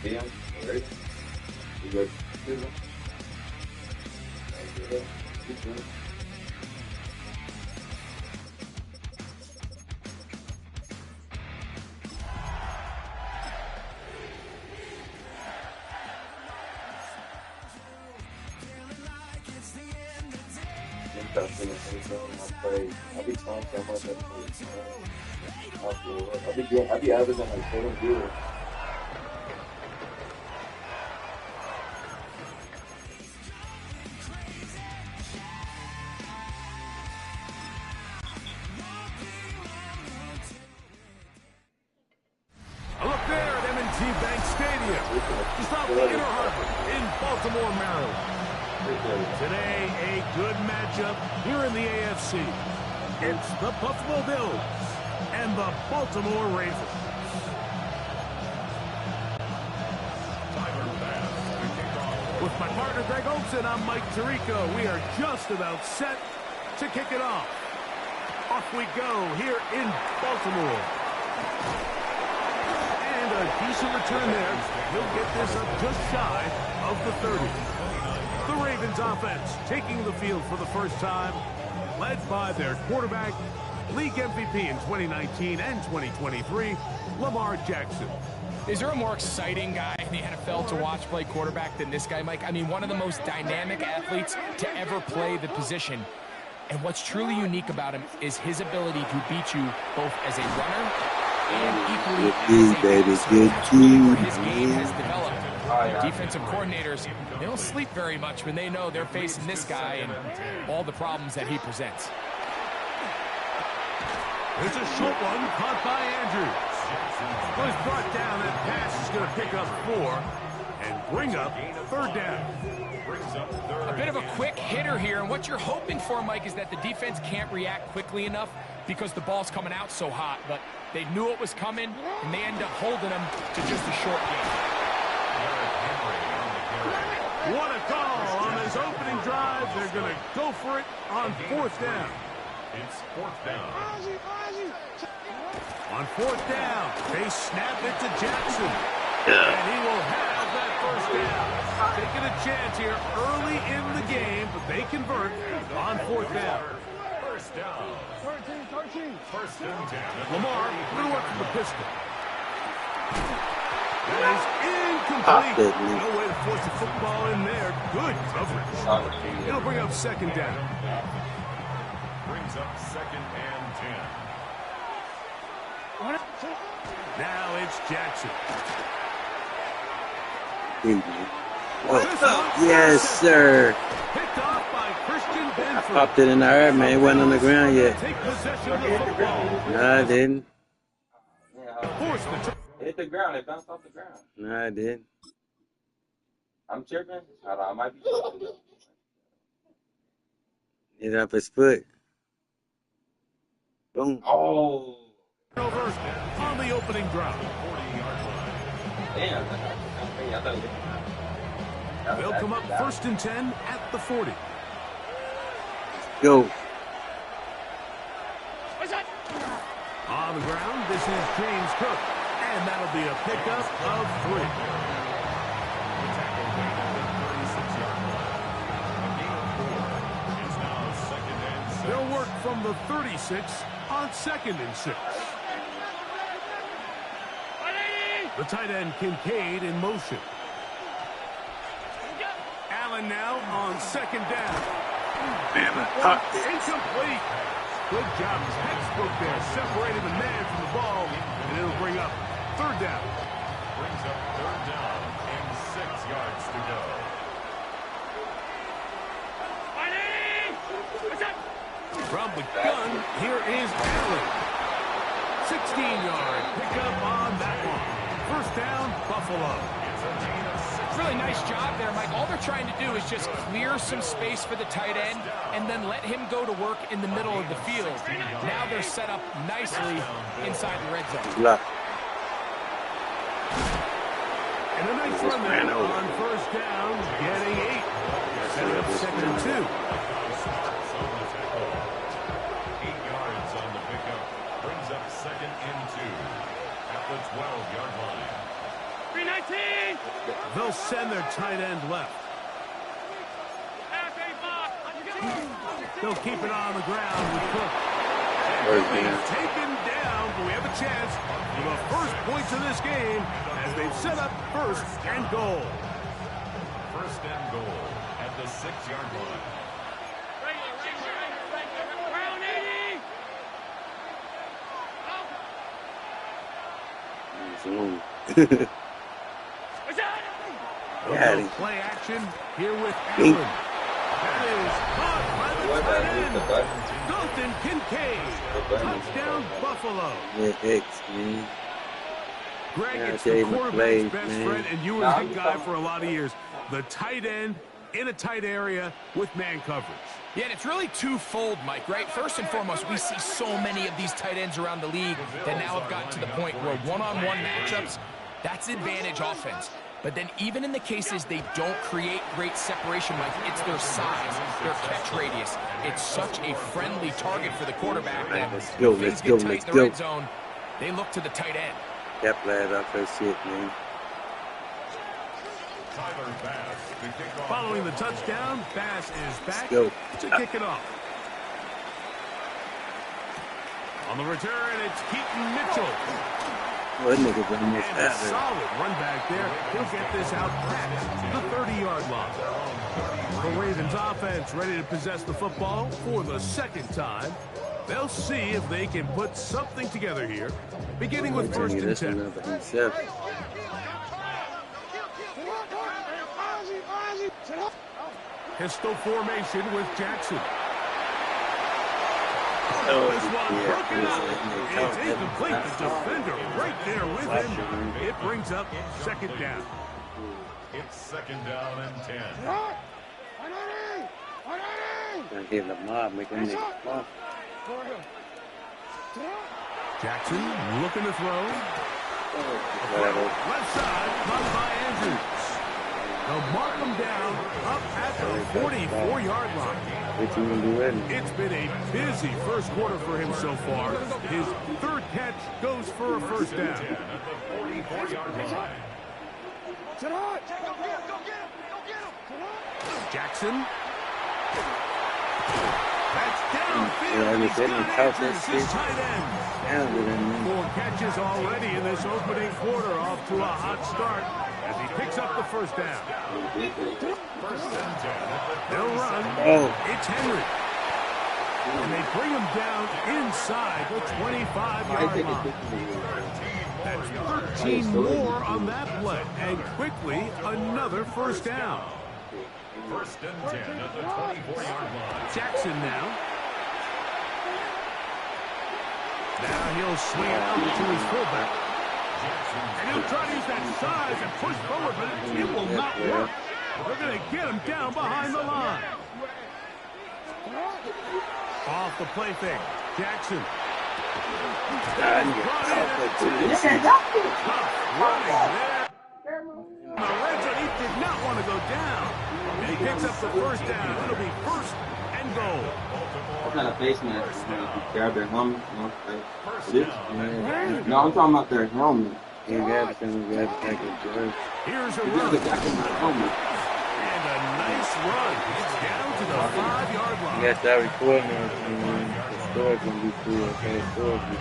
Damn, ready? You good? I be trying so much. I be averaging like 7 viewers. Look there at M&T Bank Stadium, just off the Inner Harbor in Baltimore, Maryland. Today, a good matchup here in the AFC. It's the Buffalo Bills and the Baltimore Ravens. With my partner Greg Olson, I'm Mike Tirico. We are just about set to kick it off. Off we go here in Baltimore. And a decent return there. He'll get this up just shy of the 30. The Ravens offense taking the field for the first time, led by their quarterback, league MVP in 2019 and 2023, Lamar Jackson. Is there a more exciting guy in the NFL to watch play quarterback than this guy, Mike? I mean, one of the most dynamic athletes to ever play the position. And what's truly unique about him is his ability to beat you both as a runner and equally as a passer. His game has developed. Defensive coordinators, they don't sleep very much when they know they're facing this guy and all the problems that he presents. It's a short one caught by Andrews. Well, he's brought down. That pass is going to pick up 4 and bring up 3rd down. A bit of a quick hitter here, and what you're hoping for, Mike, is that the defense can't react quickly enough because the ball's coming out so hot, but they knew it was coming, and they end up holding them to just a short game. What a call on this opening drive. They're going to go for it on 4th down. It's 4th down. On 4th down, they snap it to Jackson. And he will have that 1st down. Taking a chance here early in the game, but they convert on 4th down. 1st down. 1st and 10. Lamar, going to work from the pistol. That is incomplete. No way to force the football in there. Good coverage. It'll bring up 2nd down. Brings up 2nd and 10. Now it's Jackson. Yes, sir. Picked off by Christian Benford. I popped it in the air, man. It wasn't on the ground yet. Take possession of the football. No, I didn't. Force the Hit the ground. It bounced off the ground. No, I didn't. I'm tripping. I might be tripping though. Hit off his foot. Boom. Oh. over on the opening drive. Damn. They'll come up 1st and 10 at the 40. Go. On the ground, this is James Cook, and that'll be a pickup of 3. They'll work from the 36 on 2nd and 6. The tight end Kincaid in motion. Allen now on 2nd down. Damn it. Incomplete. Good job. Textbook there. Separating the man from the ball, and it'll bring up 3rd down. Brings up 3rd down and 6 yards to go. From the gun, here is Allen. 16-yard pickup on that one. 1st down, Buffalo. Really nice job there, Mike. All they're trying to do is just clear some space for the tight end and then let him go to work in the middle of the field. Now they're set up nicely inside the red zone. And a nice run there on 1st down, getting 8. Set up 2nd and 2. 8 yards on the pickup. Brings up 2nd and 2 at the 12-yard line. 319. tight end left. They'll keep it on the ground with Cook. He's taken down, but we have a chance for the first points of this game as they've set up first and goal. First and goal at the 6-yard line. Play action here with Allen. That is caught by the tight end. Dalton Kincaid. Touchdown, Buffalo. Yeah, X, man. Greg, Yeah, it's the Jay quarterback's McClay, best man. friend, and you were that guy for a lot of years. The tight end in a tight area with man coverage. Yeah, and it's really twofold, Mike, right? First and foremost, we see so many of these tight ends around the league that now have gotten to the point where one-on-one matchups, that's advantage offense. But then even in the cases they don't create great separation, Mike, it's their size, their catch radius. It's such a friendly target for the quarterback that Let's go, when let's things go, get tight let's in the go. red zone, they look to the tight end. Capitalize off her shit, man. Following the touchdown, Bass is back Go. to kick it off. On the return, it's Keaton Mitchell. Oh, that nigga run this And a out there. solid run back there. He'll get this out past the 30-yard line. The Ravens offense ready to possess the football for the second time. They'll see if they can put something together here, beginning with first and That's 10. another himself. Pistol formation with Jackson. Oh, This one yeah, broken up. yeah, It's incomplete. The defender right there with him. It brings up second down. It's second down and 10. Gonna hit the mob, make them niggas fall. Jackson looking to throw. Whatever. Left side, caught by Andrews. They'll mark him down up at the 44-yard line. What you gonna do with it? It's been a busy first quarter for him so far. His third catch goes for a first down. At the 44-yard line. Jackson. That's downfield. Yeah, He's they didn't got count that Andrews, his shit. tight end. Down with him, man. 4 catches already in this opening quarter, off to a hot start as he picks up the first down. First and 10 at the They'll run. Oh. It's Henry. And they bring him down inside the 25-yard line. That's 13 more on that play. And quickly, another first down. First and 10 at the 24-yard line. Jackson now. Now he'll swing it out to his fullback. And he'll try to use that size and push forward, but it will not work. They're going to get him down behind the line. Off the play fake. Jackson. Running there. Lorenzo, he did not want to go down. And he picks up the first down. It'll be first and goal. What kind of face mask? Grab their helmet? No, First this? down. No, I'm talking about their helmet. You got some guys back in George. Here's a This run. is exactly my helmet. And a nice run. It's down to the 5-yard You line. got that recording on the store's gonna be cool. Okay, the store's gonna be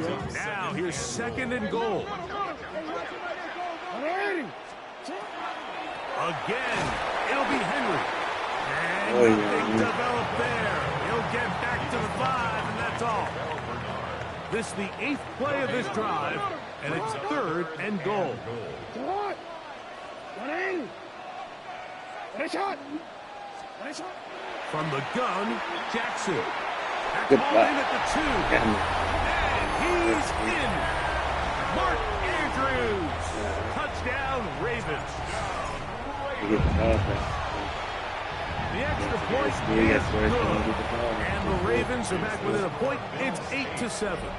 cool. Now here's second and goal. Again, it'll be Henry. And Oh, yeah. nothing developed there. He'll get back to the 5, and that's all. This is the 8th play of this drive, and it's third and goal. From the gun, Jackson. Back Good ball block. in at the 2. And he's in. Mark Andrews. Touchdown, Ravens. You get the ball back. The extra point Yeah, is that's where it's gonna good. get the ball back. And the Ravens are back within a point. It's 8-7.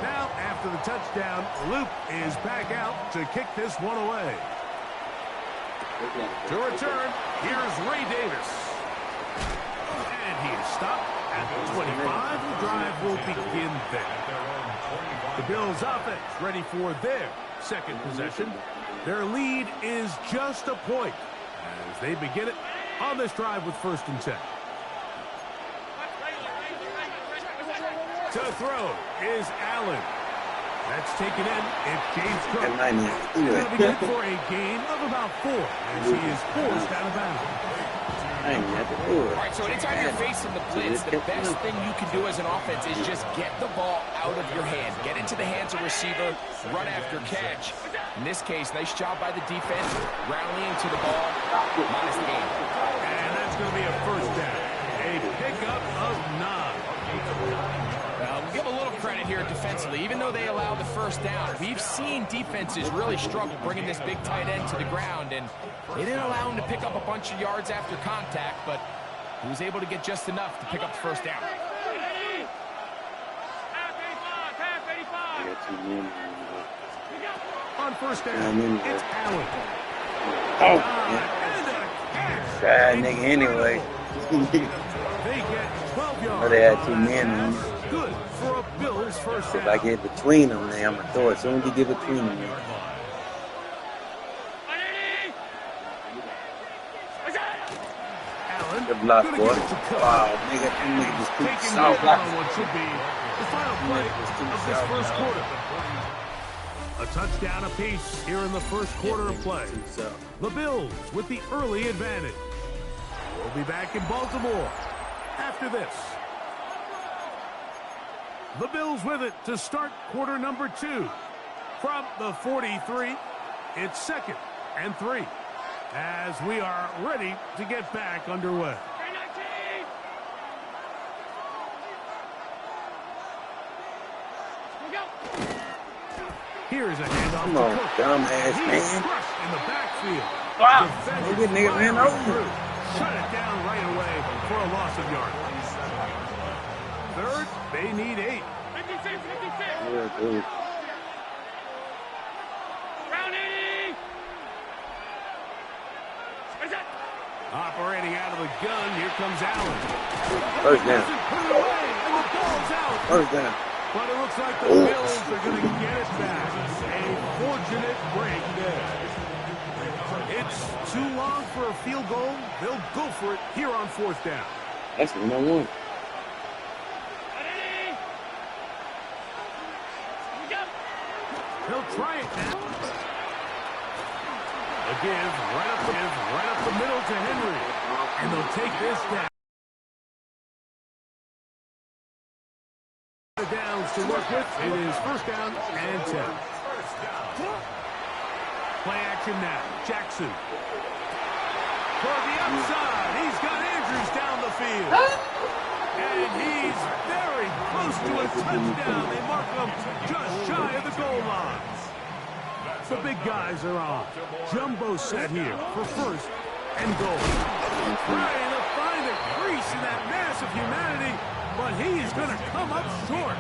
Now, after the touchdown, Luke is back out to kick this one away. To return, here's Ray Davis. And he is stopped at the 25. The drive will begin there. The Bills offense ready for their second possession. Their lead is just a point as they begin it on this drive with 1st and 10. To throw is Allen. That's taken in. It's James Cook. He's going to be good for a gain of about 4 as he is forced out of bounds. All right, so anytime you're facing the blitz, the best thing you can do as an offense is just get the ball out of your hand. Get into the hands of receiver, run after catch. In this case, nice job by the defense, rallying to the ball, modest gain. And that's going to be a 1st down. A pickup of 9. Give a little credit here defensively. Even though they allow the 1st down, we've seen defenses really struggle bringing this big tight end to the ground, and they didn't allow him to pick up a bunch of yards after contact, but he was able to get just enough to pick up the 1st down. On 1st down, it's Allen. Oh, And a catch. bad nigga anyway. They get 12 yards. But they had 2 men on him. Good for a Bills 1st down. If I get between them, then I'm going to throw it. As soon as you get between them, man. Allen, Good block, gonna boy. give it to Cook. Wow, nigga, that nigga just keep Taking soft the block. what should be the final play of this 1st quarter. A touchdown apiece here in the 1st quarter of play. The Bills with the early advantage. We'll be back in Baltimore after this. The Bills with it to start quarter number 2. From the 43, it's 2nd and 3 as we are ready to get back underway. Here's a handoff Come to on, Cook. dumbass He's man. crushed in the backfield. Wow, Defenders nigga ran fire over. through. Shut it down right away for a loss of yards. 3rd, they need 8. Yeah, dude. Operating out of the gun, here comes Allen. 1st down. Doesn't put it away, and the ball's out. 1st down. But it looks like the Bills are going to get it back. A fortunate break there. It's too long for a field goal. They'll go for it here on 4th down. That's the #1. He'll try it now. Again, right up the middle to Henry. And they'll take this down. Downs to work with. It is 1st down and 10. Play action now. Jackson. For the upside. He's got Andrews down the field. And he's very close to a touchdown. They mark him just shy of the goal line. The big guys are on. Jumbo set here for 1st and goal. Trying to find a crease in that mass of humanity, but he is going to come up short.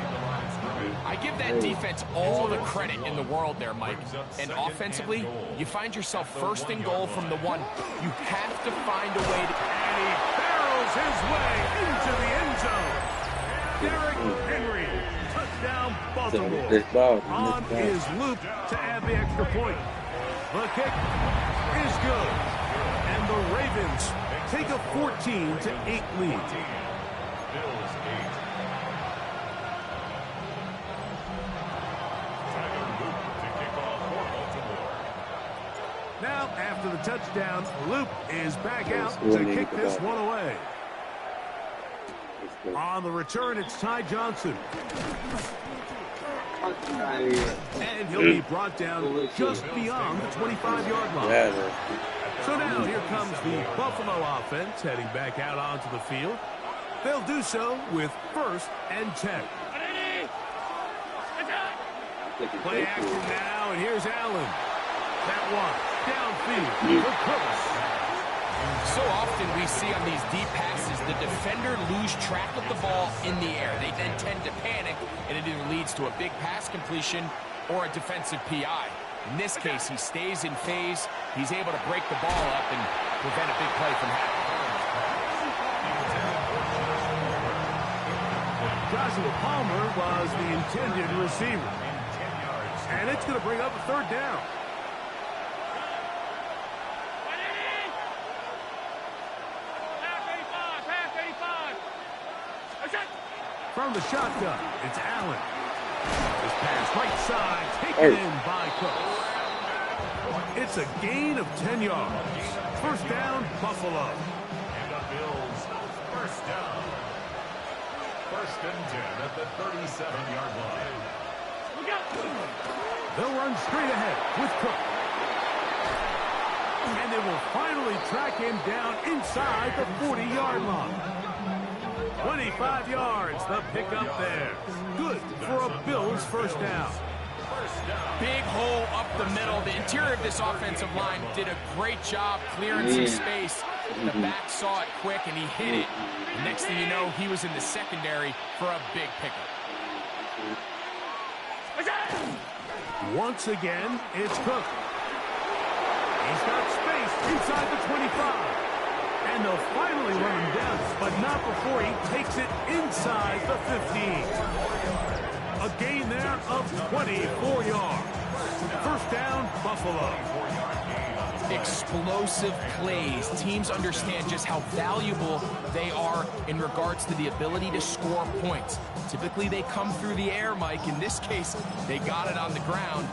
I give that defense all the credit in the world there, Mike. And offensively, you find yourself 1st and goal from the 1. You have to find a way to... And he barrels his way into the end zone. Derrick Henry, touchdown Baltimore. This ball. On his loop to add the extra point. The kick is good. And the Ravens take a 14-8 lead. Bills 8. To kick off for Baltimore. Now, after the touchdown, Loop is back out to kick this one away. On the return, it's Ty Johnson. And he'll be brought down just beyond the 25-yard line. So now here comes the Buffalo offense heading back out onto the field. They'll do so with 1st and 10. Play action now, and here's Allen. That one, downfield for Cooks. So often we see on these deep passes, the defender lose track of the ball in the air. They then tend to panic, and it either leads to a big pass completion or a defensive PI. In this case, he stays in phase. He's able to break the ball up and prevent a big play from happening. Joshua Palmer was the intended receiver. And it's going to bring up a third down. From the shotgun, it's Allen. This pass right side, taken in by Cook. It's a gain of 10 yards. First down, Buffalo. And the Bills, first down. First and 10 at the 37-yard line. They'll run straight ahead with Cook. And they will finally track him down inside the 40-yard line. 25 yards, the pickup there. Good for a Bills first down. Big hole up the middle. The interior of this offensive line did a great job clearing some space. The back saw it quick, and he hit it. The next thing you know, he was in the secondary for a big pickup. Once again, it's Cook. He's got space inside the 25. And they'll finally run him down, but not before he takes it inside the 15. A gain there of 24 yards. First down, Buffalo. Explosive plays. Teams understand just how valuable they are in regards to the ability to score points. Typically, they come through the air, Mike. In this case, they got it on the ground.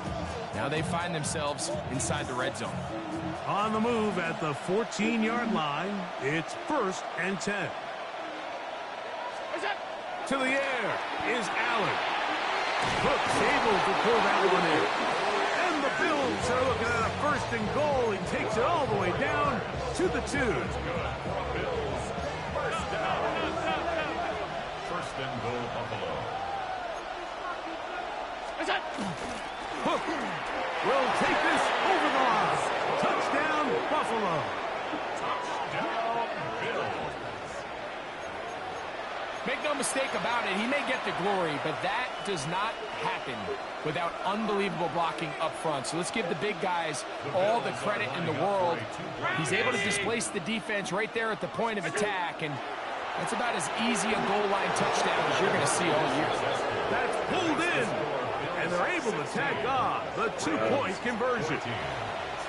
Now they find themselves inside the red zone. On the move at the 14-yard line, it's first and 10. To the air is Allen. Cook's able to pull that one in. And the Bills are looking at a first and goal. He takes it all the way down to the 2. Bills, first down. First and goal, Buffalo. Cook will take this over the line. Touchdown, Buffalo. Touchdown, Bills. Make no mistake about it, he may get the glory, but that does not happen without unbelievable blocking up front. So let's give the big guys all the credit in the world. He's able to displace the defense right there at the point of attack, and that's about as easy a goal line touchdown as you're going to see all year. That's pulled in, and they're able to tack on the 2-point conversion.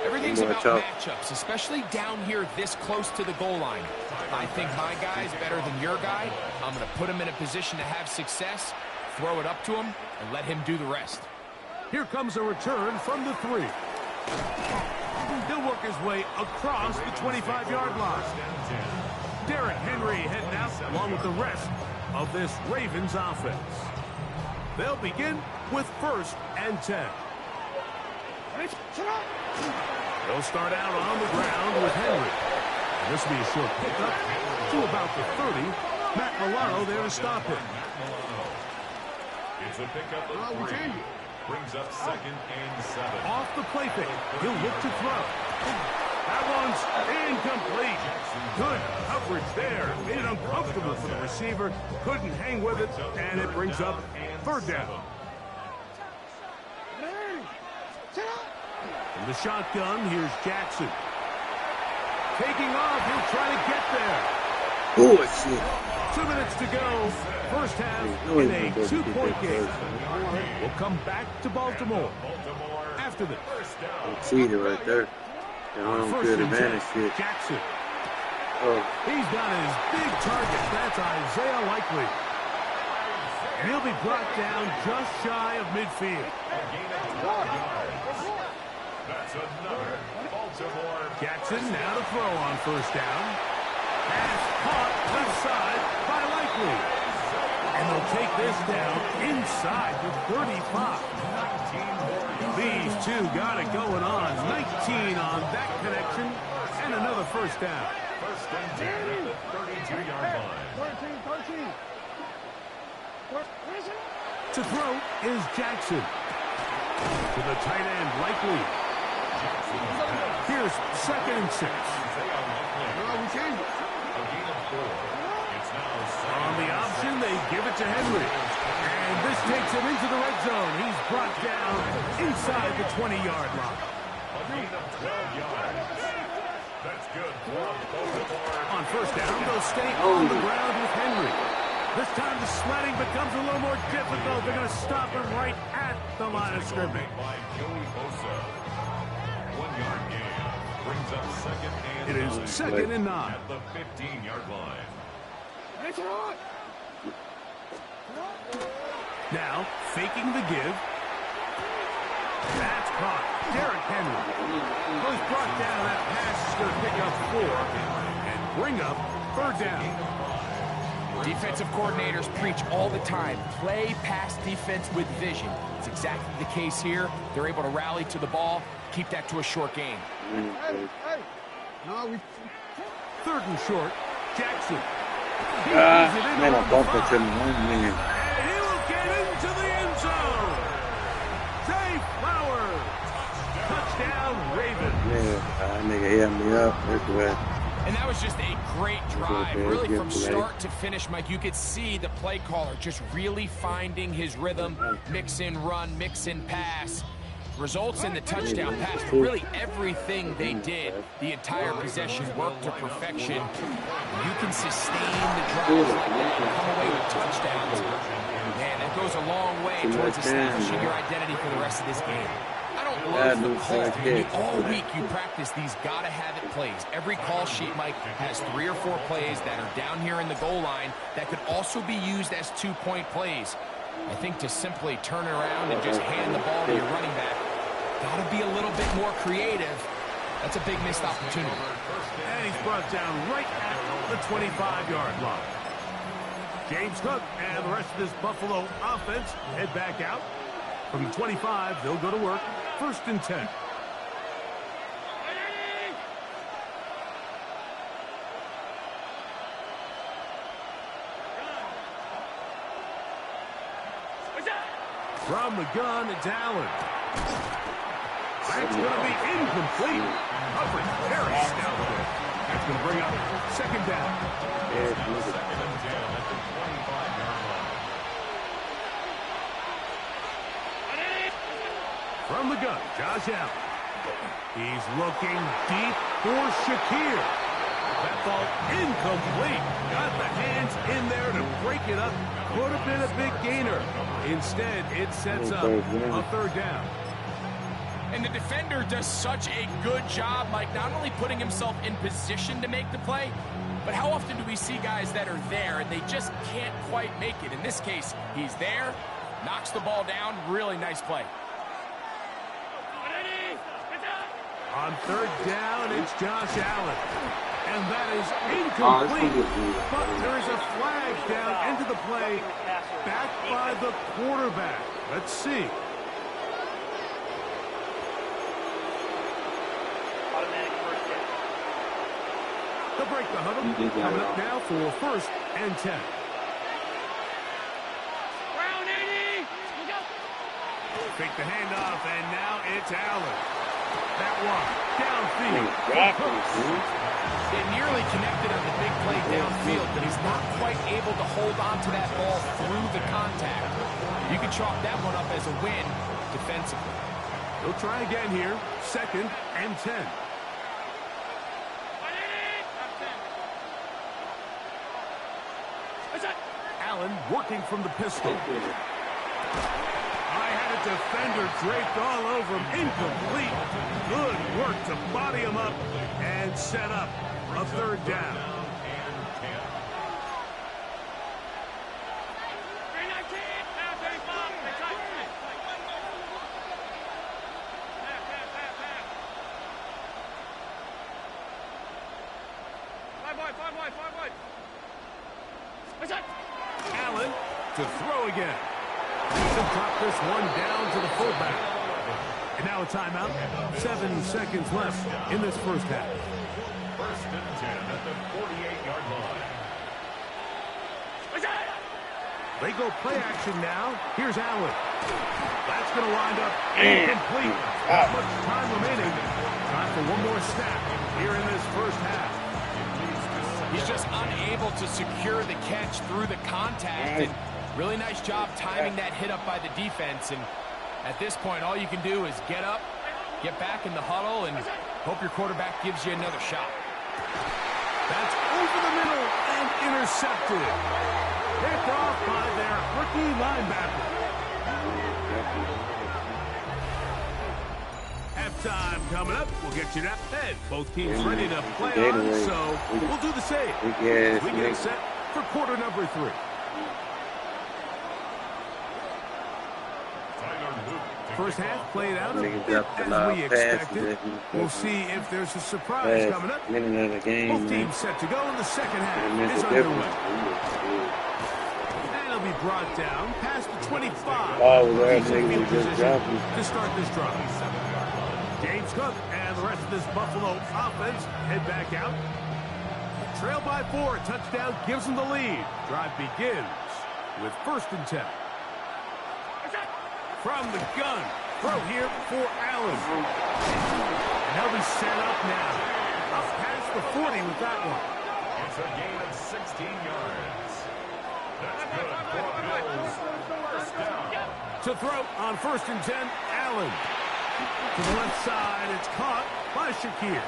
Everything's about matchups, especially down here this close to the goal line. I think my guy's better than your guy. I'm going to put him in a position to have success, throw it up to him, and let him do the rest. Here comes a return from the 3. He'll work his way across the 25-yard line. Derrick Henry heading out along with the rest of this Ravens offense. They'll begin with first and 10. They'll start out on the ground with Henry. And this will be a short pickup to about the 30. Matt Milano there to stop him. It's a pickup of 3. Brings up second and 7. Off the play fake. He'll look to throw. That one's incomplete. Good coverage there. Made it uncomfortable for the receiver. Couldn't hang with it, and it brings up third down. From the shotgun, here's Jackson. Taking off, he'll try to get there. Oh, shit. 2 minutes to go. First half in a 2-point game. We'll come back to Baltimore after this. Cheater right there. Good advantage shit. Jackson. Oh. He's got his big target. That's Isaiah Likely. And he'll be brought down just shy of midfield. That's another Baltimore. Jackson now to throw on first down. Pass caught left side by Likely. And they'll take this down inside the 35. These two got it going on. 19 on that connection. And another first down. First and 10 at the 32-yard line. 13. To throw is Jackson. To the tight end, Likely. Here's second and 6. On the option, they give it to Henry. And this takes him into the red zone. He's brought down inside the 20-yard line. A gain of 12 yards. That's good for Baltimore. On first down, they'll stay on the ground with Henry. This time the sledding becomes a little more difficult. They're going to stop him right at the line of scrimmage. By Joey Bosa. 1 yard gain. Brings up second and It is 2nd and 9. at the 15-yard line. Now, faking the give. That's caught. Derrick Henry was brought down. That pass is going to pick up 4 and bring up 3rd down. Defensive coordinators preach all the time, play pass defense with vision. It's exactly the case here. They're able to rally to the ball, keep that to a short game. No, 3rd and short. Jackson. Man, I'm bumping to him. Man. And he will get into the end zone. Zay Flowers. Touchdown, Ravens. Yeah, that nigga hit me up. That's what. And that was just a great drive. Really, from start to finish, Mike, you could see the play caller just really finding his rhythm. Mix in run, mix in pass. Results in the touchdown pass. Really, everything they did, the entire possession worked to perfection. You can sustain the drives like that and come away with touchdowns. Man, that goes a long way towards establishing your identity for the rest of this game. I don't love the call. All week you practice these gotta-have-it plays. Every call sheet, Mike, has 3 or 4 plays that are down here in the goal line that could also be used as 2-point plays. I think to simply turn around and just hand the ball to your running back, gotta be a little bit more creative. That's a big missed opportunity. And he's brought down right at the 25-yard line. James Cook and the rest of this Buffalo offense head back out. From the 25, they'll go to work. 1st and 10. From the gun, it's Allen. That's going to be incomplete. Coverage very stout there. That's going to bring up 2nd down. Second and 10 at the 25-yard line. From the gun, Josh Allen. He's looking deep for Shakir. That ball incomplete. Got the hands in there to break it up. Could have been a big gainer. Instead, it sets up a 3rd down. And the defender does such a good job, Mike, not only putting himself in position to make the play, but how often do we see guys that are there and they just can't quite make it? In this case, he's there, knocks the ball down. Really nice play. On 3rd down, it's Josh Allen. And that is incomplete. But there's a flag down into the play, backed by the quarterback. Let's see. They'll break the huddle. Coming up now for 1st and 10. Fake the handoff, and now it's Allen. That one downfield. It nearly connected on the big play downfield, but he's not quite able to hold on to that ball through the contact. You can chalk that one up as a win defensively. He'll try again here. 2nd and 10. Allen working from the pistol. I had a defender draped all over him. Incomplete. Good work to body him up and set up a 3rd down. Allen to throw again. He'll drop this one down to the fullback. And now a timeout. 7 seconds left in this 1st half. 1st and 10 at the 48-yard line. They go play action now. Here's Allen. That's going to wind up incomplete. Not much time remaining. Time for one more snap here in this 1st half. He's just unable to secure the catch through the contact. And really nice job timing that hit up by the defense. And at this point, all you can do is get up, get back in the huddle, and hope your quarterback gives you another shot. That's over the middle and intercepted. Picked off by their rookie linebacker. Halftime coming up. We'll get you that head. Both teams ready to play on, so we'll do the same. We get set for quarter number 3. First half played out a bit as we expected. We'll see if there's a surprise coming up. Both teams set to go in the second half is underway. And it'll be brought down past the 25. He's in field position to start this drive. James Cook and the rest of this Buffalo offense head back out. Trail by 4. Touchdown gives them the lead. Drive begins with 1st and 10. From the gun, throw here for Allen. And they'll be set up now. Up past the 40 with that one. It's a gain of 16 yards. That's good for Bills. First down. To throw on 1st and 10, Allen. To the left side, it's caught by Shakir.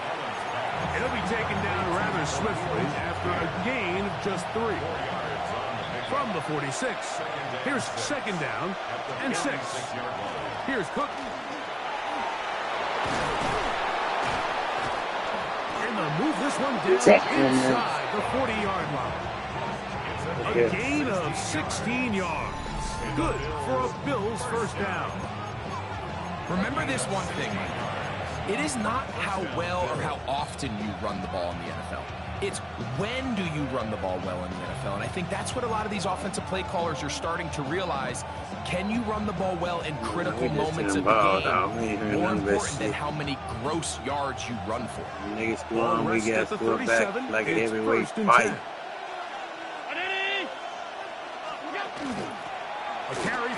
It'll be taken down rather swiftly after a gain of just 3. From the 46. Here's 2nd down and 6. Here's Cook. And they'll move this one down inside the 40-yard line. A gain of 16 yards. Good for a Bills first down. Remember this one thing, Mike. It is not how well or how often you run the ball in the NFL. It's when do you run the ball well in the NFL. And I think that's what a lot of these offensive play callers are starting to realize. Can you run the ball well in critical moments of the game? More important than how many gross yards you run for. Niggas scoring, we got to score back like an heavyweight fight.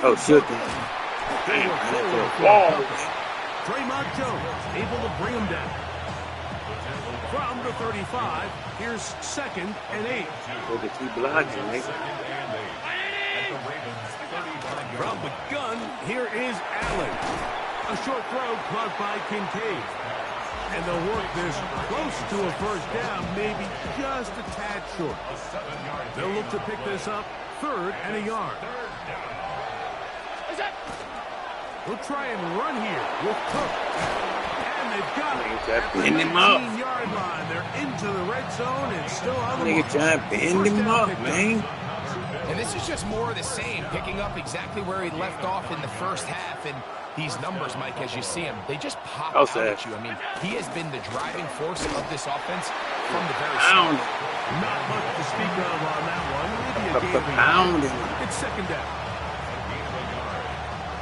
Oh, shit. Draymond Jones able to bring him down. From the 35, here's 2nd and 8. From the gun, here is Allen. A short throw caught by Kincaid. And they'll work this close to a first down, maybe just a tad short. They'll look to pick this up 3rd and a yard. We'll try and run here with Cook. And they've got it at the 19-yard line. They're into the red zone and still on the mark. Trying to bend him up, man. And this is just more of the same, picking up exactly where he left off in the first half. And these numbers, Mike, as you see them, they just pop out at you. I mean, he has been the driving force of this offense from the very start. Not much to speak of on that one. Maybe a game. It's 2nd down.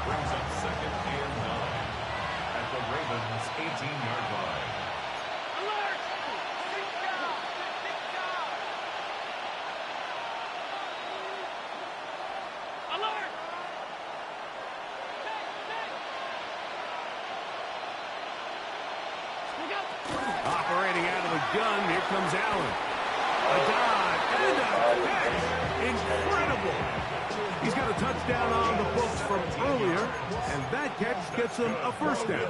Brings up 2nd and 9 at the Ravens' 18-yard line. Alert! Sit down! Sit down! Alert! Operating out of the gun, here comes Allen. A dive and a catch. Incredible. He's got a touchdown on the books from earlier, and that catch gets him a first down.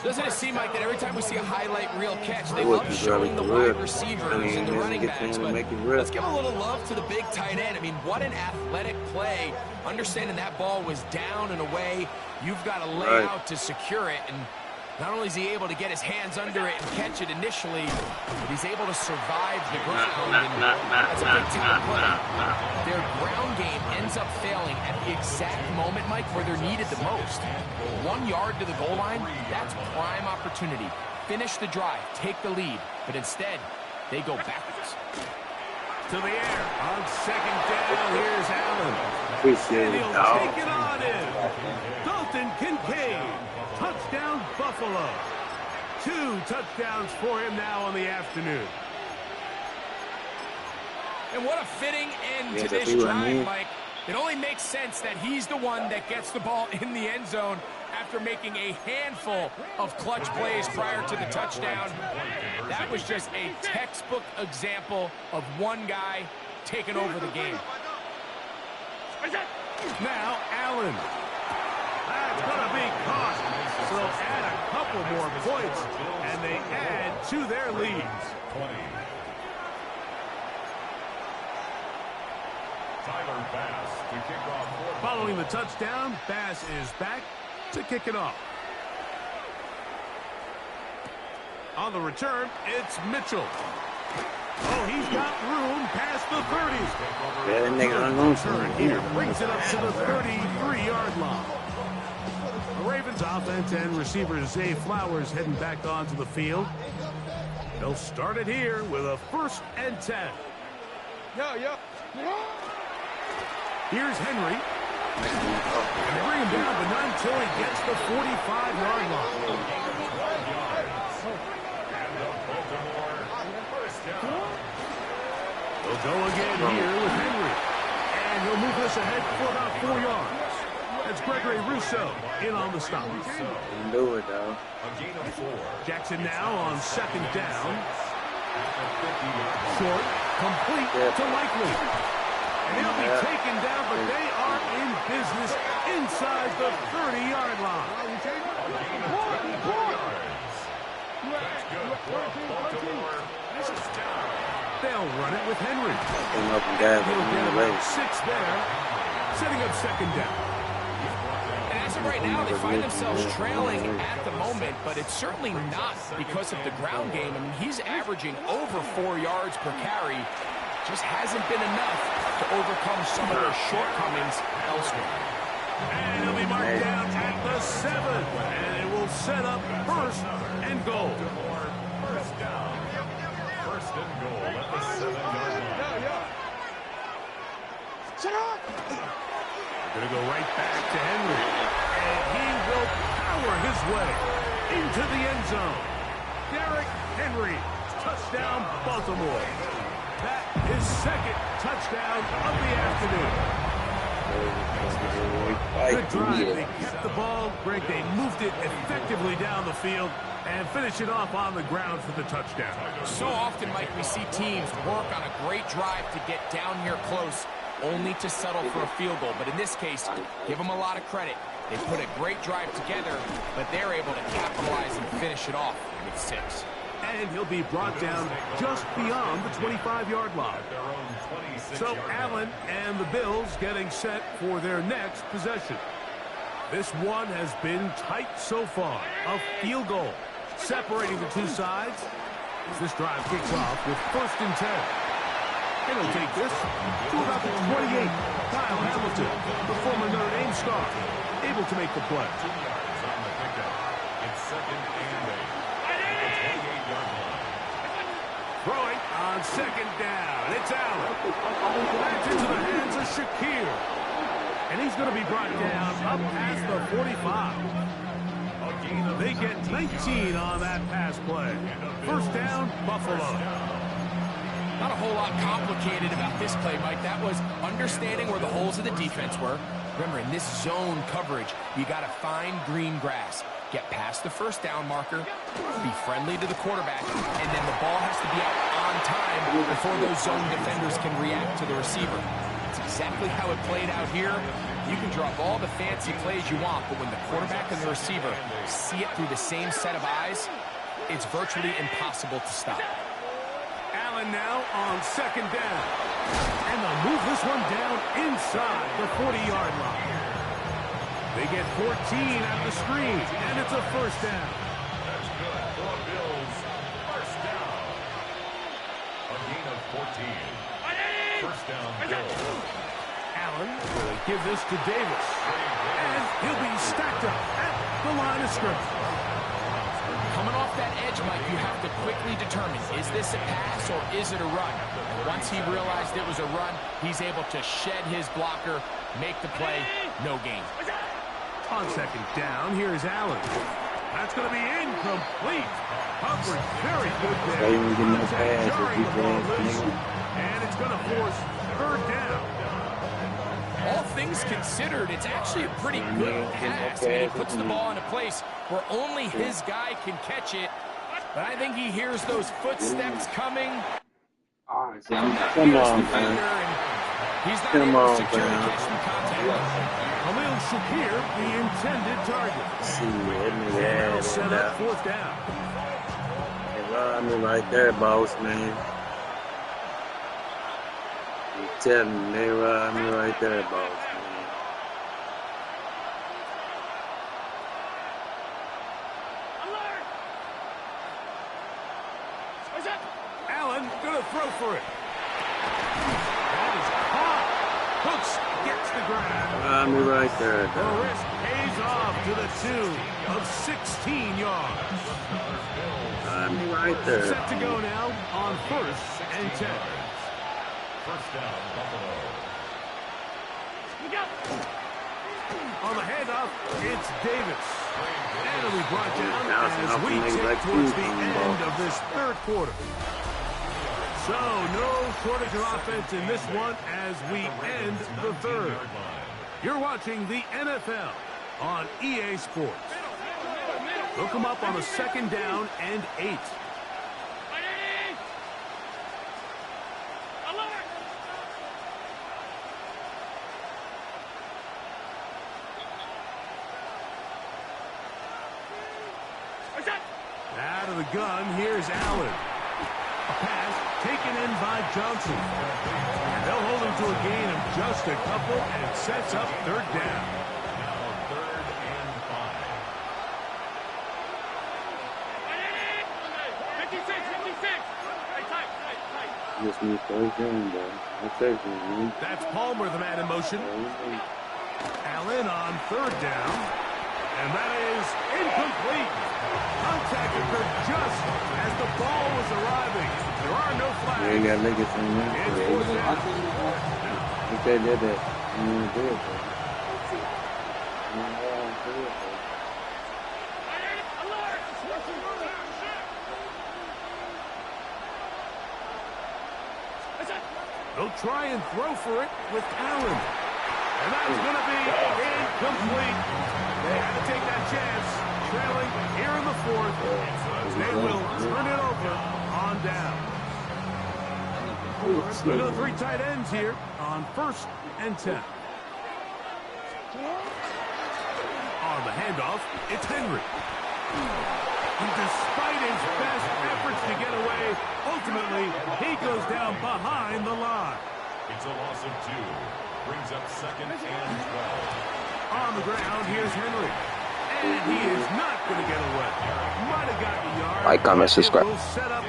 Doesn't it seem like that every time we see a highlight reel catch, they love showing the wide receivers and the running backs, but let's give a little love to the big tight end. I mean, what an athletic play. Understanding that ball was down and away, you've got to lay out to secure it, and not only is he able to get his hands under it and catch it initially, but he's able to survive the ground. And that's a big time play. Their ground game ends up failing at the exact moment, Mike, where they're needed the most. 1 yard to the goal line, that's prime opportunity. Finish the drive, take the lead, but instead, they go backwards. To the air on 2nd down, here's Allen. Appreciate And it, he'll dog. take it on in. Dalton Kincaid. Touchdown, Buffalo. 2 touchdowns for him now on the afternoon. And what a fitting end to this drive, Mike. It only makes sense that he's the one that gets the ball in the end zone after making a handful of clutch plays prior to the touchdown. That was just a textbook example of one guy taking over the game. Now, Allen. That's going to be caught. So add a couple more points, and they add to their lead. Bass to kick off fourth. Following the touchdown, Bass is back to kick it off. On the return, it's Mitchell. Oh, he's got room past the 30. Yeah, that nigga on Turn here brings it up to the 33-yard line. The Ravens offense and receiver Zay Flowers heading back onto the field. They'll start it here with a 1st and 10. Here's Henry. And they bring him down, but not until he gets the 45-yard line. They'll go again here with Henry. And he'll move this ahead for about 4 yards. That's Gregory Rousseau in on the stop. Didn't do it, though. Jackson now on 2nd down. Short, complete to Likely. And he'll be taken down, but they are in business inside the 30-yard line. They'll run it with Henry. Came up and got He'll get him about 6 there, setting up 2nd down. And as of right now, they find themselves trailing at the moment, but it's certainly not because of the ground game. I mean, he's averaging over 4 yards per carry. Just hasn't been enough to overcome some of their shortcomings elsewhere. And he'll be marked down at the 7. And it will set up 1st and goal. First down. 1st and goal at the 7-yard line. Going to go right back to Henry. And he will power his way into the end zone. Derrick Henry, touchdown Baltimore. That is 2nd touchdown of the afternoon. Good drive. They kept the ball. Greg, they moved it effectively down the field and finish it off on the ground for the touchdown. So often, Mike, we see teams work on a great drive to get down here close, only to settle for a field goal. But in this case, give them a lot of credit. They put a great drive together, but they're able to capitalize and finish it off with 6. And he'll be brought down just beyond the 25-yard line. So Allen and the Bills getting set for their next possession. This one has been tight so far. A field goal separating the two sides as this drive kicks off with 1st and 10. And he'll take this to about the 28. Kyle Hamilton, the former Notre Dame star, able to make the play. It's 2nd and 8. Throwing on 2nd down. It's Allen. Back into the hands of Shakir. And he's going to be brought down up past the 45. They get 19 on that pass play. 1st down, Buffalo. Not a whole lot complicated about this play, Mike. That was understanding where the holes of the defense were. Remember, in this zone coverage, you got to find green grass. Get past the 1st down marker, be friendly to the quarterback, and then the ball has to be out on time before those zone defenders can react to the receiver. It's exactly how it played out here. You can draw up all the fancy plays you want, but when the quarterback and the receiver see it through the same set of eyes, it's virtually impossible to stop. Allen now on 2nd down. And they'll move this one down inside the 40-yard line. They get 14 at the screen, and it's a 1st down. That's good for Bills. 1st down. A gain of 14. 1st down, Bills. Allen will give this to Davis. And he'll be stacked up at the line of scrimmage. Coming off that edge, Mike, you have to quickly determine, is this a pass or is it a run? And once he realized it was a run, he's able to shed his blocker, make the play, no gain. On 2nd down, here's Allen. That's going to be incomplete. Humphrey, very good there. They didn't get no pass. Jarring the ball loose. And it's going to force 3rd down. All things considered, it's actually a pretty good pass. And he puts the ball in a place where only his guy can catch it. But I think he hears those footsteps coming. Come on, man. He's not Come able to on, secure man. catch from contact. Khalil Shakir, the intended target. See, that nigga They'll had it set up now. 4th down. Hey, run me right there, boss, man. telling you, they ride me right there, boss, man. Alert! What's up? Allen gonna throw for it. That is caught. Cooks gets the grab. Ride me right there, The dog. risk pays off to the tune of 16 yards. Ride me right there. Set to go now on 1st and 10. First down, Buffalo. Look out! On the handoff, it's Davis. And it'll be brought down Bouncing as off we the niggas tick like towards you, the ball. end of this third quarter. So, no shortage of offense in this one as we end the third. You're watching the NFL on EA Sports. They'll come up on a 2nd down and 8. Ready? Alert! What's that? Out of the gun, here's Allen. A pass taken in by Johnson. And they'll hold him to a gain of just a couple and it sets up 3rd down. Now 3rd and 5. Ready? 56, 56. Tight. Just need first down, bro. That's second, man. That's Palmer, the man in motion. Allen on 3rd down. And that is incomplete. Contact occurred just as the ball was arriving. There are no flags. They got niggas in there. It's 4th down. If they did that, you wouldn't do it, bro. You won't do it, bro. Alert! What's that? They'll try and throw for it with Allen. And that's going to be incomplete. They had to take that chance, trailing here in the 4th. They will turn it over on down. We've got 3 tight ends here on 1st and 10. On the handoff, it's Henry. And despite his best efforts to get away, ultimately, he goes down behind the line. It's a loss of 2. Brings up 2nd and 12. On the ground, here's Henry. And he is not going to get away. Might have gotten a yard. Like, comment, subscribe. It will set up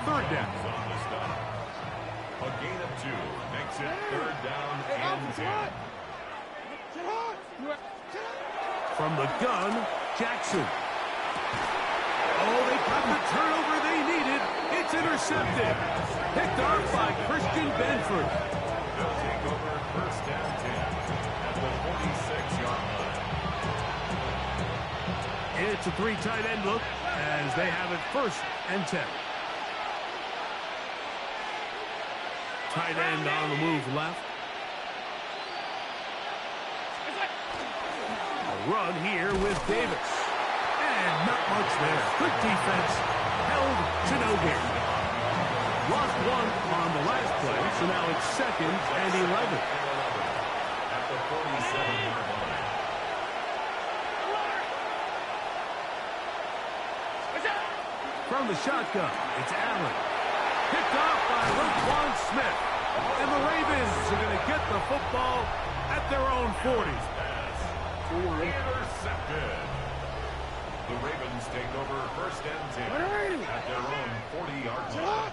3rd down. On the stop. A gain of 2 makes it 3rd down and 10. From the gun, Jackson. Oh, they got the turnover they needed. It's intercepted. Picked off by Christian Benford. They'll take over 1st and 10 at the 46-yard line. It's a 3 tight end look as they have it 1st and 10. Tight end on the move left. A run here with Davis. And not much there. Good defense. Held to no gain. Lost 1 on the last play, so now it's 2nd and 11. At the 47-yard line. From the shotgun, it's Allen. Picked off by Roquan Smith. And the Ravens are going to get the football at their own 40. Intercepted. The Ravens take over 1st and 10 at their own 40-yard line.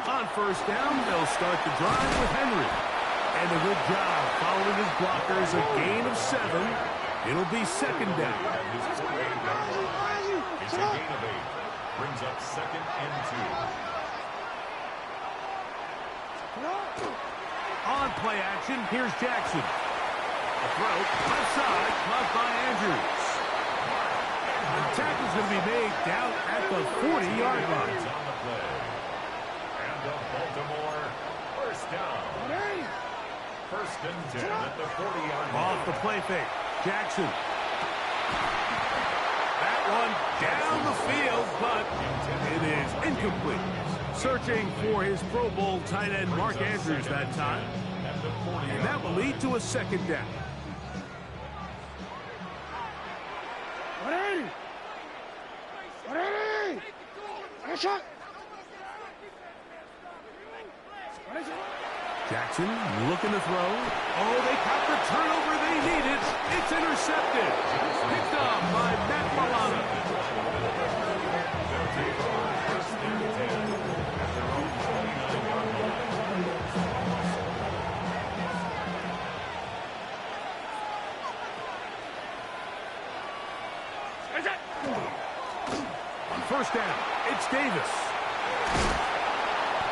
On 1st down, they'll start the drive with Henry. And a good job following his blockers, a gain of 7. It'll be 2nd down. His 48-yard line. It's a gain of 8. Brings up 2nd and 2. On play action, here's Jackson. A throw, left side, caught by Andrews. The tackle's going to be made down at the 40-yard line. On the play. And the Baltimore 1st down. 1st and 10 at the 40-yard line. Off the play fake, Jackson. That one down the field, but it is incomplete. Searching for his Pro Bowl tight end Mark Andrews that time. And that will lead to a 2nd down. Jackson looking to throw. Oh, they got the turnover they needed. It's intercepted. Picked up by Matt Milano. On first down, it's Davis.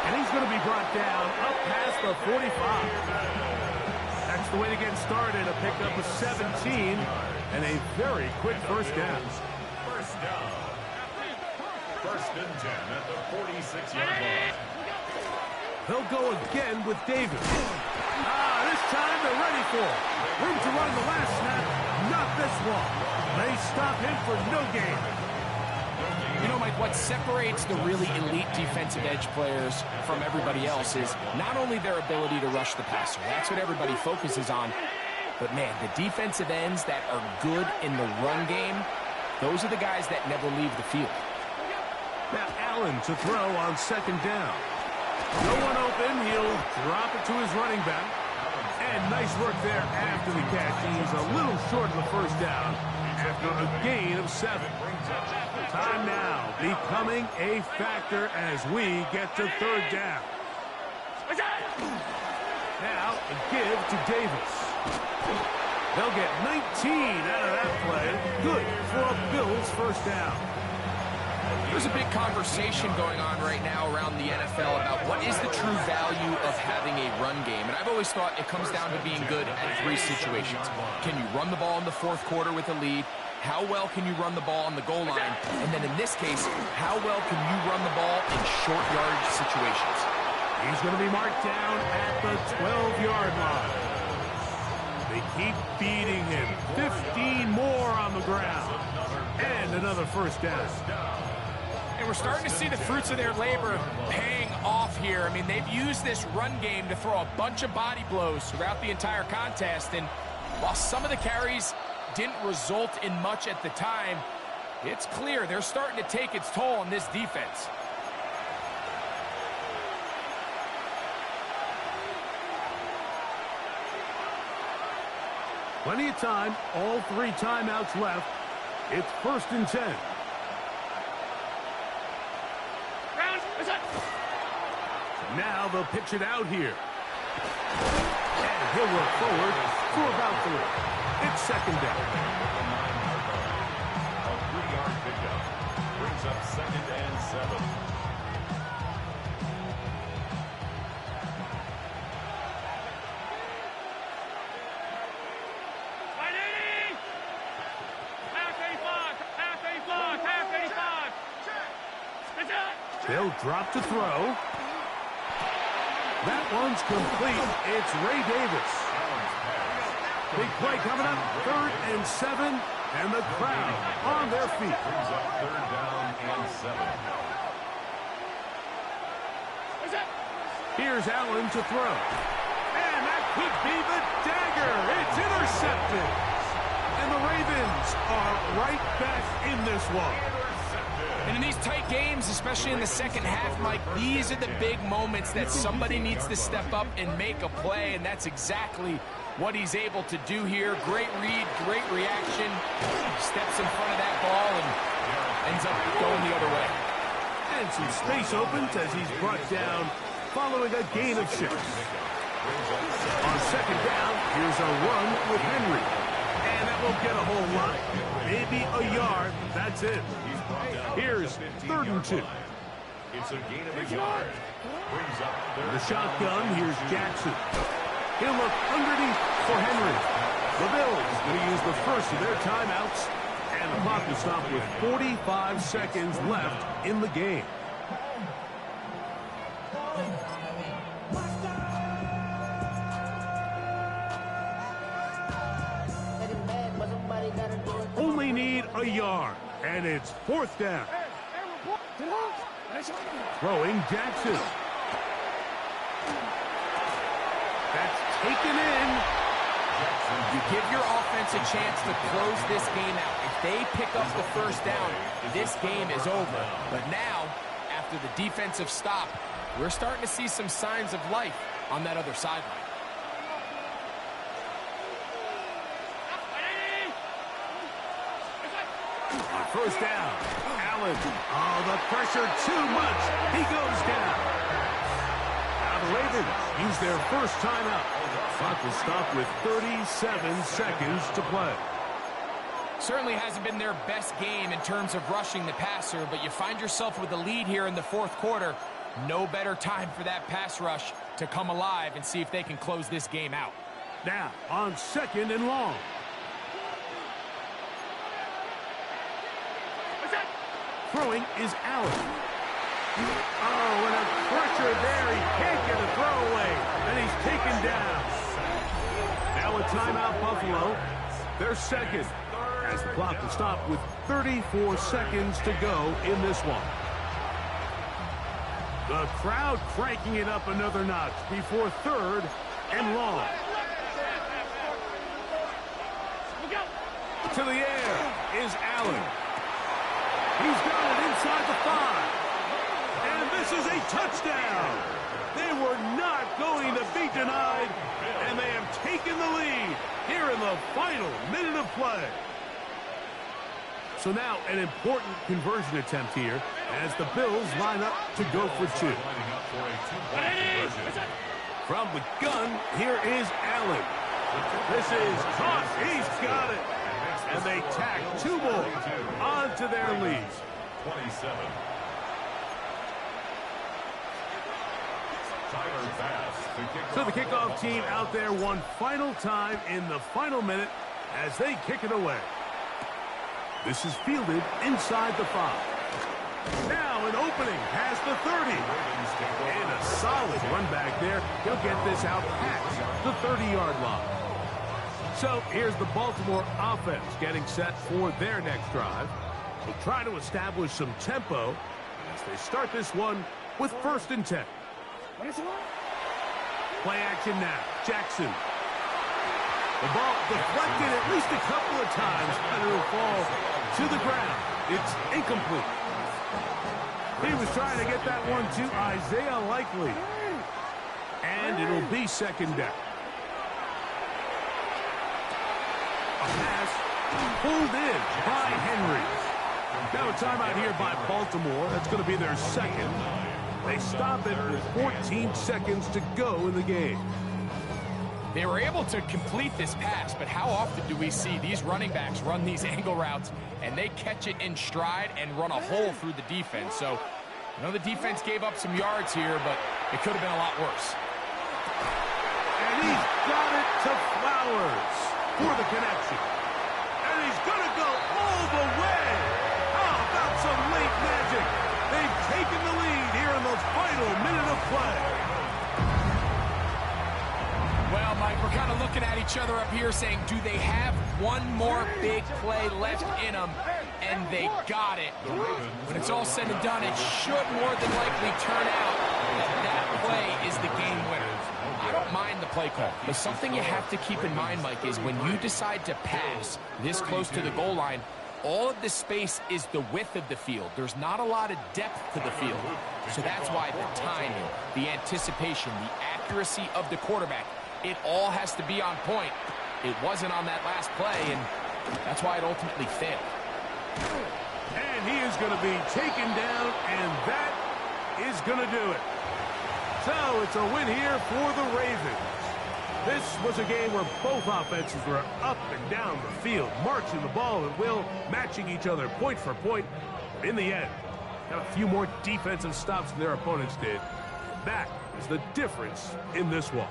And he's going to be brought down up past the 45. That's the way to get started. A pickup of 17 and a very quick first down. First down. First and 10 at the 46-yard line. They'll go again with Davis. This time they're ready for it. Room to run the last snap. Not this one. They stop him for no gain. You know, Mike, what separates the really elite defensive edge players from everybody else is not only their ability to rush the passer. That's what everybody focuses on. But, man, the defensive ends that are good in the run game, those are the guys that never leave the field. Now Allen to throw on second down. No one open. He'll drop it to his running back. And nice work there after the catch. He's a little short of the first down after a gain of 7. Time now becoming a factor as we get to third down. Now a give to Davis. They'll get 19 out of that play. Good for a Bills first down. There's a big conversation going on right now around the NFL about what is the true value of having a run game. And I've always thought it comes down to being good at 3 situations. Can you run the ball in the fourth quarter with a lead? How well can you run the ball on the goal line? And then in this case, how well can you run the ball in short yardage situations? He's going to be marked down at the 12-yard line. They keep beating him. 15 more on the ground. And another first down. And we're starting to see the fruits of their labor paying off here. I mean, they've used this run game to throw a bunch of body blows throughout the entire contest. And while some of the carries didn't result in much at the time, it's clear they're starting to take its toll on this defense. Plenty of time, all 3 timeouts left. It's first and 10. Now they'll pitch it out here. And he'll work forward for about 3. It's second down. A 3-yard pickup brings up second and 7. They'll drop to throw. That one's complete. It's Ray Davis. Big play coming up. 3rd and 7. And the crowd on their feet. Brings up 3rd down and 7. Here's Allen to throw. And that could be the dagger. It's intercepted. And the Ravens are right back in this one. And in these tight games, especially in the second half, Mike, these are the big moments that somebody needs to step up and make a play, and that's exactly what he's able to do here. Great read, great reaction. Steps in front of that ball and ends up going the other way. And some space opens as he's brought down following a gain of 6. On second down, here's a run with Henry. And that won't get a whole lot. Maybe a yard. That's it. Here's 3rd and 2. It's a gain of a yard. Brings up The shotgun, here's Jackson. He'll look underneath for Henry. The Bills going to use the first of their timeouts. And the clock will stop with 45 seconds left in the game. Only need a yard, and it's 4th down. Throwing Jackson. That's taken in. You give your offense a chance to close this game out. If they pick up the first down, this game is over. But now, after the defensive stop, we're starting to see some signs of life on that other sideline. On first down, Allen. Oh, the pressure too much. He goes down. Now the Ravens use their first timeout. Clock will stop with 37 seconds to play. Certainly hasn't been their best game in terms of rushing the passer, but you find yourself with a lead here in the fourth quarter. No better time for that pass rush to come alive and see if they can close this game out. Now on 2nd and long. Throwing is Allen. Oh, and a pressure there. He can't get a throw away, and he's taken down. Now a timeout, Buffalo. They're second, as the clock will stop with 34 seconds to go in this one. The crowd cranking it up another notch before 3rd and long. To the air is Allen. He's got it inside the 5. And this is a touchdown. They were not going to be denied, and they have taken the lead here in the final minute of play. So now an important conversion attempt here as the Bills line up to go for 2. From the gun, here is Allen. This is caught. He's got it. And they tack 2 more onto their lead. 27. So the kickoff team out there one final time in the final minute as they kick it away. This is fielded inside the 5. Now an opening past the 30. And a solid run back there. He'll get this out past the 30-yard line. So here's the Baltimore offense getting set for their next drive. They'll try to establish some tempo as they start this one with 1st and 10. Play action now. Jackson. The ball deflected at least a couple of times, and it'll fall to the ground. It's incomplete. He was trying to get that one to Isaiah Likely. And it'll be 2nd down. A pass pulled in by Henry. Now a timeout here by Baltimore. That's going to be their 2nd. They stop it with 14 seconds to go in the game. They were able to complete this pass, but how often do we see these running backs run these angle routes and they catch it in stride and run a hole through the defense? So, I know the defense gave up some yards here, but it could have been a lot worse. And he's got it to Flowers for the connection. And he's going to go all the way. How about some late magic? They've taken the lead here in the final minute of play. Well, Mike, we're kind of looking at each other up here saying, do they have one more big play left in them? And they got it. When it's all said and done, it should more than likely turn out that play is the game winner. I don't mind the play call, but something you have to keep in mind, Mike, is when you decide to pass this close to the goal line, all of the space is the width of the field. There's not a lot of depth to the field. So that's why the timing, the anticipation, the accuracy of the quarterback, it all has to be on point. It wasn't on that last play, and that's why it ultimately failed. And he is going to be taken down, and that is going to do it. So it's a win here for the Ravens. This was a game where both offenses were up and down the field, marching the ball at will, matching each other point for point. But in the end, got a few more defensive stops than their opponents did. That is the difference in this one.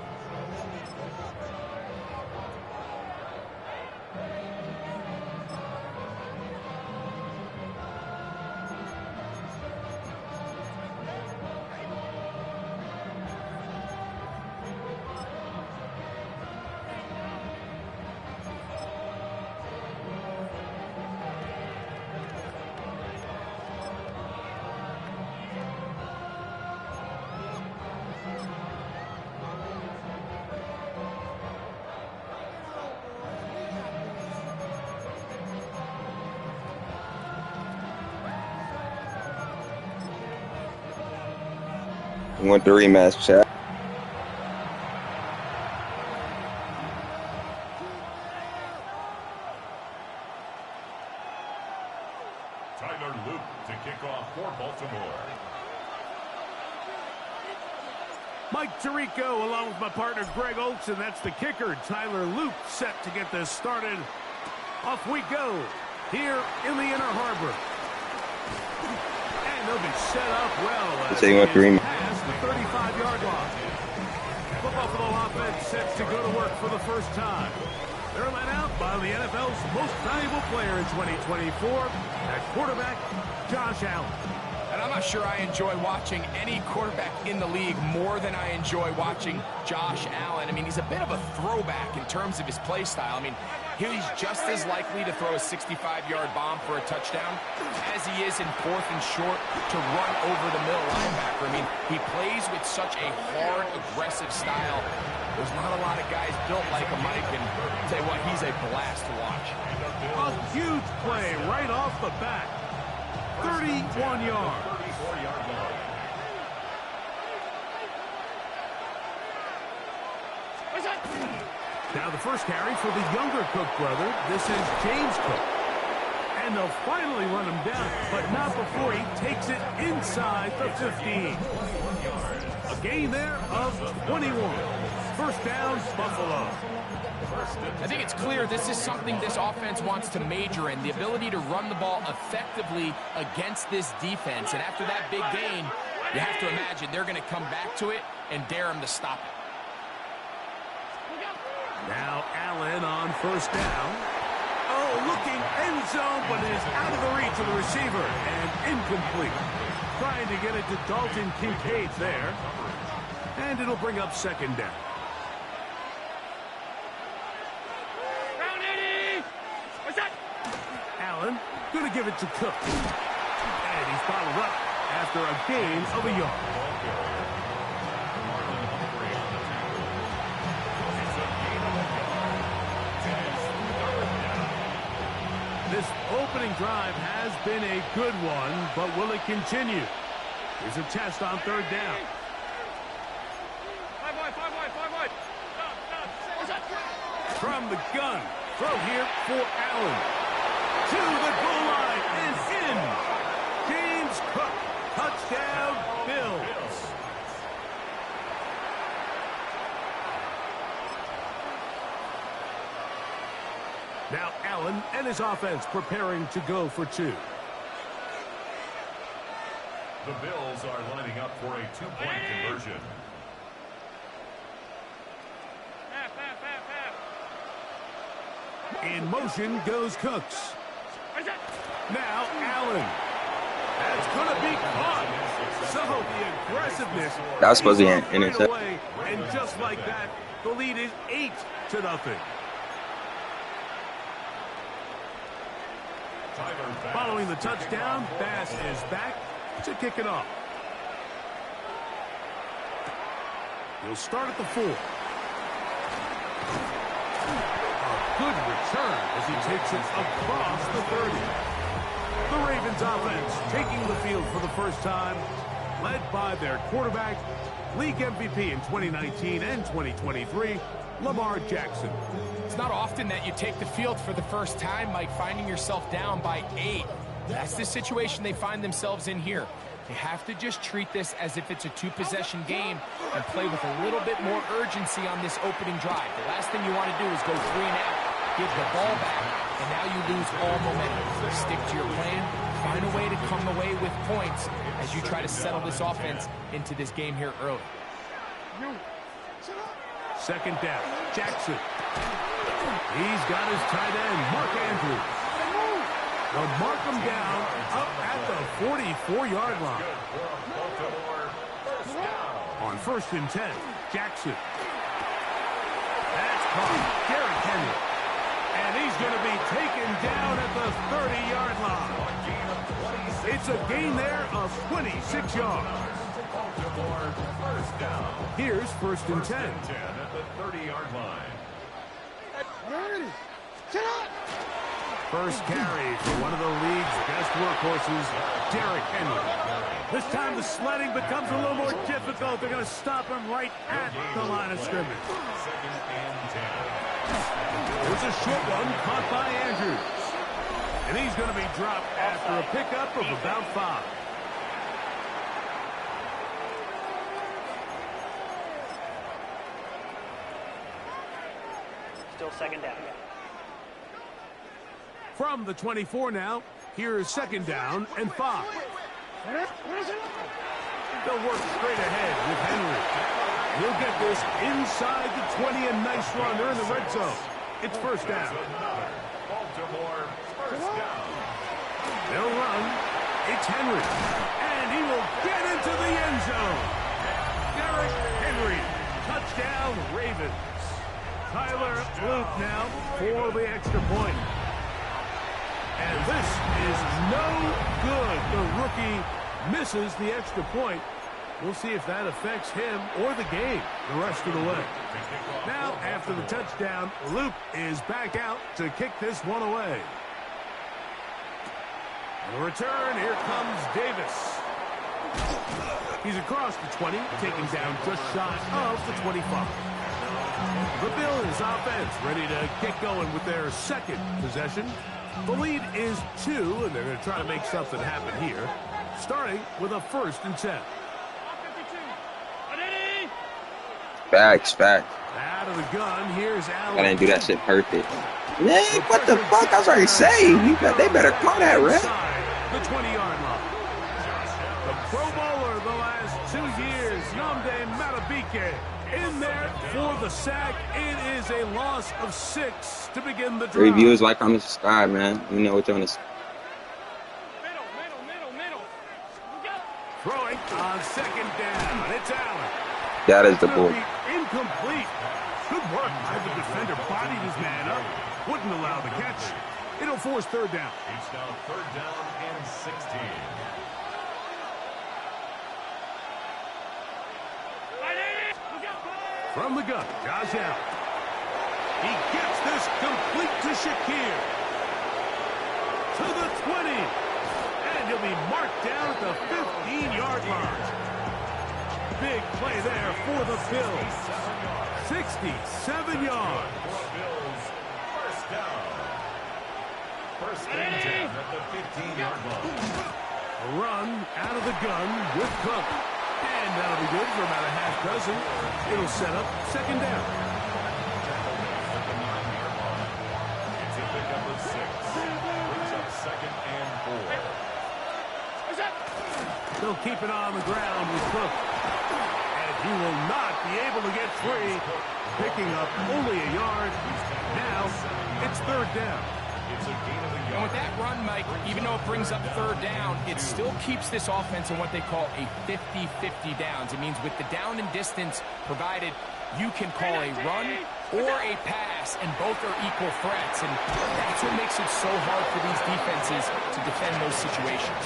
You want the rematch, chat? Tyler Luke to kick off for Baltimore. Mike Tirico along with my partner Greg Olson. That's the kicker. Tyler Luke set to get this started. Off we go here in the Inner Harbor. And they'll be set up well as Say you want the rematch. past the 35-yard line. The Buffalo offense sets to go to work for the first time. They're led out by the NFL's most valuable player in 2024, at quarterback, Josh Allen. And I'm not sure I enjoy watching any quarterback in the league more than I enjoy watching Josh Allen. I mean, he's a bit of a throwback in terms of his play style. I mean, he's just as likely to throw a 65-yard bomb for a touchdown as he is in 4th and short to run over the middle linebacker. I mean, he plays with such a hard, aggressive style. There's not a lot of guys built like him, Mike, and I'll tell you what, he's a blast to watch. A huge play right off the bat. 31 yards. 34-yard line. Now the first carry for the younger Cook brother. This is James Cook. And they'll finally run him down, but not before he takes it inside the 15. A gain there of 21. First down, Buffalo. I think it's clear this is something this offense wants to major in, the ability to run the ball effectively against this defense. And after that big gain, you have to imagine they're going to come back to it and dare him to stop it. Now Allen on first down. Oh, looking end zone, but it is out of the reach of the receiver and incomplete. Trying to get it to Dalton Kincaid there. And it'll bring up second down. Allen going to give it to Cook. And he's bottled up after a gain of a yard. This opening drive has been a good one, but will it continue? Here's a test on third down. 5 wide, 5 wide, 5 wide. From the gun, throw here for Allen. To the goal line and in. James Cook, touchdown, Bills. Now Allen and his offense preparing to go for two. The Bills are lining up for a two-point conversion. In motion goes Cooks. Now Allen. That's going to be caught. So the aggressiveness. That was supposed to be an right intercept. away, and just like that, the lead is 8-0. Following the touchdown, Bass is back to kick it off. He'll start at the 4. A good return as he takes it across the 30. The Ravens offense taking the field for the first time, led by their quarterback, league MVP in 2019 and 2023, Lamar Jackson. It's not often that you take the field for the first time, Mike, finding yourself down by 8. That's the situation they find themselves in here. They have to just treat this as if it's a two-possession game and play with a little bit more urgency on this opening drive. The last thing you want to do is go 3 and out, give the ball back, and now you lose all momentum. Stick to your plan, find a way to come away with points as you try to settle this offense into this game here early. Second down, Jackson. He's got his tight end, Mark Andrews. They'll mark him down up at the 44-yard line. On 1st and 10, Jackson. That's caught, Derrick Henry. And he's going to be taken down at the 30-yard line. It's a gain there of 26 yards. Here's 1st and 10. At the 30-yard line. First carry for one of the league's best workhorses, Derrick Henry. This time the sledding becomes a little more difficult. They're going to stop him right at the line of scrimmage. There's a short one caught by Andrews. And he's going to be dropped after a pickup of about 5. Still second down. From the 24 now, here's second down and 5. They'll work straight ahead with Henry. He'll get this inside the 20, a nice run. They're in the red zone. It's first down. Baltimore, first down. They'll run. It's Henry. And he will get into the end zone. Derrick Henry. Touchdown, Ravens. Tyler Luke now for the extra point. And this is no good. The rookie misses the extra point. We'll see if that affects him or the game the rest of the way. Now, after the touchdown, Luke is back out to kick this one away. On the return, here comes Davis. He's across the 20, taken down just shy of the 25. The Bills offense ready to get going with their second possession. The lead is 2, and they're going to try to make something happen here, starting with a 1st and 10. Facts. Out of the gun, here's Allen. I didn't do that shit perfect. Man, what the fuck? I was already saying. They better call that, ref. The 20-yard line. The Pro Bowler the last 2 years, Nnamdi Madubuike, in there for the sack. It is a loss of 6 to begin the drive. Reviews, like, comment, subscribe, man. You know what you're on this. Middle. Throwing on second down. It's Allen. That is the boy. Incomplete. Good work by the defender. Bodied his man up. Wouldn't allow the catch. It'll force third down. It's now third down and 16. From the gun, Josh Allen. He gets this complete to Shakir. To the 20. And he'll be marked down at the 15-yard line. Big play there for the Bills. 67 yards. Bills, first down. First and 10 at the 15-yard line. A run out of the gun with Cook. And that'll be good for about a half dozen. It'll set up second down. At the 9-yard line. It's a pickup of 6. Brings up second and 4. They'll keep it on the ground with Cook. And he will not be able to get free. Picking up only a yard. Now it's third down. It's a gain of a And yard. with that run, Mike, even though it brings up third down, it still keeps this offense in what they call a 50-50 downs. It means with the down and distance provided, you can call a run or a pass, and both are equal threats. And that's what makes it so hard for these defenses to defend those situations.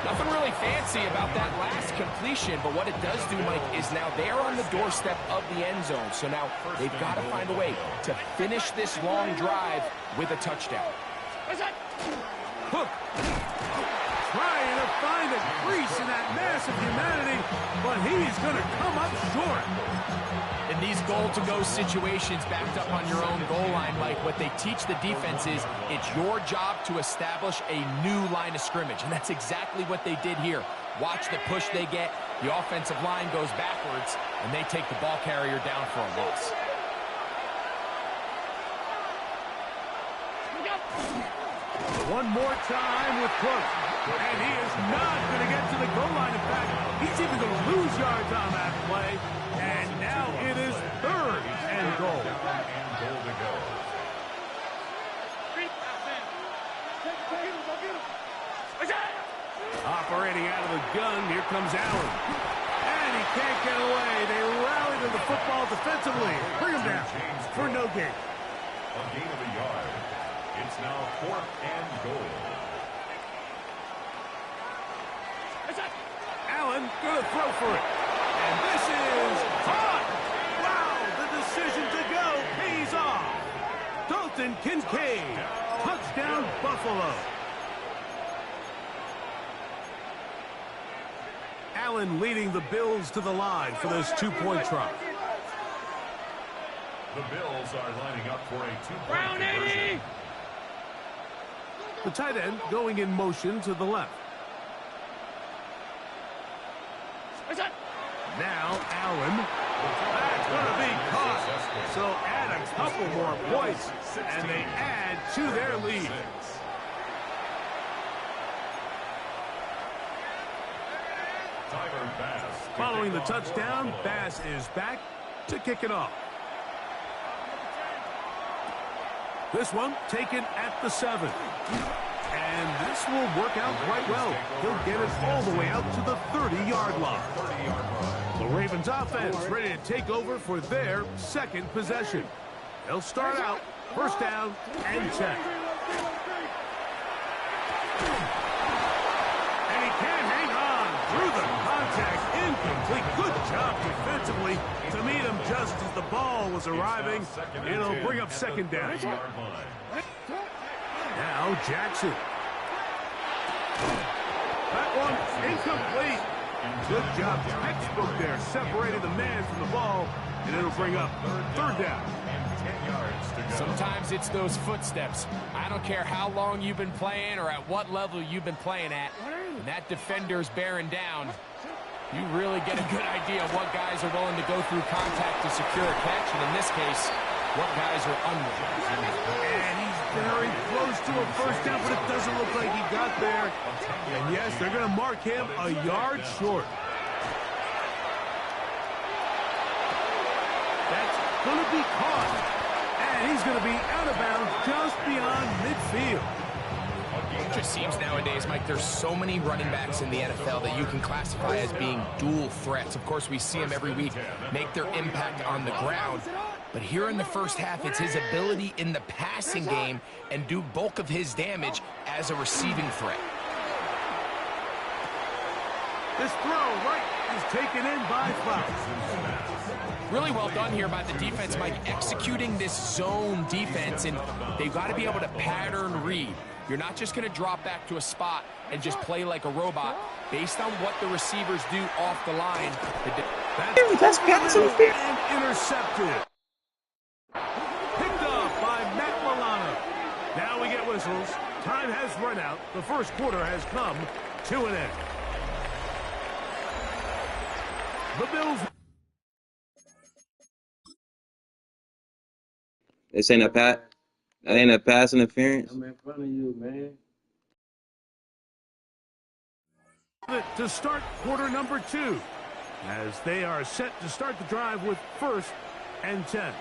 Nothing really fancy about that last completion, but what it does do, Mike, is now they're on the doorstep of the end zone. So now they've got to find a way to finish this long drive with a touchdown. Hook. Trying to find a crease in that mass of humanity, but he's going to come up short. In these goal-to-go situations backed up on your own goal line, Mike, what they teach the defense is it's your job to establish a new line of scrimmage, and that's exactly what they did here. Watch the push they get. The offensive line goes backwards, and they take the ball carrier down for a loss. One more time with Cook. And he is not going to get to the goal line. In fact, he's even going to lose yards on that play. And now it is third and goal. And goal to go. Operating out of the gun, here comes Allen. And he can't get away. They rally to the football defensively. Bring him down for no gain. A gain of a yard. It's now fourth and goal. Allen going to throw for it. And this is caught. Wow, the decision to go pays off. Dalton Kincaid. Touchdown Buffalo. Allen leading the Bills to the line for this two-point try. The Bills are lining up for a two-point conversion. The tight end going in motion to the left. Now Allen. That's going to be caught. So add a couple more points, and they add to their lead. Following the touchdown, Bass is back to kick it off. This one taken at the 7. And this will work out quite well. He'll get it all the way out to the 30-yard line. The Ravens offense ready to take over for their second possession. They'll start out first down and 10. And he can't hang on through the contact. Incomplete. Good job defensively to meet him just as the ball was arriving. It'll bring up second down. Now Jackson. That one incomplete. Good job, textbook there, separating the man from the ball, and it'll bring up third down. Sometimes it's those footsteps. I don't care how long you've been playing or at what level you've been playing at. When that defender's bearing down, you really get a good idea of what guys are willing to go through contact to secure a catch, and in this case, what guys are unwilling. And he's very close to a first down, but it doesn't look like he got there. And yes, they're going to mark him a yard short. That's going to be caught. And he's going to be out of bounds just beyond midfield. It just seems nowadays, Mike, there's so many running backs in the NFL that you can classify as being dual threats. Of course, we see them every week make their impact on the ground. But here in the first half, it's his ability in the passing game and do bulk of his damage as a receiving threat. This throw right is taken in by Flowers. Really well done here by the defense, Mike, executing this zone defense, and they've got to be able to pattern read. You're not just going to drop back to a spot and just play like a robot. Based on what the receivers do off the line, that's and intercepted. Picked up by Matt Milano. Now we get whistles. Time has run out. The first quarter has come to an end. The Bills. This ain't a pat. That ain't a pass interference. I'm in front of you, man. To start quarter number 2, as they are set to start the drive with first and 10.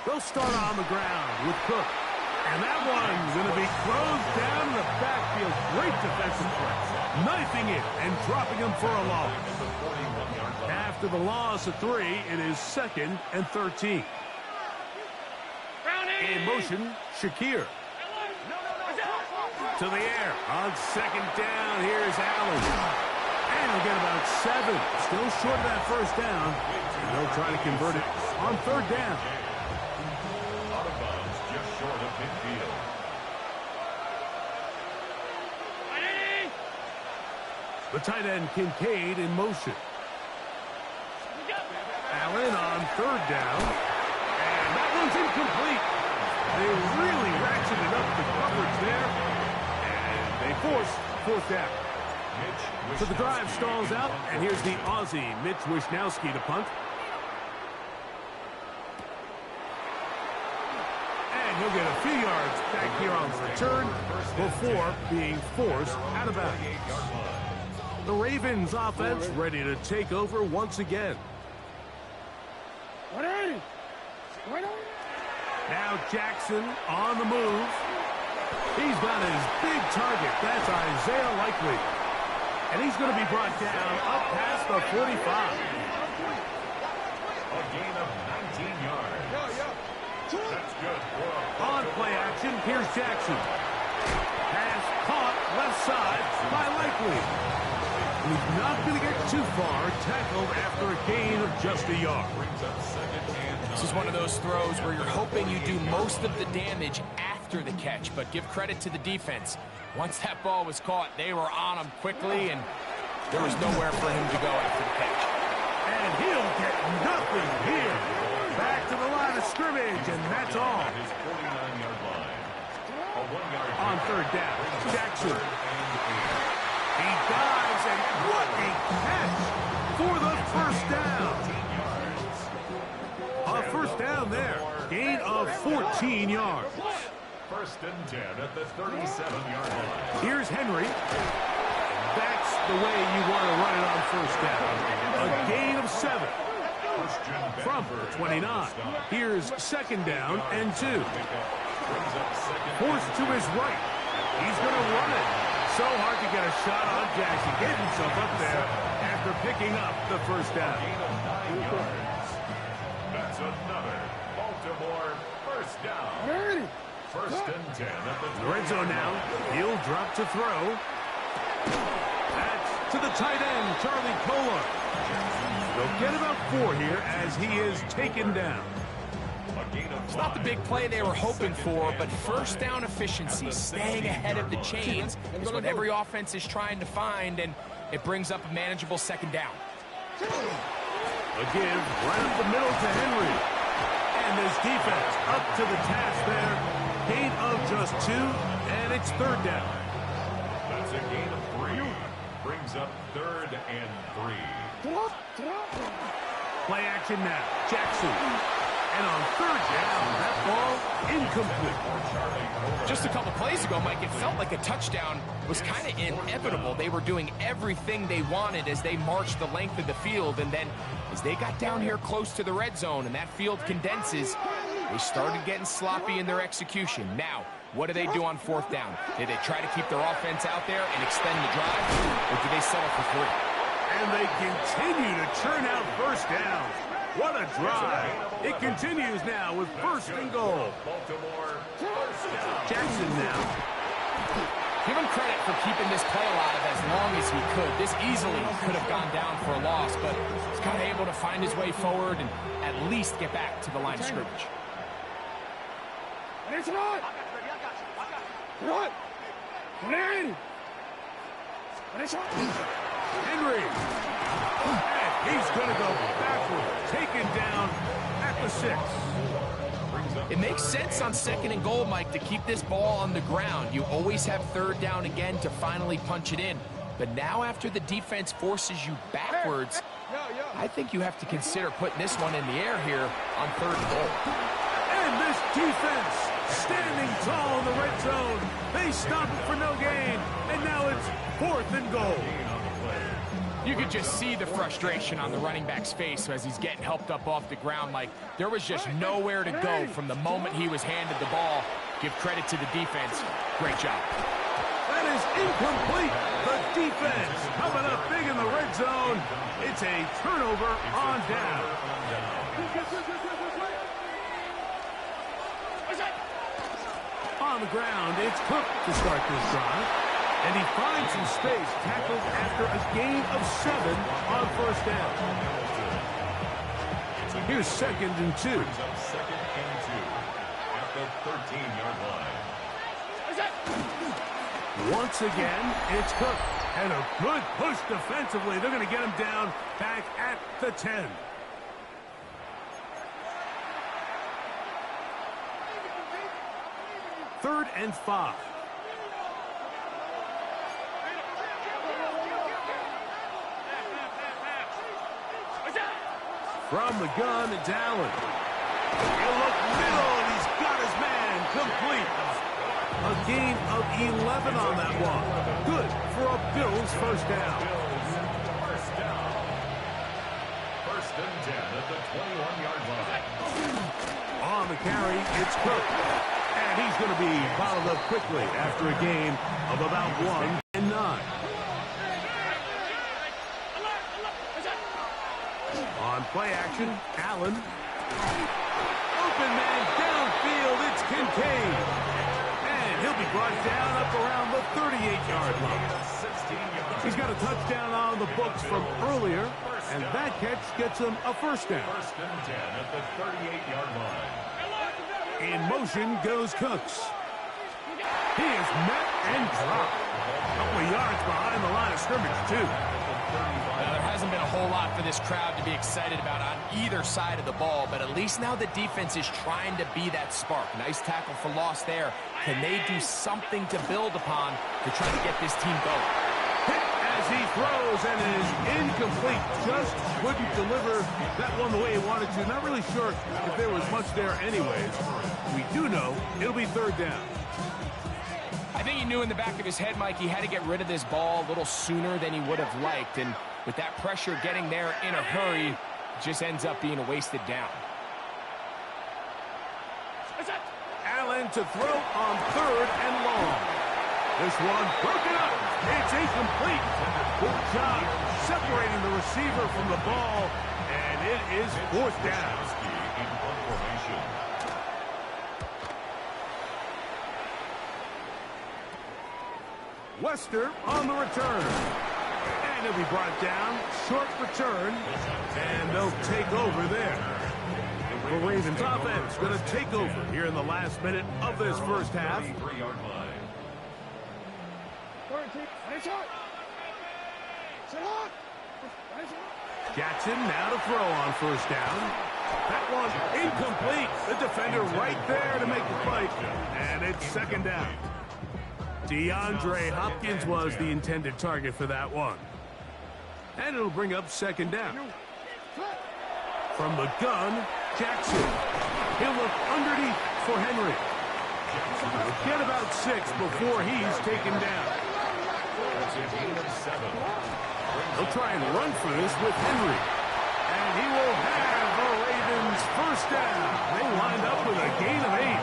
They'll start on the ground with Cook. And that one's going to be closed down in the backfield. Great defensive play. Knifing it and dropping him for a loss. After the loss of 3, it is second and 13. In motion, Shakir. To the air. On second down, here's Allen. And he'll get about 7. Still short of that first down. And they'll try to convert it on third down. Out of bounds, just short of midfield. The tight end Kincaid in motion. Allen on third down. And that one's incomplete. They really ratcheted up the coverage there. And they force fourth down. So the drive stalls out. And here's the Aussie, Mitch Wishnowsky, to punt. And he'll get a few yards back here on the return before being forced out of bounds. The Ravens offense ready to take over once again. Now Jackson on the move. He's got his big target. That's Isaiah Likely. And he's going to be brought down up past the 45. A gain of 19 yards. That's good. On play action, here's Jackson. Pass caught left side by Likely. He's not going to get too far, tackled after a gain of just a yard. Brings up second and This is one of those throws where you're hoping you do most of the damage after the catch, but give credit to the defense. Once that ball was caught, they were on him quickly, and there was nowhere for him to go after the catch. And he'll get nothing here. Back to the line of scrimmage, and that's all. His 49-yard line. A 1-yard On third down, Jackson. He dives, and what a catch for the first down. A first down there. Gain of 14 yards. First and 10 at the 37-yard line. Here's Henry. That's the way you want to run it on first down. A gain of 7. From the 29. Here's second down and 2. Forced to his right. He's going to run it. So hard to get a shot on Jackson. Get himself up there after picking up the first down. That's another Baltimore first down. First and 10 at the Red zone now. He'll drop to throw. That's to the tight end, Charlie Kolar. They'll get about 4 here as he is taken down. It's not the big play they were hoping for, but first down efficiency, staying ahead of the chains, is what every offense is trying to find, and it brings up a manageable second down. A give right up the middle to Henry. And this defense up to the task there. Gain of just 2, and it's third down. That's a gain of 3. Brings up third and 3. Play action now. Jackson. And on third down, that ball incomplete. Just a couple plays ago, Mike, it felt like a touchdown was kind of inevitable. They were doing everything they wanted as they marched the length of the field, and then as they got down here close to the red zone and that field condenses, they started getting sloppy in their execution. Now, what do they do on fourth down? Do they try to keep their offense out there and extend the drive, or do they settle for 3? And they continue to churn out first down. What a drive. It continues now with first and goal. Jackson now. Give him credit for keeping this play alive as long as he could. This easily could have gone down for a loss, but he's kind of able to find his way forward and at least get back to the line of scrimmage. Henry. And he's going to go backward. Taken down at the 6. It makes sense on second and goal, Mike, to keep this ball on the ground. You always have third down again to finally punch it in. But now after the defense forces you backwards, I think you have to consider putting this one in the air here on third and goal. And this defense standing tall in the red zone. They stop it for no gain. And now it's fourth and goal. You could just see the frustration on the running back's face as he's getting helped up off the ground. Like, there was just nowhere to go from the moment he was handed the ball. Give credit to the defense. Great job. That is incomplete. The defense coming up big in the red zone. It's a turnover on down. On the ground, it's Cook to start this drive. And he finds some space, tackled after a gain of 7 on first down. Here's second and 2. Second and 2 at the 13-yard line. Once again, it's Cook. And a good push defensively. They're going to get him down back at the 10. Third and 5. From the gun, it's Allen. He'll look middle, and he's got his man complete. A gain of 11 on that one. Good for a Bills first down. First and 10 at the 21-yard line. On the carry, it's Cook. And he's going to be bottled up quickly after a gain of about 1 and 9. On play action, Allen. Open man downfield, it's Kincaid. And he'll be brought down up around the 38-yard line. He's got a touchdown on the books from earlier, And that catch gets him a first down. First and 10 at the 38-yard line. In motion goes Cooks. He is met and dropped. A couple of yards behind the line of scrimmage, too. Now, there hasn't been a whole lot for this crowd to be excited about on either side of the ball, but at least now the defense is trying to be that spark. Nice tackle for loss there. Can they do something to build upon to try to get this team going? Hit as he throws, and it is incomplete. Just couldn't deliver that one the way he wanted to. Not really sure if there was much there anyways. We do know it'll be third down. I think he knew in the back of his head, Mike, he had to get rid of this ball a little sooner than he would have liked. And with that pressure getting there in a hurry, it just ends up being a wasted down. Allen to throw on third and long. This one broken up. It's incomplete. Good job separating the receiver from the ball, and it is fourth down. Wester on the return. And he'll be brought down. Short return. And they'll take over there. The Ravens offense going to take over here in the last minute of this first half. Jackson now to throw on first down. That one incomplete. The defender right there to make the fight. And it's second down. DeAndre Hopkins was the intended target for that one. And it'll bring up second down. From the gun, Jackson. He'll look underneath for Henry. He'll get about 6 before he's taken down. He'll try and run for this with Henry. And he will have the Ravens first down. They wind up with a gain of 8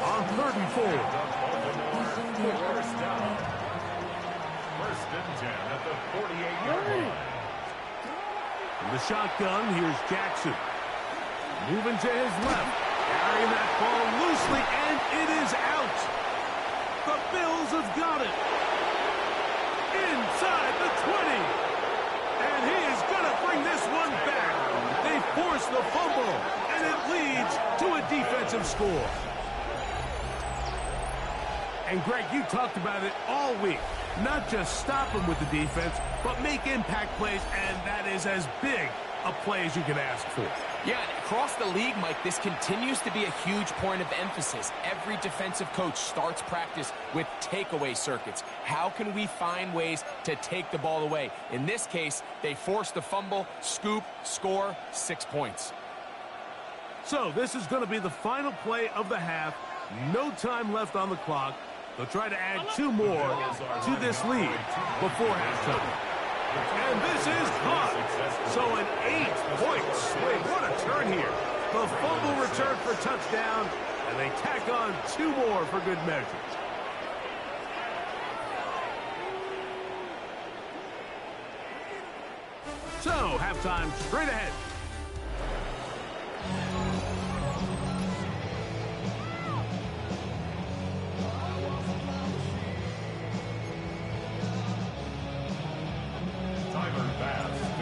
on 3rd and 4. First down. First and 10 at the 48-yard line. In the shotgun, here's Jackson. Moving to his left. Carrying that ball loosely, and it is out. The Bills have got it. Inside the 20. And he is going to bring this one back. They force the fumble, and it leads to a defensive score. And, Greg, you talked about it all week. Not just stop them with the defense, but make impact plays, and that is as big a play as you can ask for. Yeah, and across the league, Mike, this continues to be a huge point of emphasis. Every defensive coach starts practice with takeaway circuits. How can we find ways to take the ball away? In this case, they forced the fumble, scoop, score, 6 points. So this is going to be the final play of the half. No time left on the clock. They'll try to add 2 more to this lead before halftime. And this is caught. So an 8-point swing. What a turn here. The fumble return for touchdown, and they tack on 2 more for good measure. So, halftime straight ahead.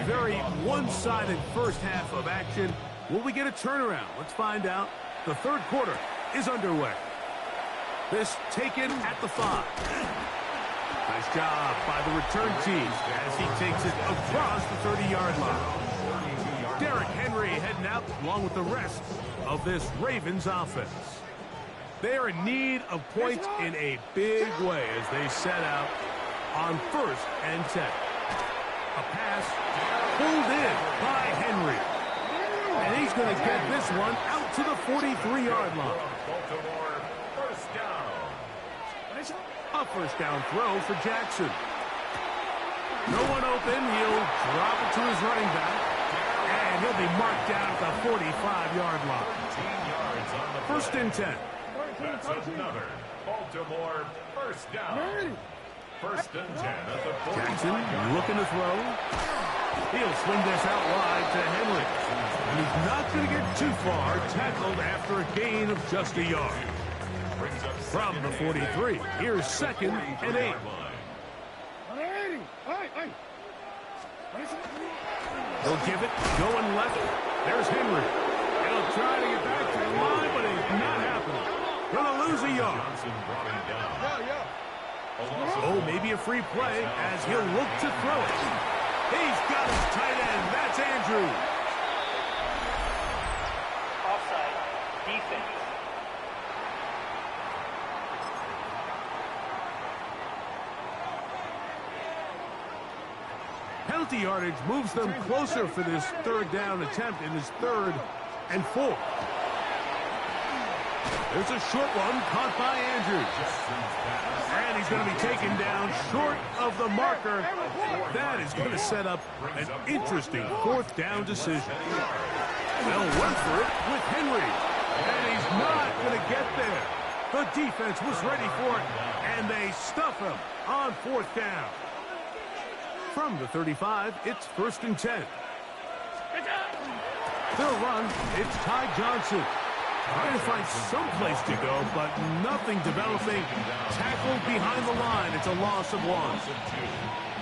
Very one-sided first half of action. Will we get a turnaround? Let's find out. The third quarter is underway. This taken at the 5. Nice job by the return team as he takes it across the 30-yard line. Derrick Henry heading out along with the rest of this Ravens offense. They are in need of points in a big way as they set out on 1st and 10. A pass pulled in by Henry. And he's going to get this one out to the 43-yard line. Baltimore, first down. A first down throw for Jackson. No one open. He'll drop it to his running back. And he'll be marked down at the 45-yard line. 15 yards on the play. 1st and 10. That's another Baltimore first down. 1st and 10 at the 45. Jackson looking to throw. He'll swing this out wide to Henry. And he's not going to get too far. Tackled after a gain of just a yard. From the 43, here's 2nd and 8. He'll give it, going left. There's Henry. He'll try to get back to the line, but it's not happening. Gonna lose a yard. Oh, maybe a free play as he'll look to throw it. He's got his tight end. That's Andrews. Offside. Defense. Penalty yardage moves them closer for this third down attempt in his 3rd and 4. There's a short one caught by Andrews. And he's going to be taken down short of the marker. That is going to set up an interesting 4th down decision. They'll run for it with Henry. And he's not going to get there. The defense was ready for it, and they stuff him on 4th down. From the 35, it's 1st and 10. They'll run. It's Ty Johnson. Trying to find some place to go, but nothing developing. Tackled behind the line. It's a loss of 1.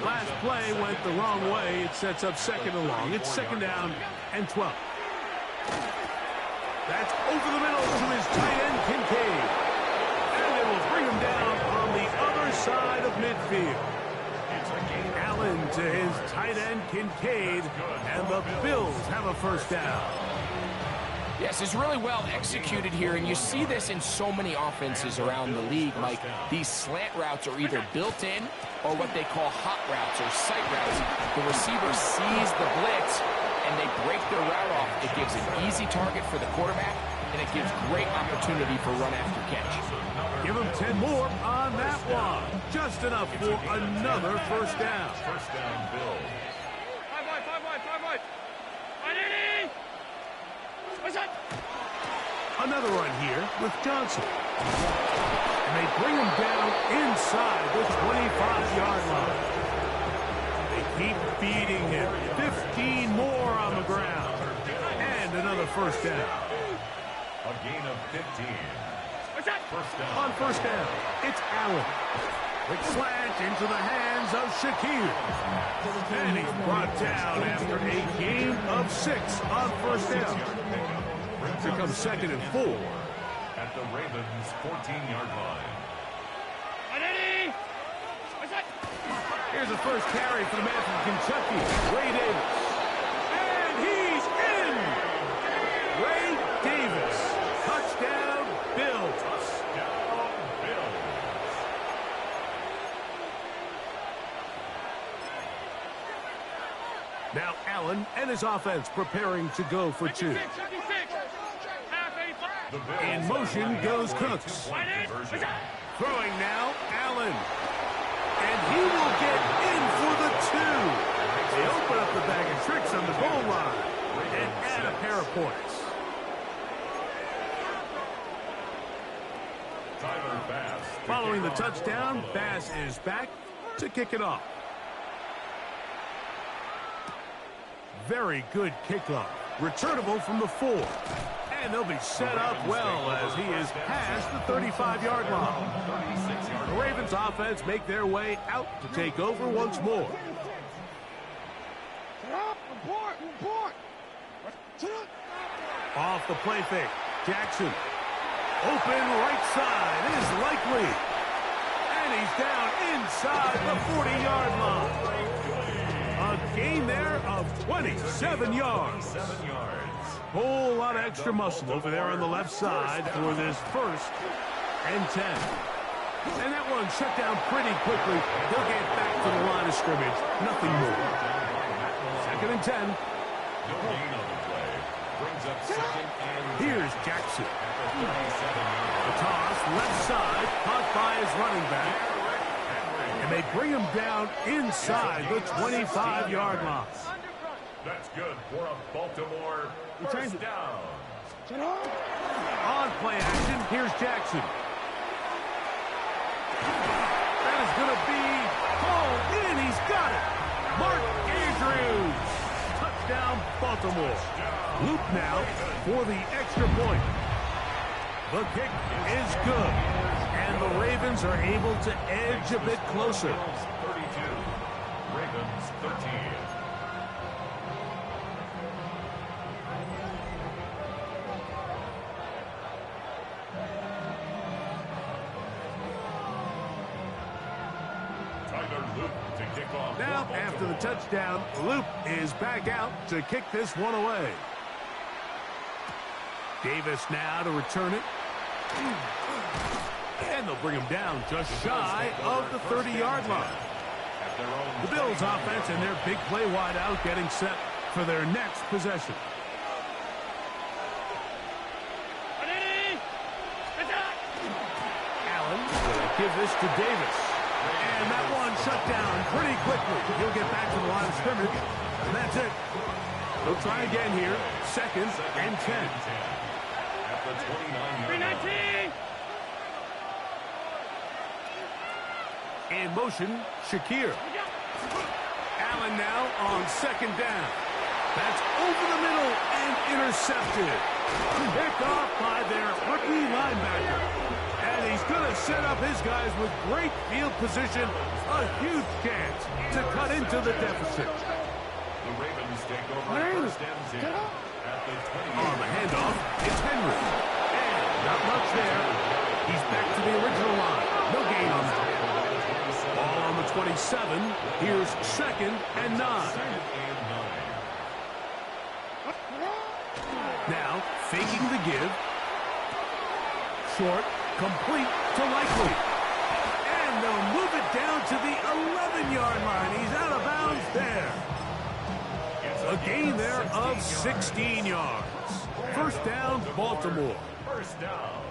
Last play went the wrong way. It sets up 2nd and long. It's 2nd down and 12. That's over the middle to his tight end, Kincaid. And it will bring him down on the other side of midfield. Allen to his tight end, Kincaid, and the Bills have a 1st down. Yes, it's really well executed here, and you see this in so many offenses around the league, Mike. These slant routes are either built in or what they call hot routes or sight routes. The receiver sees the blitz, and they break their route off. It gives an easy target for the quarterback, and it gives great opportunity for run after catch. Give him 10 more on that one. Just enough for another 1st down. 1st down, Bills. 5 wide. Another run here with Johnson. And they bring him down inside the 25-yard line. They keep beating him. 15 more on the ground. And another 1st down. A gain of 15. 1st down. On 1st down, it's Allen. Quick slant into the hands of Shakir. And he's brought down after a gain of 6 on 1st down. Here comes 2nd and 4. At the Ravens' 14-yard line. Here's the first carry for the man from Kentucky, Ray Davis. And he's in! Ray Davis. Touchdown, Bills. Now Allen and his offense preparing to go for 2. In motion goes Cooks. Throwing now, Allen. And he will get in for the 2. They open up the bag of tricks on the goal line and add a pair of points. Following the touchdown, Bass is back to kick it off. Very good kickoff. Returnable from the 4. And they'll be set up well as he is past the 35-yard line. The Ravens offense make their way out to take over once more. Off the play fake. Jackson. Open right side is likely. And he's down inside the 40-yard line. A gain there of 27 yards. Whole lot of extra muscle over there on the left side for this 1st and 10. And that one shut down pretty quickly. He'll get back to the line of scrimmage. Nothing more. 2nd and 10. Here's Jackson. The toss, left side, caught by his running back. And they bring him down inside the 25-yard line. That's good for a Baltimore first down. On play action, here's Jackson. That is going to be hauled in. He's got it. Mark Andrews. Touchdown, Baltimore. Loop now for the extra point. The kick is good. And the Ravens are able to edge a bit closer. 32. Ravens 13. Now, after the touchdown, Loop is back out to kick this one away. Davis now to return it. And they'll bring him down just shy of the 30-yard line. The Bills offense and their big play wide out getting set for their next possession. Allen will give this to Davis. And that one shut down pretty quickly. He'll get back to the line of scrimmage. And that's it. They'll try again here. 2nd and 10. At the 29-yard line. In motion, Shakir. Allen now on 2nd down. That's over the middle and intercepted. Picked off by their rookie linebacker. And he's going to set up his guys with great field position. A huge chance to cut into the deficit. The Ravens take over 1st and 10 at the 20. On the handoff, it's Henry. And not much there. He's back to the original line. No gain on that. Ball on the 27. Here's 2nd and 9. Now, faking the give. Short, complete to Likely. And they'll move it down to the 11-yard line. He's out of bounds there. A gain there of 16 yards. 1st down, Baltimore. 1st down.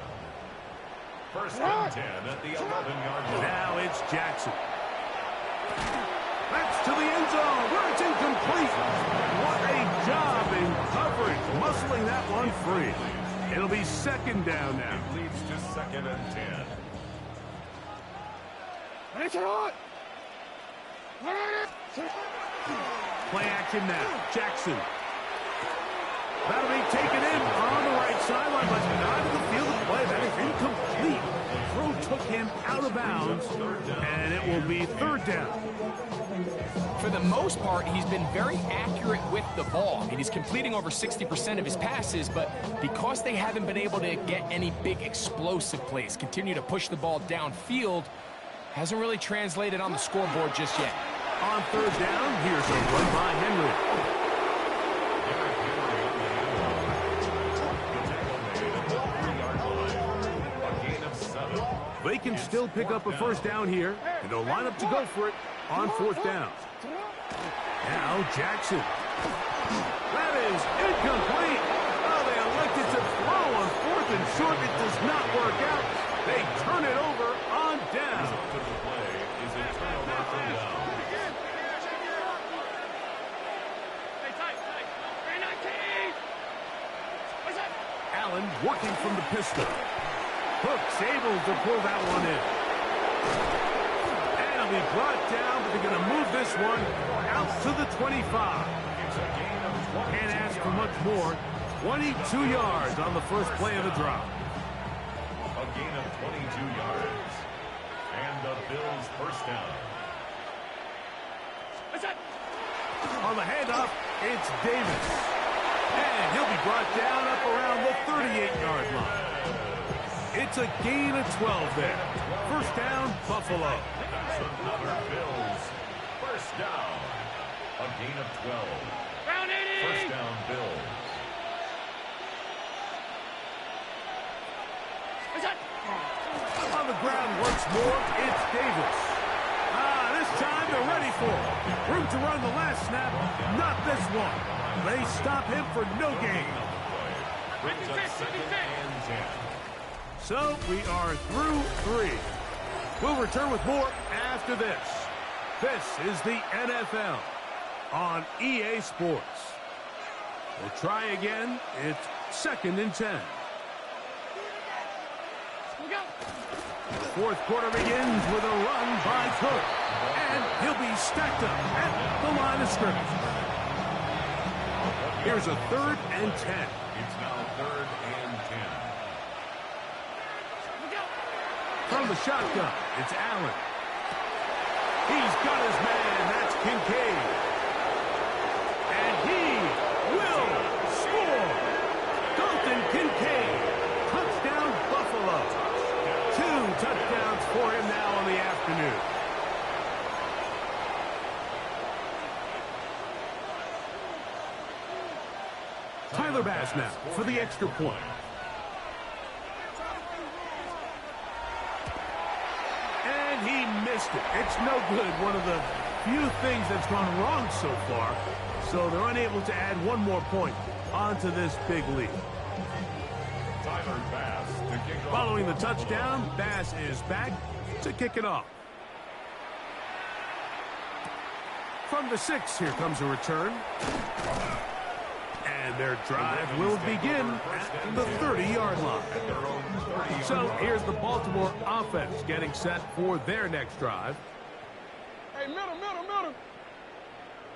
1st and 10 at the 11-yard line. Now it's Jackson. That's to the end zone where it's incomplete. What a job in coverage, muscling that one free. It'll be 2nd down now. It leads to 2nd and 10. Play action now. Jackson. That'll be taken in on the right sideline, but not in the field of play. That is incomplete. Throw took him out of bounds, and it will be 3rd down. For the most part, he's been very accurate with the ball. I mean, he's completing over 60% of his passes, but because they haven't been able to get any big explosive plays, continue to push the ball downfield, hasn't really translated on the scoreboard just yet. On 3rd down, here's a run by Henry. They can still pick up a 1st down here, and they'll line up to go for it on 4th down. Now Jackson. That is incomplete. Oh, they elected to throw on 4th and short. It does not work out. They turn it over on down. To the play is a turnover from down. Allen working from the pistol. Hook's able to pull that one in. And it'll be brought down, but they're going to move this one out to the 25. Can't ask for much more. 22 yards on the first play of the drop. A gain of 22 yards. And the Bills' 1st down. On the handoff, it's Davis. And he'll be brought down up around the 38-yard line. It's a gain of 12 there. 1st down, Buffalo. That's another Bills. 1st down. A gain of 12. 1st down, Bills. On the ground once more, it's Davis. This time they're ready for it. Room to run the last snap, not this one. They stop him for no gain. Brings up 2nd and 10. So we are through 3. We'll return with more after this. This is the NFL on EA Sports. We'll try again. It's 2nd and 10. The 4th quarter begins with a run by Cook. And he'll be stacked up at the line of scrimmage. Here's a 3rd and 10. It's now 3rd and 10. From the shotgun, it's Allen. He's got his man. That's Kincaid. And he will score. Dalton Kincaid. Touchdown, Buffalo. 2 touchdowns for him now in the afternoon. another pass now for the extra point. And he missed it. It's no good. One of the few things that's gone wrong so far. So they're unable to add one more point onto this big lead. Following the touchdown, Bass is back to kick it off. From the 6, here comes a return. And their drive will begin at the 30-yard line. So here's the Baltimore offense getting set for their next drive. Hey, middle.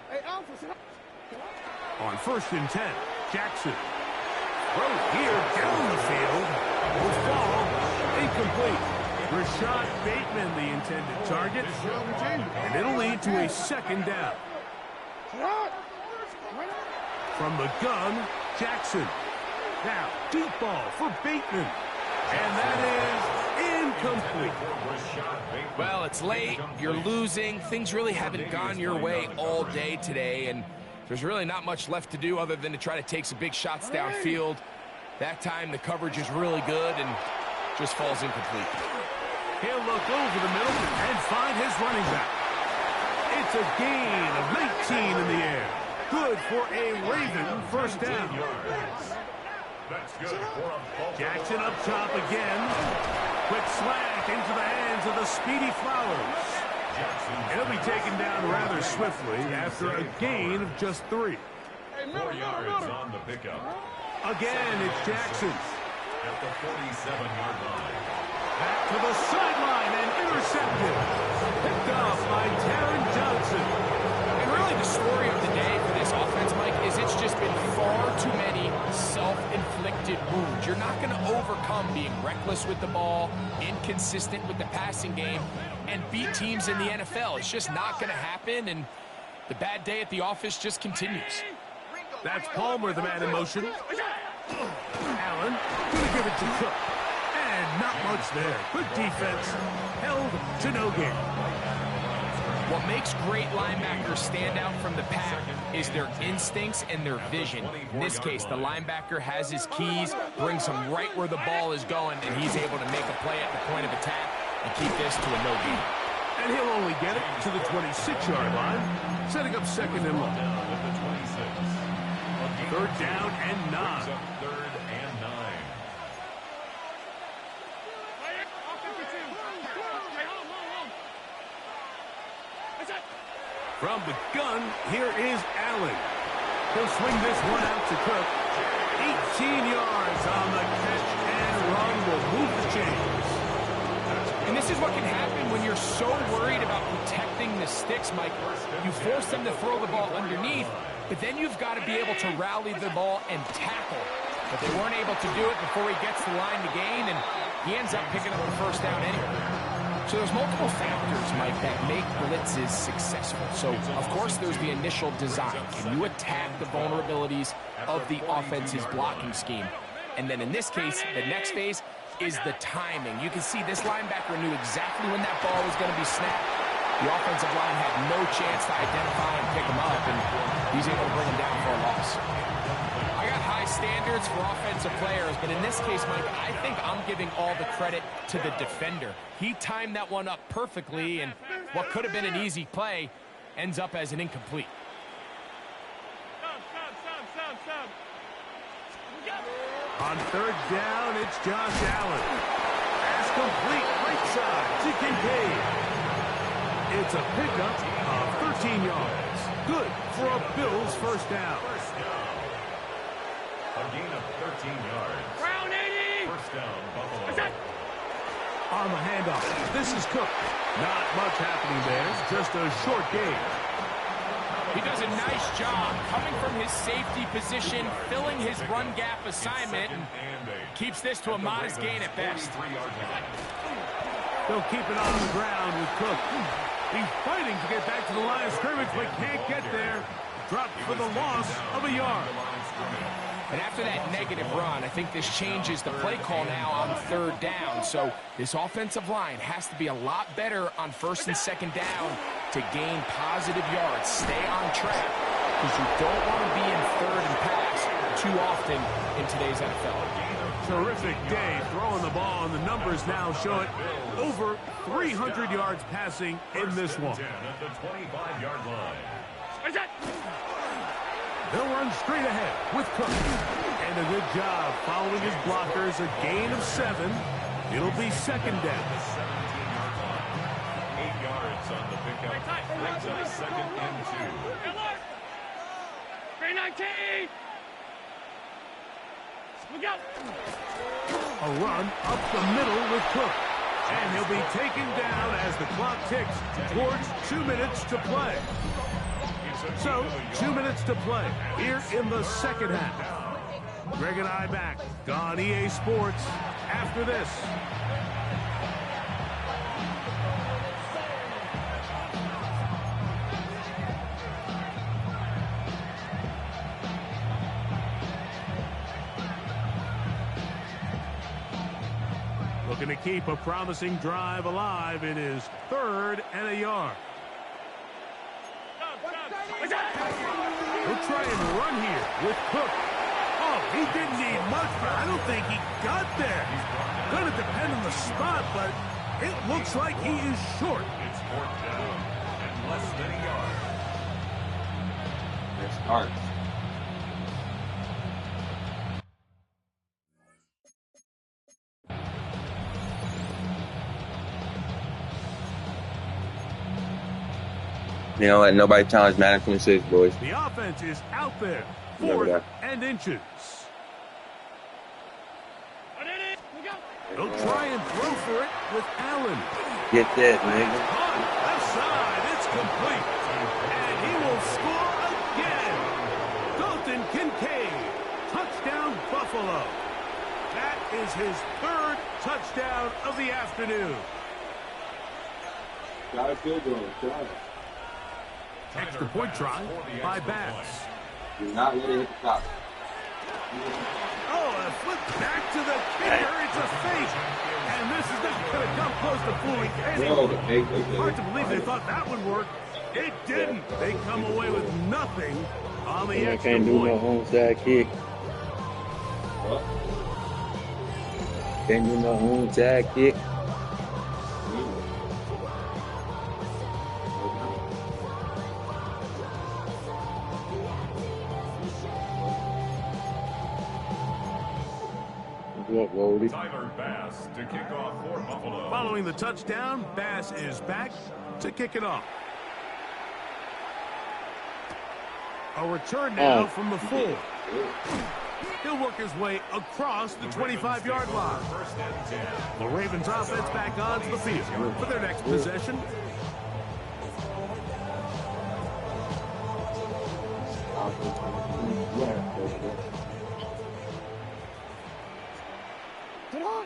Hey, Alpha. On 1st and 10, Jackson. Throw here down the field. Will fall incomplete. Rashad Bateman, the intended target. And it'll lead to a 2nd down. From the gun, Jackson. Now, deep ball for Bateman. And that is incomplete. Well, it's late. You're losing. Things really haven't gone your way all day today, and there's really not much left to do other than to try to take some big shots downfield. That time, the coverage is really good and just falls incomplete. He'll look over the middle and find his running back. It's a gain of 19 in the air. Good for a Raven 1st down. Jackson up top again. Quick slant into the hands of the speedy Flowers. He'll be taken down rather swiftly after a gain of just 3. 4 yards on the pickup. Again, it's Jackson. At the 47-yard line. Back to the sideline and intercepted. Picked off by Taron Johnson. And really the story of the day for this offense, Mike, is it's just been far too many self-inflicted wounds. You're not going to overcome being reckless with the ball, inconsistent with the passing game, and beat teams in the NFL. It's just not going to happen, and the bad day at the office just continues. That's Palmer, the man in motion. Allen going to give it to Cook. And not much there. Good defense. Held to no gain. What makes great linebackers stand out from the pack is their instincts and their vision. In this case, the linebacker has his keys, brings him right where the ball is going, and he's able to make a play at the point of attack and keep this to a no gain. And he'll only get it to the 26-yard line, setting up 2nd and long. 3rd down and 9. 3rd and 9. From the gun, here is Allen. He'll swing this one out to Cook. 18 yards on the catch and run will move the chains. And this is what can happen when you're so worried about protecting the sticks, Mike. You force them to throw the ball underneath, but then you've got to be able to rally the ball and tackle. But they weren't able to do it before he gets the line to gain, and he ends up picking up the 1st down anyway. So there's multiple factors, Mike, that make blitzes successful. So, of course, there's the initial design. Can you attack the vulnerabilities of the offense's blocking scheme? And then in this case, the next phase is the timing. You can see this linebacker knew exactly when that ball was going to be snapped. The offensive line had no chance to identify and pick him up, and he's able to bring him down for a loss. I got high standards for offensive players, but in this case, Mike, I think I'm giving all the credit to the defender. He timed that one up perfectly, and what could have been an easy play ends up as an incomplete. On 3rd down, it's Josh Allen. Pass complete, right side to Kincaid. It's a pickup of 13 yards. Good for a Bills 1st down. A gain of 13 yards. Round 80! 1st down, Buffalo. On the handoff, this is Cook. Not much happening there, just a short gain. He does a nice job coming from his safety position, filling his run gap assignment, and keeps this to a modest gain at best. They'll keep it on the ground with Cook. He's fighting to get back to the line of scrimmage, but can't get there. Dropped for the loss of a yard. And after that negative run, I think this changes the play call now on 3rd down. So this offensive line has to be a lot better on 1st and 2nd down to gain positive yards. Stay on track, because you don't want to be in 3rd and pass too often in today's NFL. Terrific day throwing the ball, and the numbers now show it. Over 300 yards passing in this one. At the 25-yard line. They'll run straight ahead with Cook. And a good job following his blockers. A gain of 7. It'll be second down. 8 yards on the pickup. Brings up second and 2. 319. Look out. A run up the middle with Cook. And he'll be taken down as the clock ticks towards 2 minutes to play. So, 2 minutes to play here in the second half. Greg and I back on EA Sports after this. Looking to keep a promising drive alive. It is 3rd and a yard. He'll try and run here with Cook. Oh, he didn't need much, but I don't think he got there. Going to depend on the spot, but it looks like he is short. It's 4th down and less than a yard. It starts. You know what? Nobody challenged Madden26, boys. The offense is out there. Remember 4th that. and inches. He'll try and throw for it with Allen. Get that, nigga. Left side, it's complete. And he will score again. Dalton Kincaid. Touchdown, Buffalo. That is his 3rd touchdown of the afternoon. Got a field goal. Try it. Extra point try by Bass. Do not let it hit the top. Oh, a flip back to the kicker. It's a fake. And this is not going to come close to fooling anyone. Hard to believe they thought that would work. It didn't. They come away with nothing on the I extra can't do no point. onside kick. Can't do no onside kick. What, Woldy? Tyler Bass to kick off for Buffalo. Following the touchdown, Bass is back to kick it off. A return now from the 4. He'll work his way across the 25-yard line. The Ravens offense back onto the field for their next possession. Middle.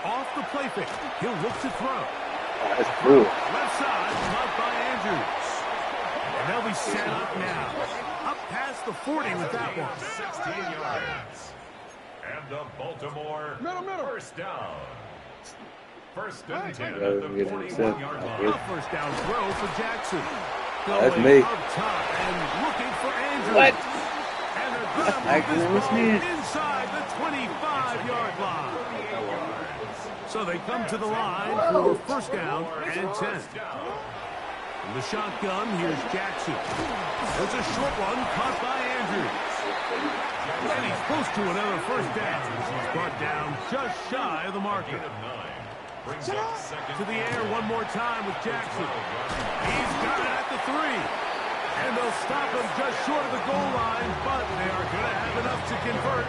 Off the play fake. He'll look to throw. That's true. Left side, caught by Andrews. And they'll be set up now. Up past the 40 with that one. 16 yards. And the Baltimore first down. 1st and 10 at the 41-yard line. A first down throw for Jackson. That's Going me. up top and looking for Andrews. What? And they're going to I move this can ball understand. inside the 25-yard line. So they come to the line for first down and 10. From the shotgun, here's Jackson. There's a short one caught by Andrews. And he's close to another first down. He's brought down just shy of the marker. To the air one more time with Jackson. He's got it at the 3. And they'll stop him just short of the goal line, but they are going to have enough to convert.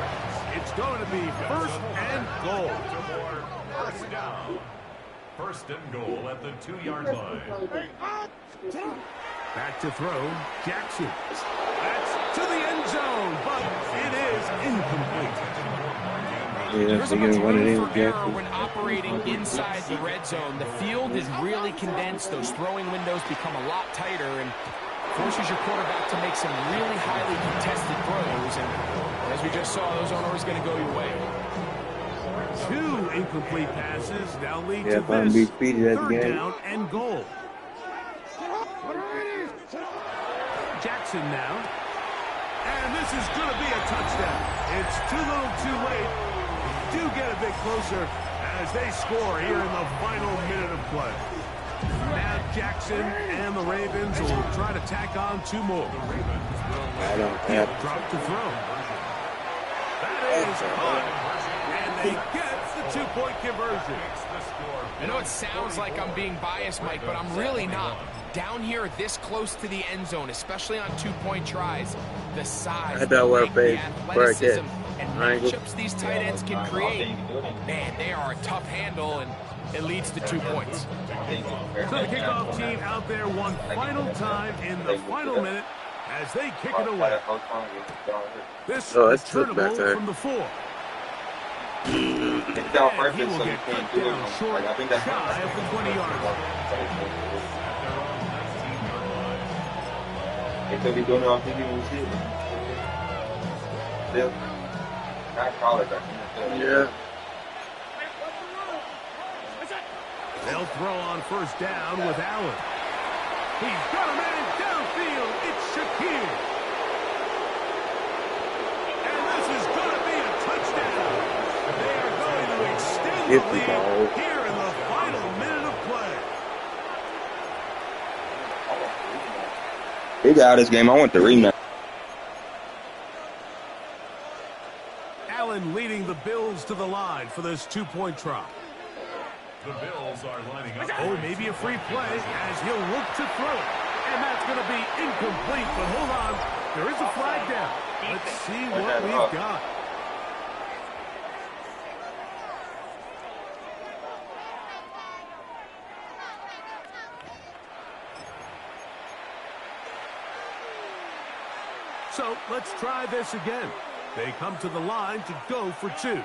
It's going to be 1st and goal. First down. 1st and goal at the 2-yard line. Back to throw, Jackson. That's to the end zone, but it is incomplete. Yeah, There's a they're much gonna run it room in for with error Jackson. when operating inside the red zone. The field is really condensed. Those throwing windows become a lot tighter and forces your quarterback to make some really highly contested throws. And as we just saw, those aren't always going to go your way. 2 incomplete passes now lead Yeah, to if I'm this beat Petey at the 3rd game. down and goal. Jackson Jackson now. And this is going to be a touchdown. It's too little too late. Do get a bit closer as they score here in the final minute of play. Now Jackson and the Ravens will try to tack on 2 more. He'll drop to throw. That is caught. And they get the 2-point conversion. I know it sounds like I'm being biased, Mike, but I'm really not. Down here this close to the end zone, especially on 2-point tries, the size, the athleticism, and matchups these tight ends can create, man, they are a tough handle, and it leads to 2 points. So the kickoff team out there one final time in the final minute as they kick it away. This is returnable from the 4. And he will get cut down short, shy of the 20-yard line. They could be doing it on TV when we see it. Still, not college, I think. Yeah. They'll throw on first down with Allen. He's got a man downfield. It's Shaquille. And this is going to be a touchdown. They are going to extend the lead here in the final minute of play. He got out of this game. I want the rematch. Allen leading the Bills to the line for this 2-point try. The Bills are lining up. Oh, maybe a free play as he'll look to throw it. And that's going to be incomplete, but hold on. There is a flag down. Let's see what we've got. So let's try this again. They come to the line to go for 2.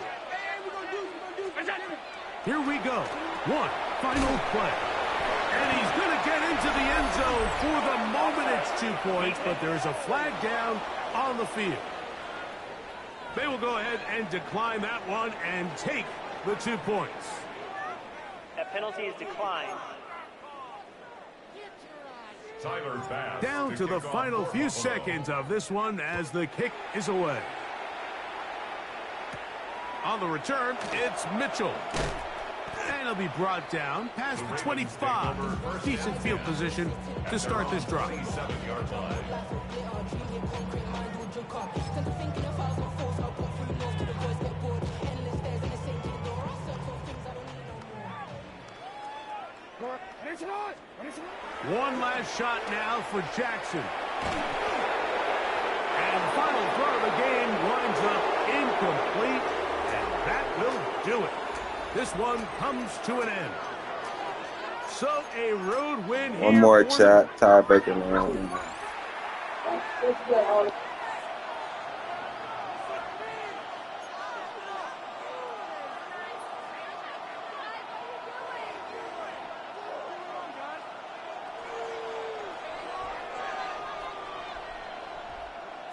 Here we go. 1 final play. And he's going to get into the end zone. For the moment, it's 2 points, but there's a flag down on the field. They will go ahead and decline that one and take the 2 points. That penalty is declined. Down to the final few seconds of this one as the kick is away. On the return, it's Mitchell. And he'll be brought down past the 25. Decent field position to start this drive. One last shot now for Jackson. And the final throw of the game winds up incomplete. And that will do it. This one comes to an end. So a road win here. One more tiebreaker, man.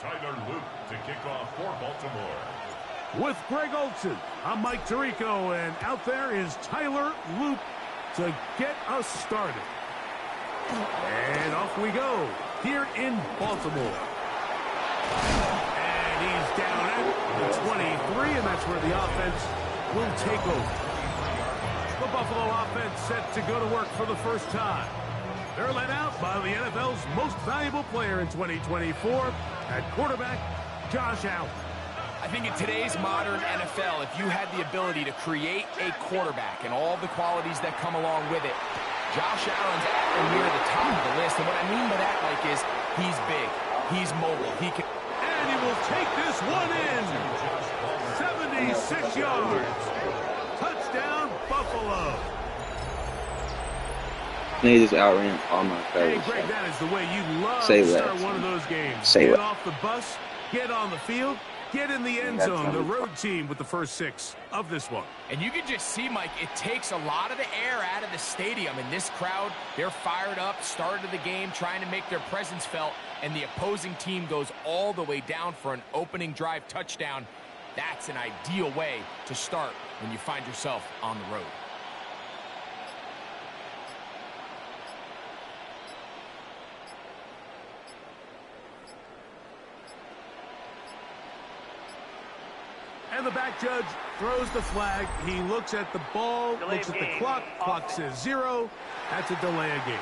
Tyler Luke to kick off for Baltimore. With Greg Olson, I'm Mike Tirico, and out there is Tyler Luke to get us started. And off we go here in Baltimore. And he's down at the 23, and that's where the offense will take over. The Buffalo offense set to go to work for the first time. They're led out by the NFL's most valuable player in 2024 at quarterback, Josh Allen. I think in today's modern NFL, if you had the ability to create a quarterback and all the qualities that come along with it, Josh Allen's near the top of the list. And what I mean by that, Mike, is he's big, he's mobile, he can... And he will take this one in. 76 yards. Touchdown, Buffalo. He just outran all my Hey, fellas. Greg, that is the way you love Say to start less. one of those games. Say Get less. off the bus, get on the field, get in the end zone. The road team with the first 6 of this one. And you can just see, Mike, it takes a lot of the air out of the stadium. And this crowd, they're fired up, started the game, trying to make their presence felt. And the opposing team goes all the way down for an opening drive touchdown. That's an ideal way to start when you find yourself on the road. And the back judge throws the flag. He looks at the ball, looks at the clock. Clock says 0. That's a delay of game.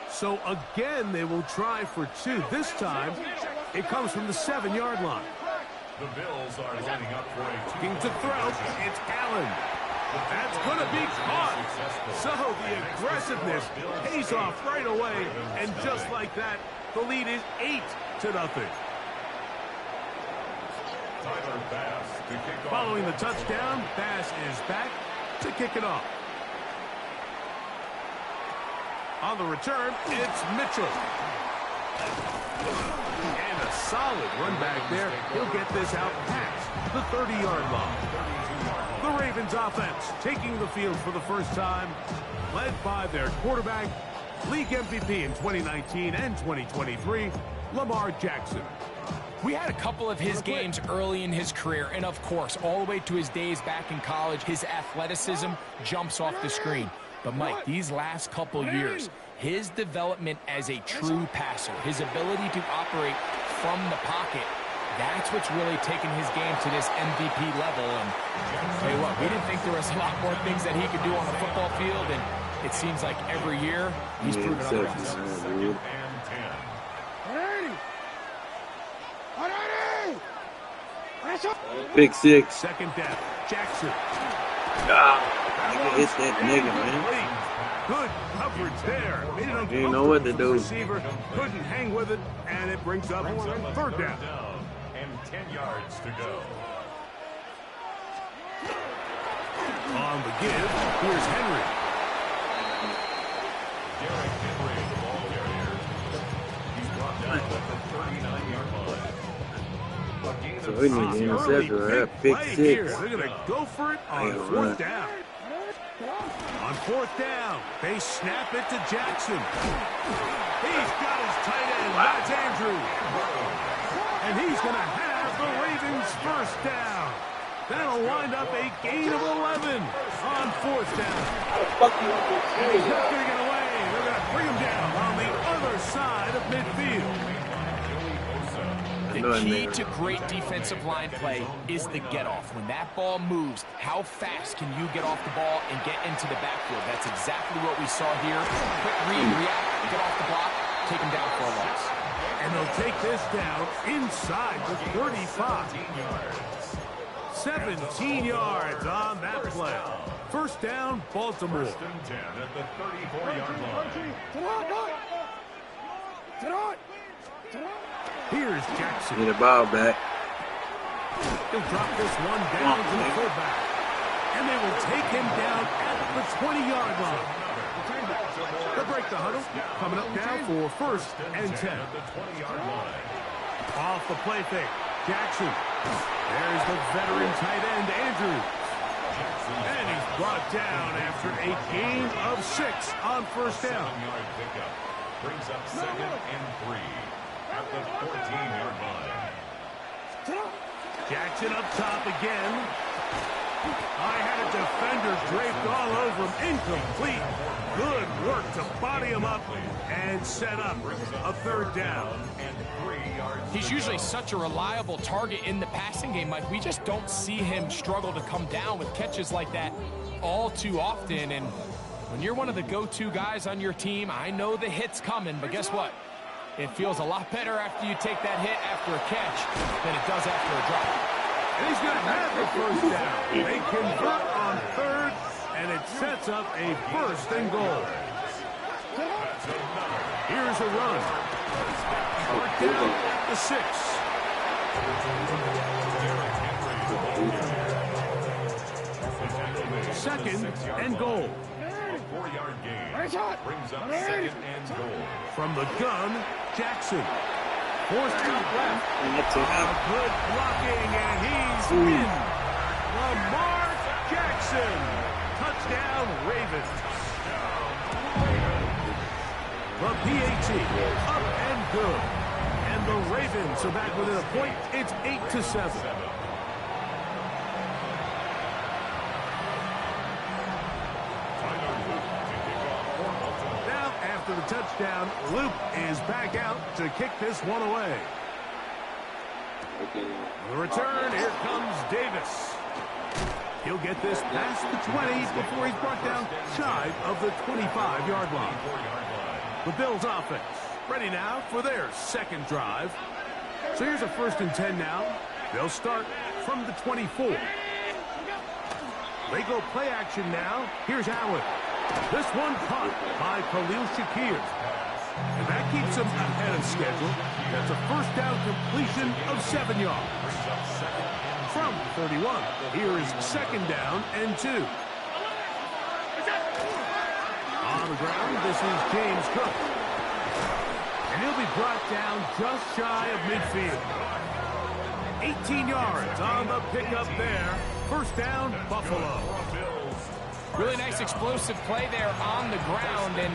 So again, they will try for 2. This time, it comes from the 7-yard line. The Bills are lining up for a Looking to throw. It's Allen. That's going to be caught. So the aggressiveness pays off right away. And just like that, the lead is 8-0. Following the touchdown, Bass is back to kick it off. On the return, it's Mitchell. And a solid run back there. He'll get this out past the 30-yard line. The Ravens offense taking the field for the first time, led by their quarterback, league MVP in 2019 and 2023, Lamar Jackson. We had a couple of his games early in his career, and of course, all the way to his days back in college, his athleticism jumps off the screen. But Mike, these last couple years, his development as a true passer, his ability to operate from the pocket, that's what's really taken his game to this MVP level. And I'll tell you what, we didn't think there was a lot more things that he could do on the football field, and it seems like every year he's proven otherwise. Pick 6. Second down, Jackson. Nigga hit that nigga, man. Good coverage there. Made it Didn't know what to do. Receiver couldn't hang with it, and it brings up third down. And 10 yards to go. On the give, here's Henry. Derrick Henry, the ball carrier. He's brought down at the 39-yard line. So we need to intercept her. Pick 6. They're going to go for it on fourth down. On fourth down, they snap it to Jackson. He's got his tight end, that's Andrew. And he's going to have the Ravens first down. That'll wind up a gain of 11 on fourth down. And he's not going to get away. They're going to bring him down on the other side of midfield. The key to great defensive line play is the get-off. When that ball moves, how fast can you get off the ball and get into the backfield? That's exactly what we saw here. Quick read, react, get off the block, take him down for a loss. And they'll take this down inside the 35. 17 yards on that play. First down, Baltimore. First and 10 at the 34-yard line. Here's Jackson. Get the ball back. He'll drop this one down to the fullback. And they will take him down at the 20-yard line. They'll break the huddle. Coming up now for first and 10. Off the play fake. Jackson. There's the veteran tight end, Andrew. And he's brought down after a gain of 6 on first down. 7-yard pickup. Brings up 2nd and 3. At the 14-yard line. Jackson up top again. I had a defender draped all over him. Incomplete. Good work to body him up and set up a third down. He's usually such a reliable target in the passing game, Mike. We just don't see him struggle to come down with catches like that all too often. And when you're one of the go-to guys on your team, I know the hit's coming, but guess what? It feels a lot better after you take that hit after a catch than it does after a drop. And he's going to have the first down. They convert on third, and it sets up a first and goal. Here's a run. Mark down at the 6. Second and goal. 4-yard gain. Brings up 2nd and goal. From the gun, Jackson. Forced out left. Good blocking, and he's in. Lamar Jackson. Touchdown, Ravens. The PAT, up and good. And the Ravens are back within a point. It's 8-7. after the touchdown, Luke is back out to kick this one away. The return, here comes Davis. He'll get this past the 20 before he's brought down shy of the 25-yard line. The Bills offense ready now for their second drive. So here's a 1st and 10 now. They'll start from the 24. They go play action now. Here's Allen. This one caught by Khalil Shakir. And that keeps him ahead of schedule. That's a 1st down completion of 7 yards. From 31, here is 2nd down and 2. On the ground, this is James Cook. And he'll be brought down just shy of midfield. 18 yards on the pickup there. 1st down, Buffalo. Really nice explosive play there on the ground. And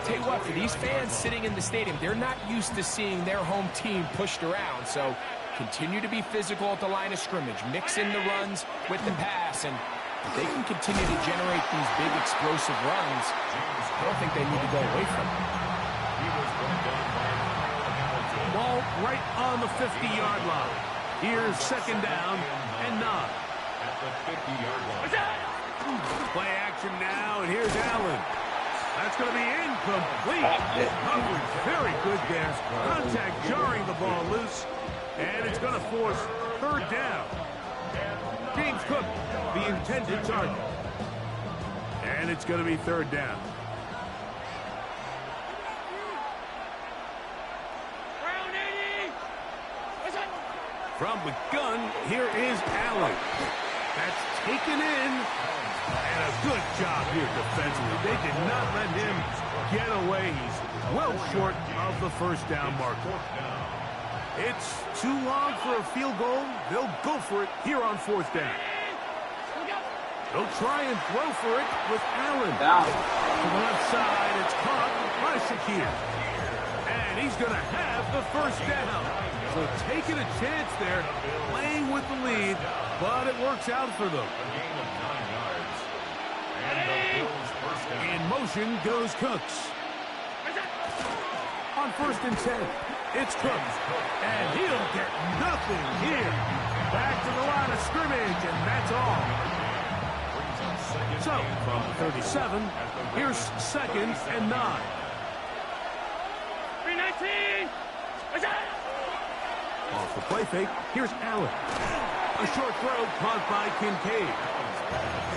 tell you what, for these fans sitting in the stadium, they're not used to seeing their home team pushed around. So continue to be physical at the line of scrimmage. Mix in the runs with the pass. And if they can continue to generate these big explosive runs, I don't think they need to go away from it. Ball right on the 50-yard line. Here's 2nd down and 9. At the 50-yard line. Play action now, and here's Allen. That's going to be incomplete. Coverage very good there. Contact jarring the ball loose, and it's going to force 3rd down. James Cook, the intended target. And it's going to be 3rd down. From the gun, here is Allen. That's taken in. And a good job here defensively. They did not let him get away. He's well short of the 1st down marker. It's too long for a field goal. They'll go for it here on 4th down. They'll try and throw for it with Allen. To the left side, it's caught by Shakir. And he's going to have the 1st down. So taking a chance there, playing with the lead, but it works out for them. In motion goes Cooks. On 1st and 10, it's Cooks. And he'll get nothing here. Back to the line of scrimmage, and that's all. So, from 37, here's 2nd and 9. 319! Off the play fake, here's Allen. A short throw caught by Kincaid.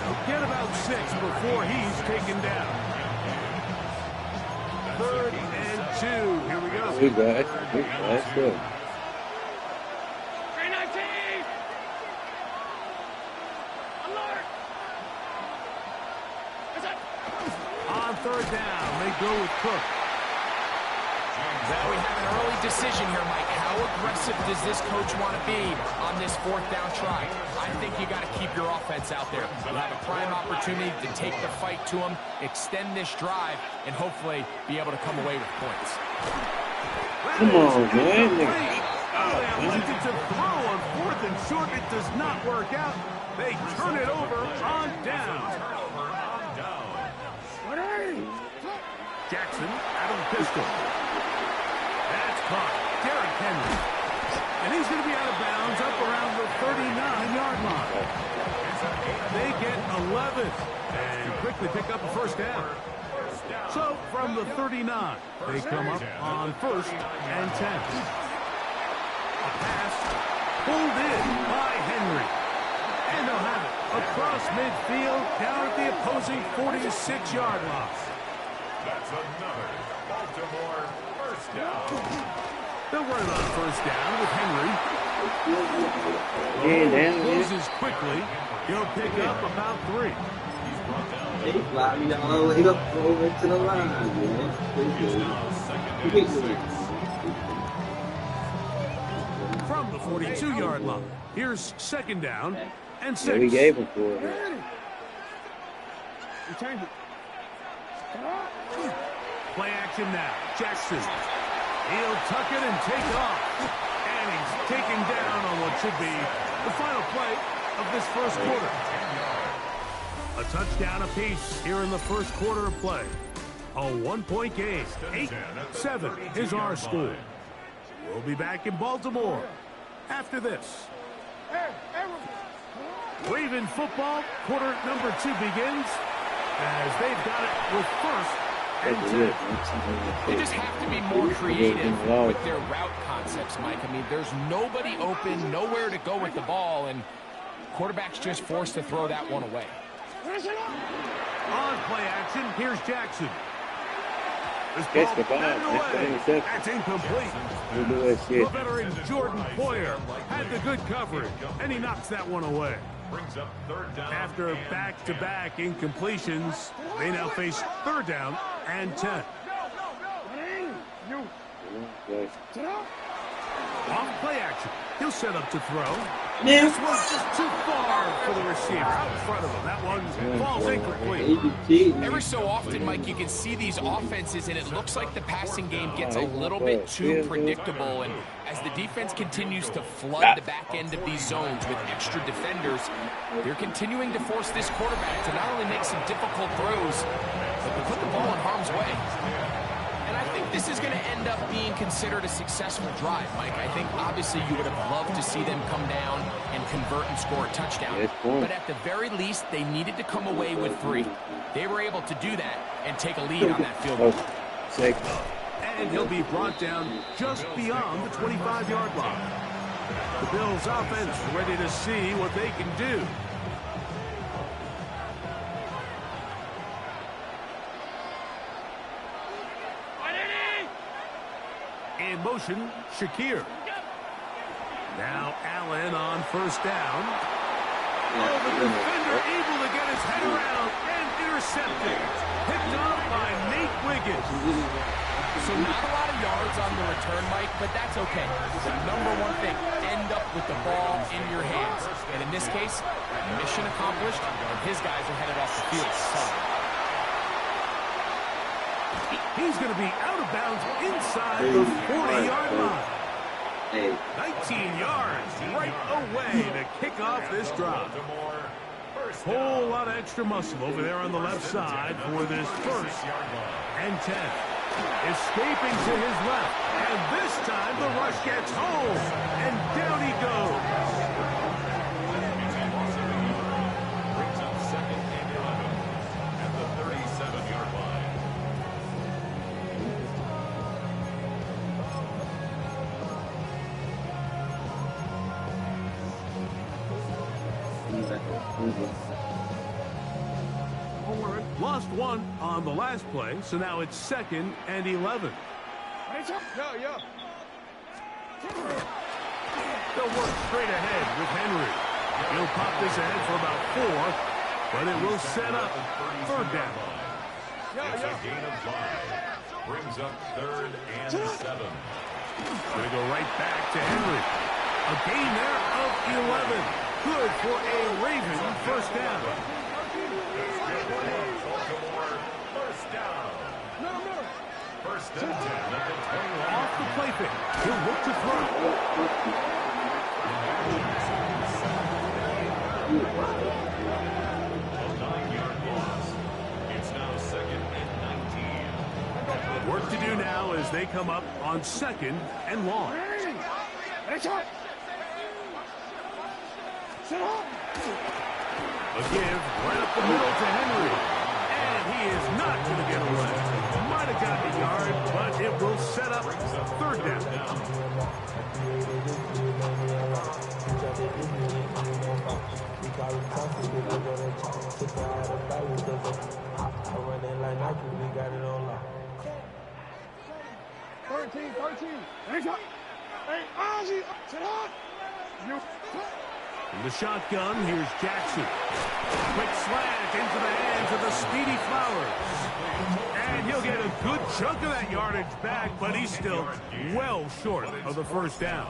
He'll get about 6 before he's taken down. 3rd and 2. Here we go. Good guys. That's good. 319! Alert! On 3rd down, they go with Cook. Now we have an early decision here, Mike. How aggressive does this coach want to be on this 4th down try? I think you got to keep your offense out there. You have a prime opportunity to take the fight to them, extend this drive, and hopefully be able to come away with points. Come on, man. They elected to throw on 4th and short. It does not work out. They turn it over on down. Jackson out of the pistol. That's caught. Derrick Henry. And he's going to be out of bounds up around the 39-yard line. They get 11 and quickly pick up a 1st down. So from the 39, they come up on 1st and 10. A pass pulled in by Henry. And they'll have it across midfield down at the opposing 46-yard line. That's another Baltimore 1st down. They'll run it on 1st down with Henry. Closes quickly. He'll pick up about 3. They fly me all the way up over to the line, man. From the 42-yard line, here's 2nd down and 6. Yeah, we gave him 4. Play action now. Jackson. He'll tuck it and take off. And he's taken down on what should be the final play of this 1st quarter. A touchdown apiece here in the 1st quarter of play. A one-point game. 8-7 is our score. We'll be back in Baltimore after this. Raven football, quarter number 2 begins as they've got it with first and 10. They just have to be more creative with their route concepts, Mike. I mean, there's nobody open, nowhere to go with the ball, and quarterback's just forced to throw that one away. On play action, here's Jackson. This ball batted away. That's incomplete. The veteran Jordan Poyer had the good coverage, and he knocks that one away. After back-to-back incompletions, they now face third down and 10. Off play action. He'll set up to throw. This one's just too far for the receiver out in front of him. That one falls incomplete. Every so often, Mike, you can see these offenses, and it looks like the passing game gets a little bit too predictable. And as the defense continues to flood the back end of these zones with extra defenders, they're continuing to force this quarterback to not only make some difficult throws, but to put the ball in harm's way. And I think this is going to end up being considered a successful drive, Mike. I think obviously you would have loved to see them come down and convert and score a touchdown. But at the very least, they needed to come away with 3. They were able to do that and take a lead on that field goal. And he'll be brought down just beyond the 25-yard line. The Bills offense ready to see what they can do. In motion, Shakir. Now Allen on first down. Oh, the defender able to get his head around and intercepted. Picked off by Nate Wiggins. So not a lot of yards on the return, Mike, but that's okay. The number one thing, end up with the ball in your hands. And in this case, mission accomplished, and his guys are headed off the field. He's going to be out of bounds inside the 40-yard line. 19 yards right away to kick off this drive. Whole lot of extra muscle over there on the left side for this first and 10. Escaping to his left, and this time the rush gets home, and down he goes. Brings up second and 11 at the 37-yard line. Lost one on the last play, so now it's second and 11. They'll work straight ahead with Henry. He'll pop this ahead for about 4, but it will set up third down. It's a gain of 5. Brings up third and 7. Going to go right back to Henry. A gain there of 11. Good for a Raven first down. First down. First and 10 at the 20. Off the play fake. He'll look to throw. A 9-yard loss. It's now second and 19. Work to do now as they come up on second and long. A give right up the middle to Henry. And he is not going to get away. Might have gotten a yard, but it will set up third down. From the shotgun, here's Jackson. Quick slant into the hands of the speedy Flowers. And he'll get a good chunk of that yardage back, but he's still well short of the first down.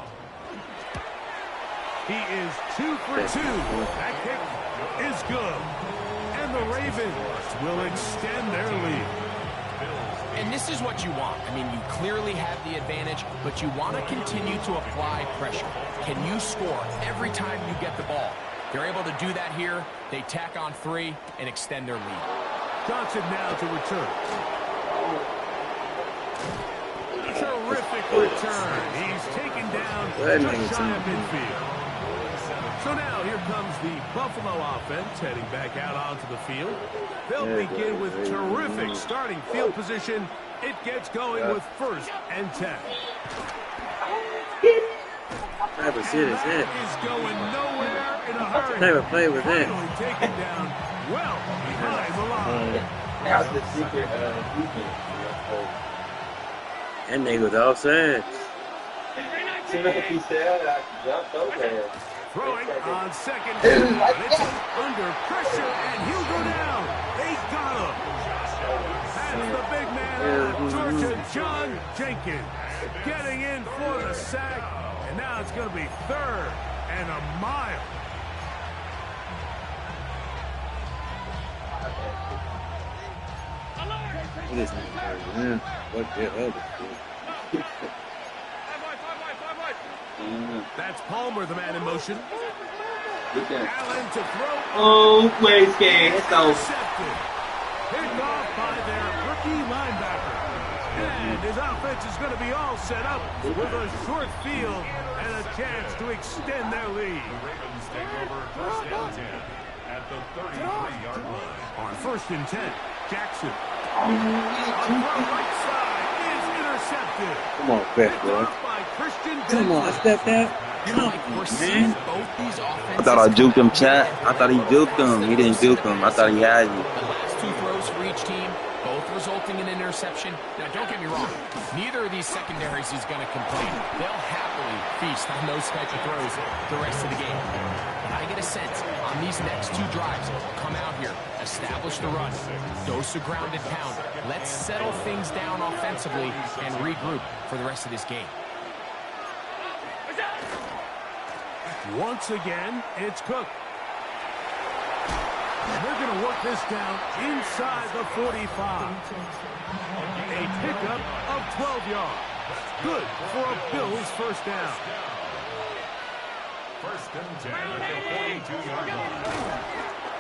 He is 2 for 2. That kick is good. And the Ravens will extend their lead. And this is what you want. I mean, you clearly have the advantage, but you want to continue to apply pressure. Can you score every time you get the ball? They're able to do that here. They tack on 3 and extend their lead. Johnson now to return. return. He's taken down just shy of midfield. So now here comes the Buffalo offense heading back out onto the field. They'll begin with terrific starting field position. It gets going with 1st and 10. Type of shit is that? Is going nowhere in a hurry. Type of play was that? Finally taken down well behind the line. That's the secret defense. That nigga was offside. He said I jumped over there. Throwing on 2nd down. It's under pressure, and he'll go down. They got him. That's the big man out of Georgia, John Jenkins, getting in for the sack. And now it's going to be 3rd and a mile. What is that? What the other shit? That's Palmer, the man in motion. Look at Allen to throw. oh, wait, game. Let's go. Intercepted. Picked off by their rookie linebacker. And his offense is going to be all set up with a short field and a chance to extend their lead. The Ravens take over 1st and 10 at the 33-yard line. On 1st and 10, Jackson. On the right side is intercepted. Come on, fast boy. Come on, step that. Come on, man. Both these offenses. I thought I juked him, chat. I thought he juked him. He didn't juke him. I thought he had you. The last 2 throws for each team, both resulting in an interception. Now, don't get me wrong. Neither of these secondaries is going to complain. They'll happily feast on those type of throws the rest of the game. But I get a sense on these next 2 drives, come out here, establish the run, dose a grounded pound. Let's settle things down offensively and regroup for the rest of this game. Once again, it's Cook. And they're going to work this down inside the 45. A pickup of 12 yards. Good for a Bills 1st down. 1st and 10 at the 42-yard line.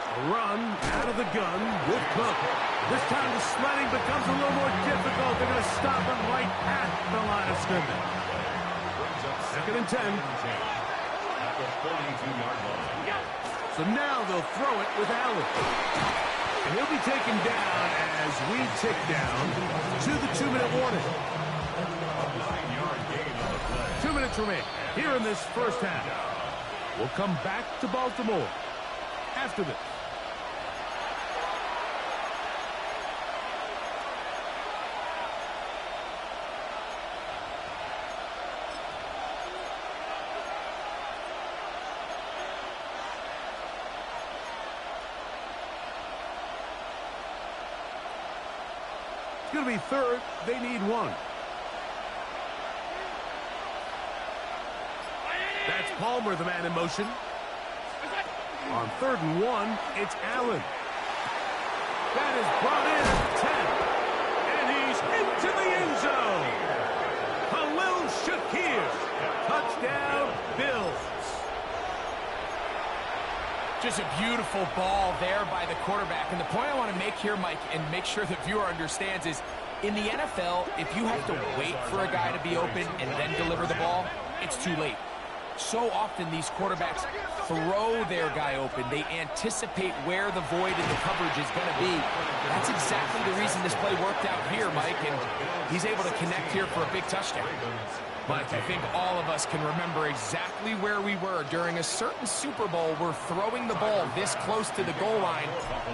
A run out of the gun with Cook. This time the sledding becomes a little more difficult. They're going to stop him right at the line of scrimmage. 2nd and 10. At the 42-yard line. So now they'll throw it with Allen. And he'll be taken down as we tick down to the 2-minute warning. 9-yard gain on the play. 2 minutes remain here in this 1st half. We'll come back to Baltimore after this. It's going to be 3rd. They need 1. That's Palmer, the man in motion. On 3rd and 1, it's Allen. That is brought in at the 10. And he's into the end zone. Khalil Shakir. Touchdown, Bills. Just a beautiful ball there by the quarterback. And the point I want to make here, Mike, and make sure the viewer understands is, in the NFL, if you have to wait for a guy to be open and then deliver the ball, it's too late. So often these quarterbacks throw their guy open. They anticipate where the void in the coverage is going to be. That's exactly the reason this play worked out here, Mike, and he's able to connect here for a big touchdown. Mike, I think all of us can remember exactly where we were during a certain Super Bowl where throwing the ball this close to the goal line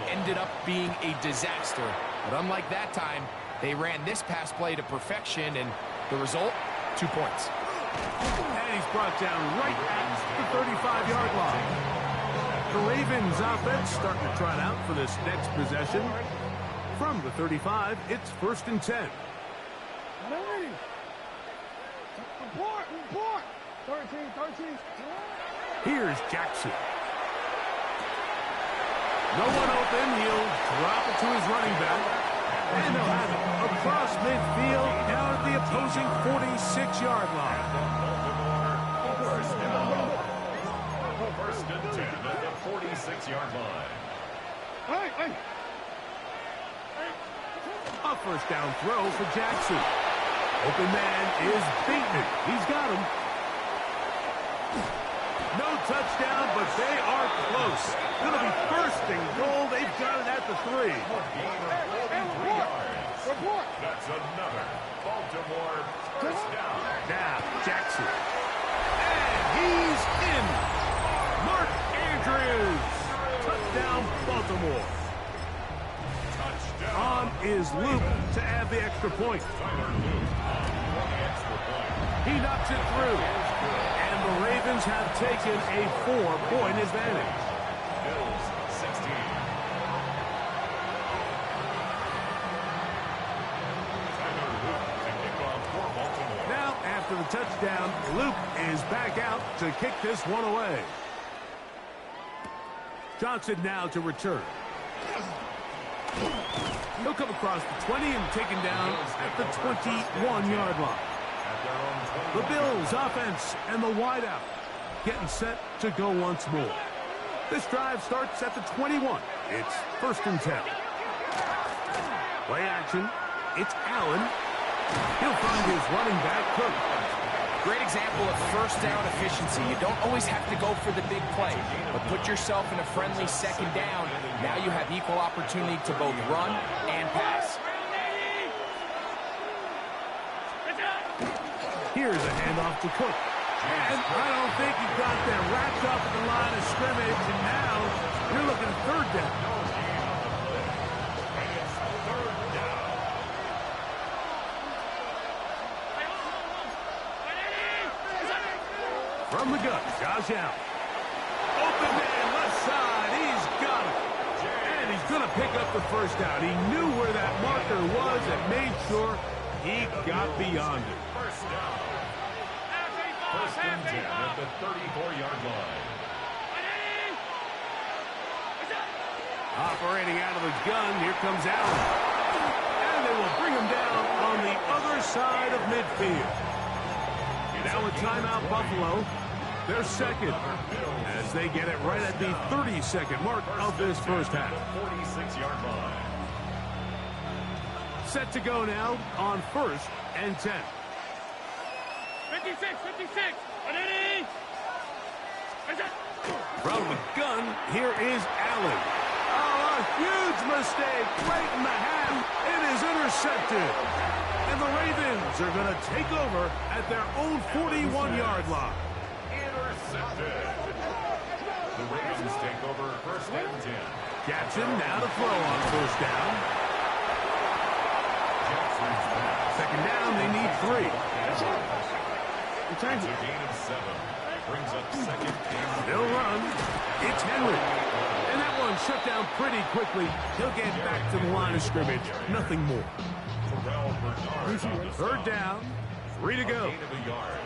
ended up being a disaster. But unlike that time, they ran this pass play to perfection, and the result, 2 points. And he's brought down right at the 35-yard line. The Ravens offense starting to trot out for this next possession. From the 35, it's 1st and 10. Report. 13. Here's Jackson. No one open. He'll drop it to his running back. And they'll have it across midfield down at the opposing 46-yard line. 1st and 10 at the 46-yard line. A 1st down throw for Jackson. Open man is beaten. He's got him. No touchdown, but they are close. Going to be first and goal. They've got it at the 3. That's another Baltimore first down. Now, Jackson. And he's in. Mark Andrews. Touchdown, Baltimore. Touchdown. On is Luke to add the extra point. He knocks it through. And the Ravens have taken a 4-point advantage. Bills 16. Tyler Luke to kick off for Baltimore. Now, after the touchdown, Luke is back out to kick this one away. Johnson now to return. He'll come across the 20 and taken down at the 21-yard line. The Bills offense and the wideout getting set to go once more. This drive starts at the 21. It's 1st and 10. Play action. It's Allen. He'll find his running back, Cook. Great example of first down efficiency. You don't always have to go for the big play, but put yourself in a friendly 2nd down. Now you have equal opportunity to both run and pass. Here's a handoff to Cook. And I don't think he got that wrapped up at the line of scrimmage, and now you're looking at 3rd down. From the gun, Josh Allen. Open man, left side, he's got it. And he's going to pick up the 1st down. He knew where that marker was and made sure he got beyond it. First down. 1st and 10 at the 34-yard line. Operating out of the gun, here comes Allen. And they will bring him down on the other side of midfield. Now a timeout, Buffalo. They're 2nd as they get it right at the 32nd mark of this 1st half. 46-yard line. Set to go now on 1st and 10. 56. From the gun, here is Allen. Oh, a huge mistake late in the half. It is intercepted. And the Ravens are going to take over at their own 41-yard line. Intercepted. The Ravens take over 1st and 10. Jackson now to throw on 1st down. Jackson's pass. 2nd down, they need 3. It's a gain of 7. Brings up 2nd and They'll run. It's Henry. And that one shut down pretty quickly. He'll get back to the line of scrimmage. Nothing more. Terrell Bernard on the 3rd down. 3 to go. gain of a yard.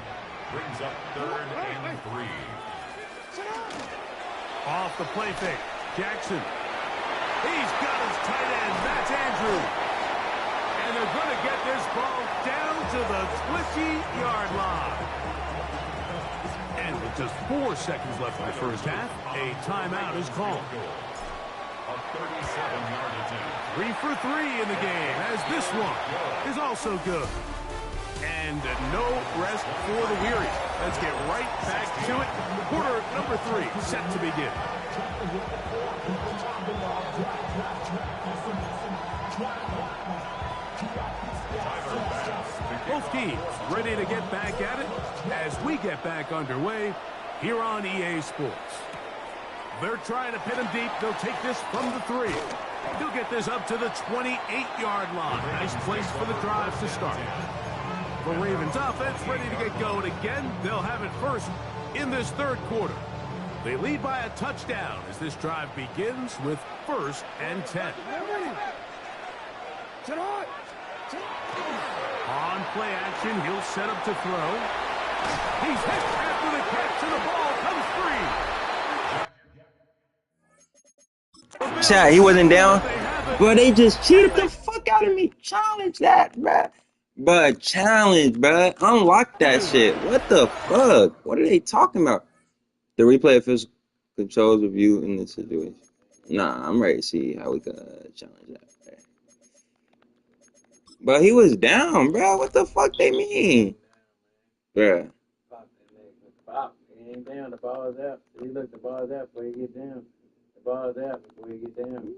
Brings up 3rd and 3. Off the play fake. Jackson. He's got his tight end. That's Andrew. And they're going to get this ball down to the 20-yard line. And with just 4 seconds left in the 1st half, a timeout is called. A 37-yard attempt. 3 for 3 in the game, as this one is also good. And no rest for the weary. Let's get right back to it. Quarter number 3 set to begin. Both teams ready to get back at it as we get back underway here on EA Sports. They're trying to pin him deep. They'll take this from the 3. He'll get this up to the 28-yard line. Nice place for the drive to start. The Ravens offense ready to get going again. They'll have it first in this 3rd quarter. They lead by a touchdown as this drive begins with 1st and 10. On play action, he'll set up to throw. He's hit after the catch, and the ball comes free. Chat, he wasn't down. Bro, they just cheated the fuck out of me. Challenge that, bruh. Bruh, challenge, bruh. Unlock that shit. What the fuck? What are they talking about? The replay official controls review in this situation. Nah, I'm ready to see how we can challenge that. But he was down, bro. What the fuck they mean? Bro. Pop that leg. Pop. He ain't down. The ball's out. See, look, the ball's out before you get down. The ball's out before you get down.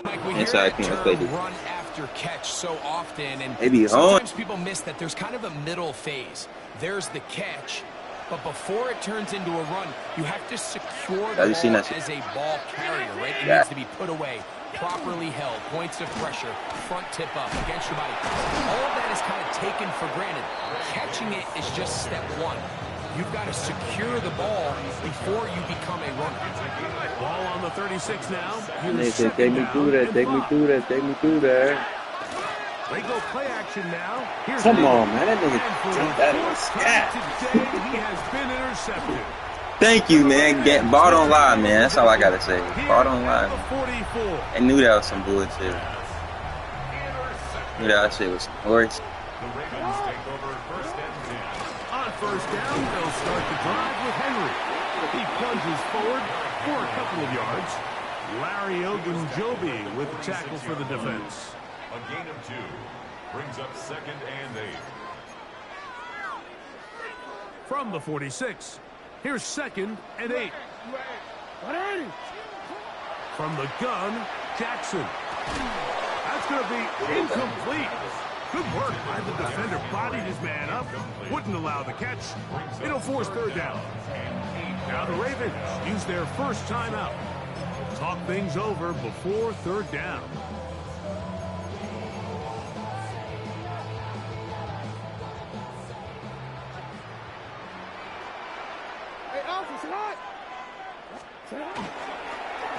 Mike, we hear Inside that let's play term this. run after catch so often, and Maybe sometimes people miss that there's kind of a middle phase. There's the catch, but before it turns into a run, you have to secure the ball as a ball carrier, right? It needs to be put away, properly held, points of pressure, front tip up, against your body. All of that is kind of taken for granted. Catching it is just step one. You've got to secure the ball before you become a runner. Ball on the 36 now. They say, take me through that, take me through that, take me through there. They go play action now. Here's Come Davis. on, man. That nigga took that in the sky. Today, he has been intercepted. Thank you, man. Ball don't lie, man. That's all I gotta say. Ball don't lie. 44. I knew that was some bullshit. Knew that shit was some horse. The Ravens take over first and 10. On first down, they'll start the drive with Henry. He plunges forward for a couple of yards. Larry Ogunjobi with the tackle for the defense. A gain of 2 brings up second and 8. From the 46, here's second and 8. From the gun, Jackson. That's going to be incomplete. Good work by the defender. Bodied his man up. Wouldn't allow the catch. It'll force third down. Now the Ravens use their first timeout. Talk things over before third down. Hey, Alpha, sit hot.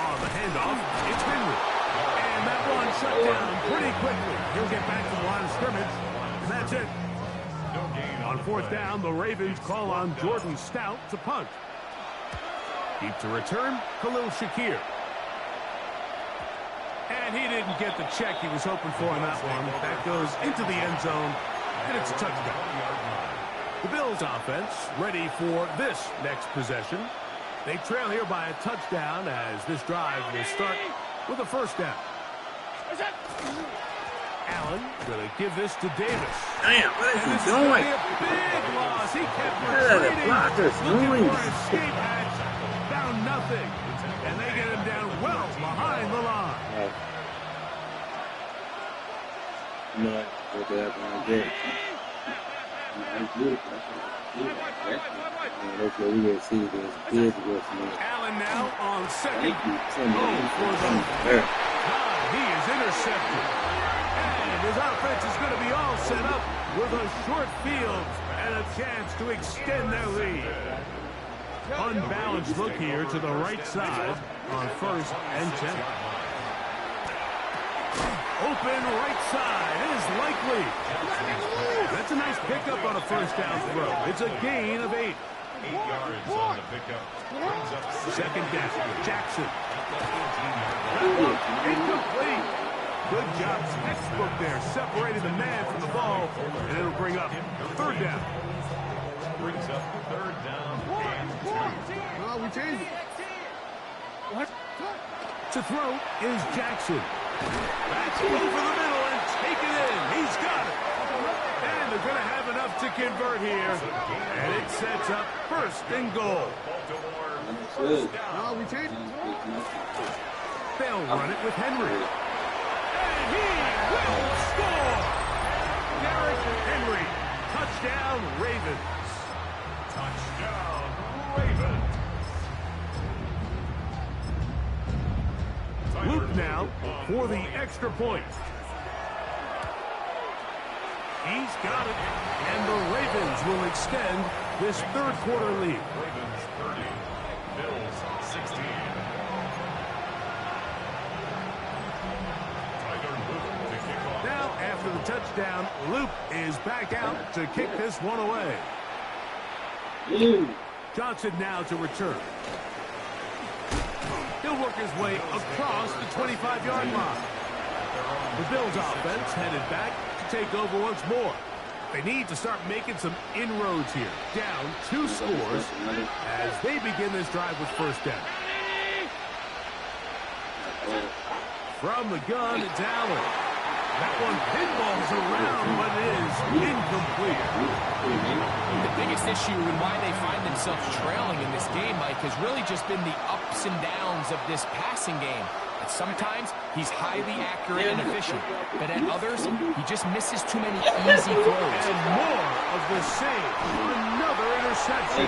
On the handoff, it's Henry. And that one shut down pretty quickly. He'll get back to the line of scrimmage. And that's it. On fourth down, the Ravens call on Jordan Stout to punt. Deep to return, Khalil Shakir. And he didn't get the check he was hoping for on that one. That goes into the end zone, and it's a touchdown. The Bills offense ready for this next possession. They trail here by a touchdown as this drive will start with a first down. Allen going to give this to Davis. Damn, what is he This doing? is a big loss. He kept What are the retreating, blockers looking doing? for an escape hatch. Found nothing. And they get him down well behind the line. No, what that one did. That's beautiful. That's what we gonna see. There's kids with me. Allen now on second. Thank you. For the he is intercepted. And his offense is going to be all set up with a short field and a chance to extend their lead. Unbalanced look here to the right side on first and 10. Open right side is likely. That's a nice pickup on a first down throw. It's a gain of 8. 8 yards on the pickup. Brings up Second down, Jackson. Incomplete. Good job, textbook there, separating the man from the ball, and it'll bring up third down. brings up third down and 2. No, we changed it. What? To throw is Jackson. That's over the middle and take it in. He's got it. And they're going to have enough to convert here. And it sets up first and goal. No, we changed it. They'll run it with Henry. And he will score. Derrick Henry. Touchdown, Ravens. Touchdown, Ravens. Luke now for the extra point. He's got it. And the Ravens will extend this third quarter lead. Ravens 30, Bills 16. Tyler Luke to kick off. Now, after the touchdown, Luke is back out to kick this one away. Johnson now to return. He'll work his way across the 25-yard line. The Bills offense headed back to take over once more. They need to start making some inroads here. Down 2 scores as they begin this drive with first down. From the gun, it's Allen. That one pinballs around, but it is incomplete. The biggest issue and why they find themselves trailing in this game, Mike, has really just been the ups and downs of this passing game. Sometimes he's highly accurate and efficient, but at others, he just misses too many easy throws. And more of the same. Another interception.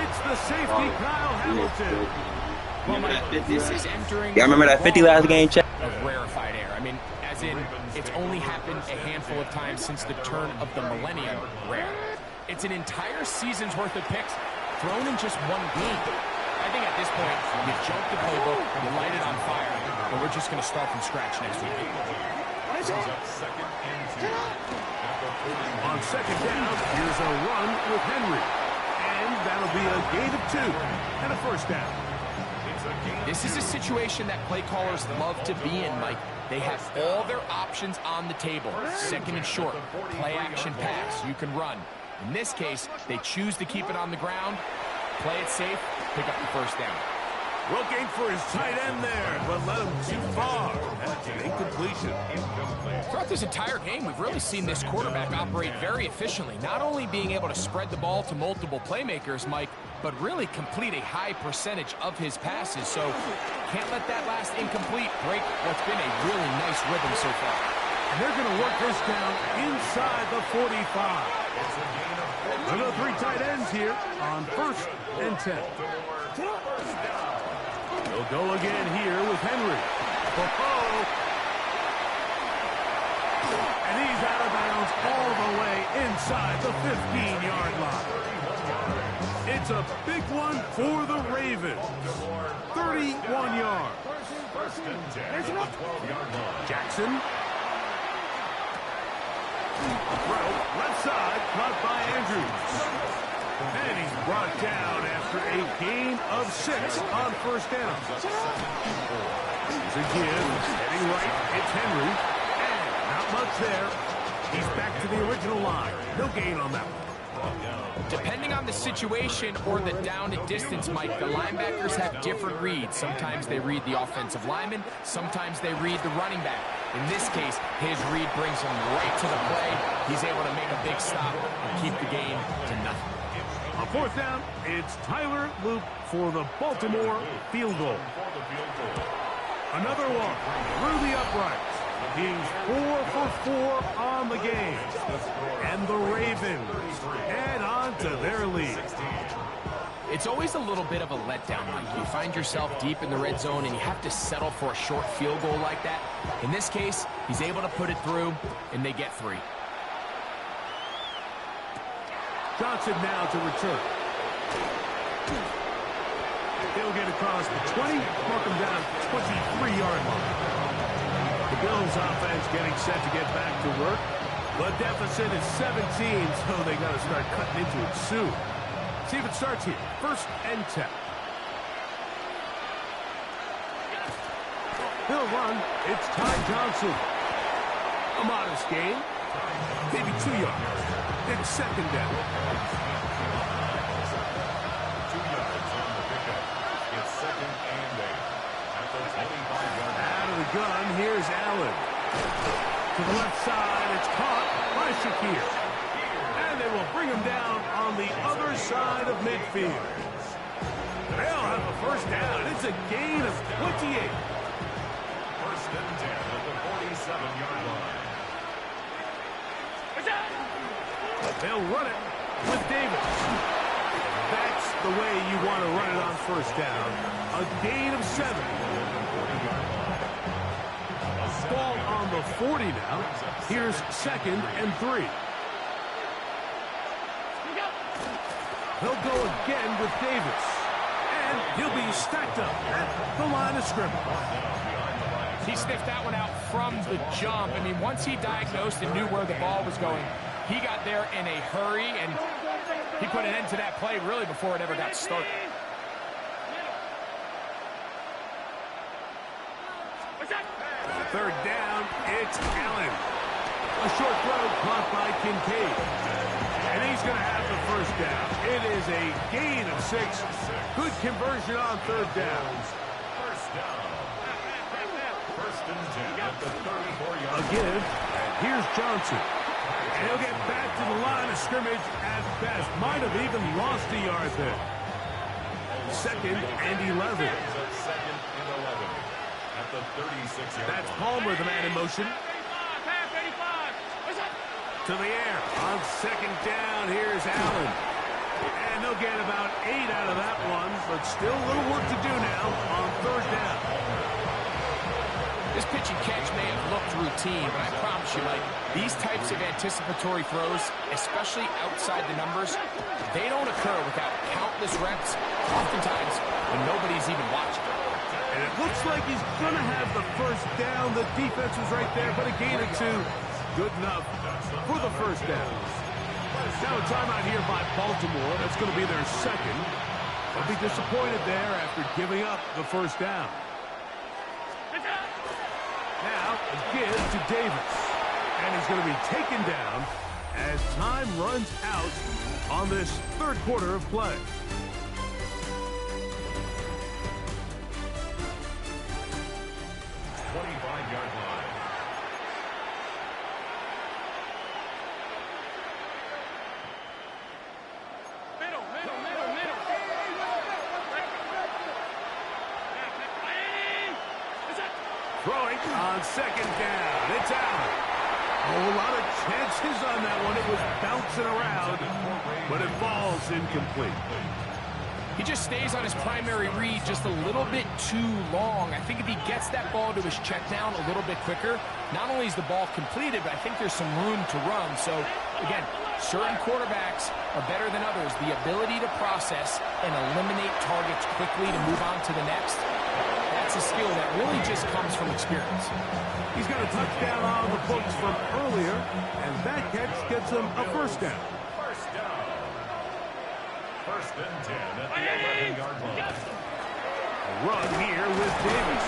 It's the safety, Kyle Hamilton. Well, Mike, this is entering... Y'all remember that 50 last game, Chad? ...of rarefied air. I mean, as in, it's only happened a handful of times since the turn of the millennium. Rare. It's an entire season's worth of picks thrown in just one game. I think at this point, you jump the playbook, you light it on fire, and we're just going to start from scratch next week. On second down, here's a run with Henry. And that'll be a gain of 2 and a first down. This is a situation that play callers love to be in, Mike. They have all their options on the table. Second and short, play action pass, you can run. In this case, they choose to keep it on the ground, play it safe, pick up the first down. Looking for his tight end there, but let him too far. That's an incompletion. Throughout this entire game, we've really seen this quarterback operate very efficiently, not only being able to spread the ball to multiple playmakers, Mike, but really complete a high percentage of his passes. So can't let that last incomplete break what's been a really nice rhythm so far. And they're going to work this down inside the 45. Another 3 tight ends here on first and 10. They'll go again here with Henry. And he's out of bounds all the way inside the 15-yard line. It's a big one for the Ravens. 31 yards. Jackson. Throw, left side, caught by Andrews. And he's brought down after a gain of 6 on first down. He's again heading right. It's Henry. And not much there. He's back to the original line. No gain on that one. Depending on the situation or the down and distance, Mike, the linebackers have different reads. Sometimes they read the offensive lineman. Sometimes they read the running back. In this case, his read brings him right to the play. He's able to make a big stop and keep the game to nothing. On fourth down, it's Tyler Luke for the Baltimore field goal. Another one through the uprights. He's 4 for 4 on the game. And the Ravens add on to their lead. It's always a little bit of a letdown, Mike. You find yourself deep in the red zone and you have to settle for a short field goal like that. In this case, he's able to put it through, and they get 3. Johnson now to return. He'll get across the 20, mark him down 23-yard line. The Bills offense getting set to get back to work. The deficit is 17, so they got to start cutting into it soon. See if it starts here. First and 10. He'll run. It's Ty Johnson. A modest gain. Maybe 2 yards. It's second down. 2 yards on the pickup. It's second and 8. At the 25-yard line. Out of the gun, here's Allen. To the left side, it's caught by Shakir. And they will bring him down on the other side of midfield. They'll have a first down. It's a gain of 28. First and 10 at the 47-yard line. They'll run it with Davis. That's the way you want to run it on first down. A gain of 7. Ball on the 40 now. Here's second and 3. He'll go again with Davis. And he'll be stacked up at the line of scrimmage. He sniffed that one out from the jump. I mean, once he diagnosed and knew where the ball was going, he got there in a hurry, and he put an end to that play really before it ever got started. Third down, it's Allen. A short throw caught by Kincaid. And he's going to have the first down. It is a gain of 6. Good conversion on third down. First down. First and 10 at the 34-yard line. Again, and here's Johnson. And he'll get back to the line of scrimmage at best. Might have even lost a yard there. Second and 11. Second and 11 at the 36-yard line. That's Palmer, the man in motion. To the air. On second down, here's Allen. And they'll get about 8 out of that one, but still a little work to do now on third down. This pitch and catch may have looked routine, but I promise you, like, these types of anticipatory throws, especially outside the numbers, they don't occur without countless reps, oftentimes when nobody's even watching. And it looks like he's going to have the first down. The defense was right there, but a gain or two. Good enough for the first down. Now a timeout here by Baltimore. That's going to be their second. They'll be disappointed there after giving up the first down. Now a give to Davis. And he's going to be taken down as time runs out on this third quarter of play. Throwing on second down. It's out. A whole lot of chances on that one. It was bouncing around, but it falls incomplete. He just stays on his primary read just a little bit too long. I think if he gets that ball to his check down a little bit quicker, not only is the ball completed, but I think there's some room to run. So, again, certain quarterbacks are better than others. The ability to process and eliminate targets quickly to move on to the next, that's a skill that really just comes from experience. He's got a touchdown on the books from earlier, and that catch gets him a first down. First down. First and 10 at the 11-yard line. A run here with Davis.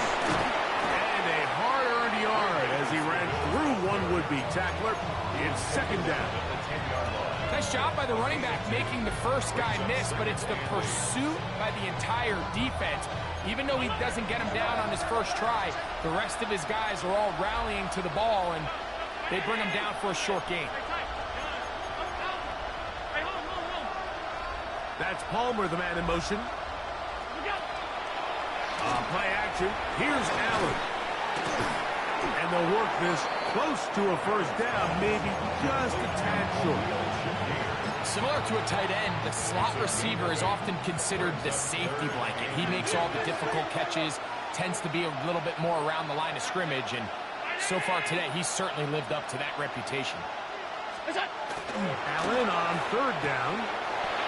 And a hard-earned yard as he ran through one would-be tackler. It's second down. Nice job by the running back making the first guy miss, but it's the pursuit by the entire defense. Even though he doesn't get him down on his first try, the rest of his guys are all rallying to the ball, and they bring him down for a short gain. That's Palmer, the man in motion. Play action. Here's Allen. And they'll work this close to a first down, maybe just a tad short. Similar to a tight end, the slot receiver is often considered the safety blanket. He makes all the difficult catches, tends to be a little bit more around the line of scrimmage, and so far today, he's certainly lived up to that reputation. Allen on third down.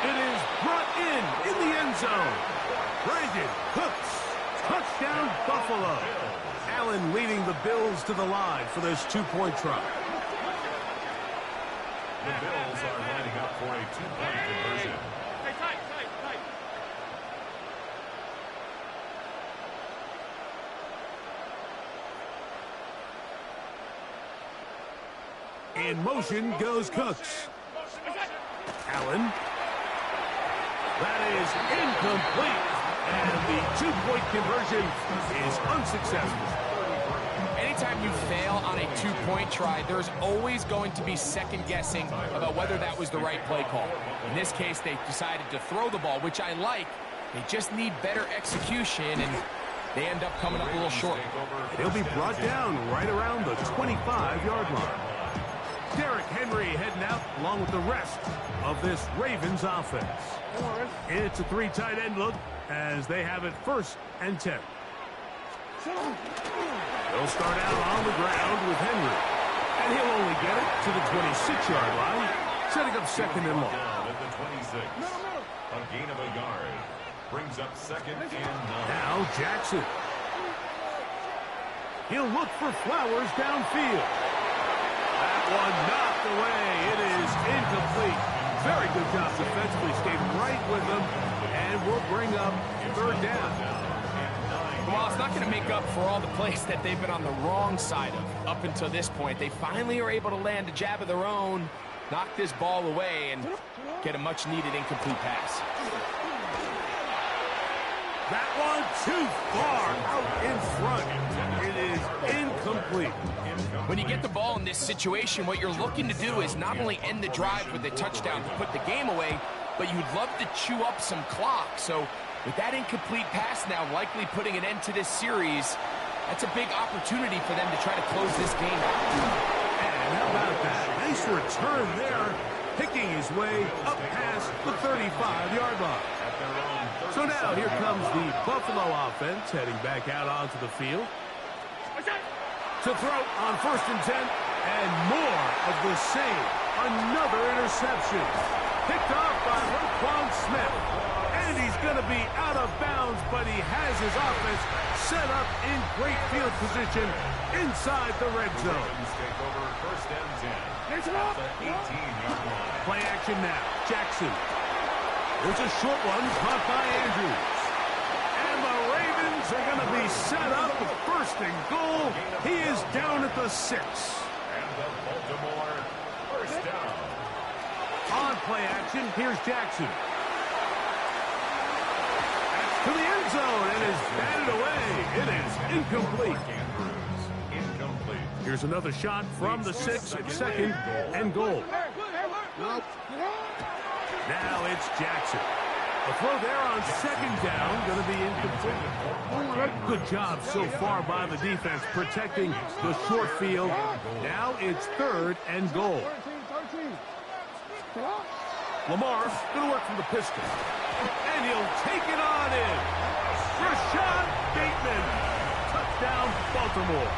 It is brought in the end zone. Brandon Cooks. Touchdown, Buffalo. Allen leading the Bills to the line for this two-point try. The Bills are lining up for a two-point conversion. In motion goes Cooks. Allen. That is incomplete. And the two-point conversion is unsuccessful. Anytime you fail on a two-point try, there's always going to be second-guessing about whether that was the right play call. In this case, they decided to throw the ball, which I like. They just need better execution, and they end up coming up a little short. He'll be brought down right around the 25-yard line. Derrick Henry heading out along with the rest of this Ravens offense. It's a three tight end look as they have it first and 10. They'll start out on the ground with Henry. And he'll only get it to the 26-yard line, setting up second and long. Down at the 26. A gain of a yard. Brings up second and 9. Now Jackson. He'll look for Flowers downfield. That one knocked away. It is incomplete. Very good job defensively. Stayed right with them. And will bring up third down. Well, it's not going to make up for all the plays that they've been on the wrong side of up until this point. They finally are able to land a jab of their own, knock this ball away, and get a much-needed incomplete pass. That one too far out in front. It is incomplete. When you get the ball in this situation, what you're looking to do is not only end the drive with a touchdown to put the game away, but you'd love to chew up some clock. So with that incomplete pass now likely putting an end to this series, that's a big opportunity for them to try to close this game out. And how about that? Nice return there, picking his way up past the 35-yard line. So now here comes the Buffalo offense heading back out onto the field. To throw on 1st and 10, and more of the same. Another interception. Picked off by Roquan Smith. And he's going to be out of bounds, but he has his offense set up in great field position inside the red zone. Take over 1st and 10. That's an 18-yard line. Play action now. Jackson. There's a short one caught by Andrews. And the Ravens are going to be set up with 1st and goal. He is down at the 6. And the Baltimore 1st down. On play action, here's Jackson. To the end zone, and is batted away. It is incomplete. Andrews, incomplete. Here's another shot from the 6 at 2nd and goal. Now it's Jackson. A throw there on 2nd down, going to be incomplete. Good job so far by the defense protecting the short field. Now it's 3rd and goal. Lamar going to work from the pistol. And he'll take it on in. Rashad Bateman. Touchdown, Baltimore.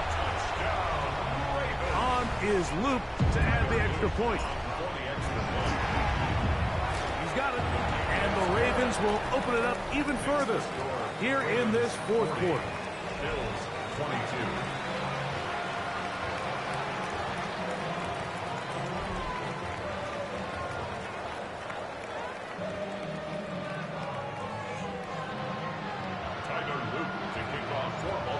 On is Loop to add the extra point. He's got it. And the Ravens will open it up even further here in this 4th quarter. Bills 22.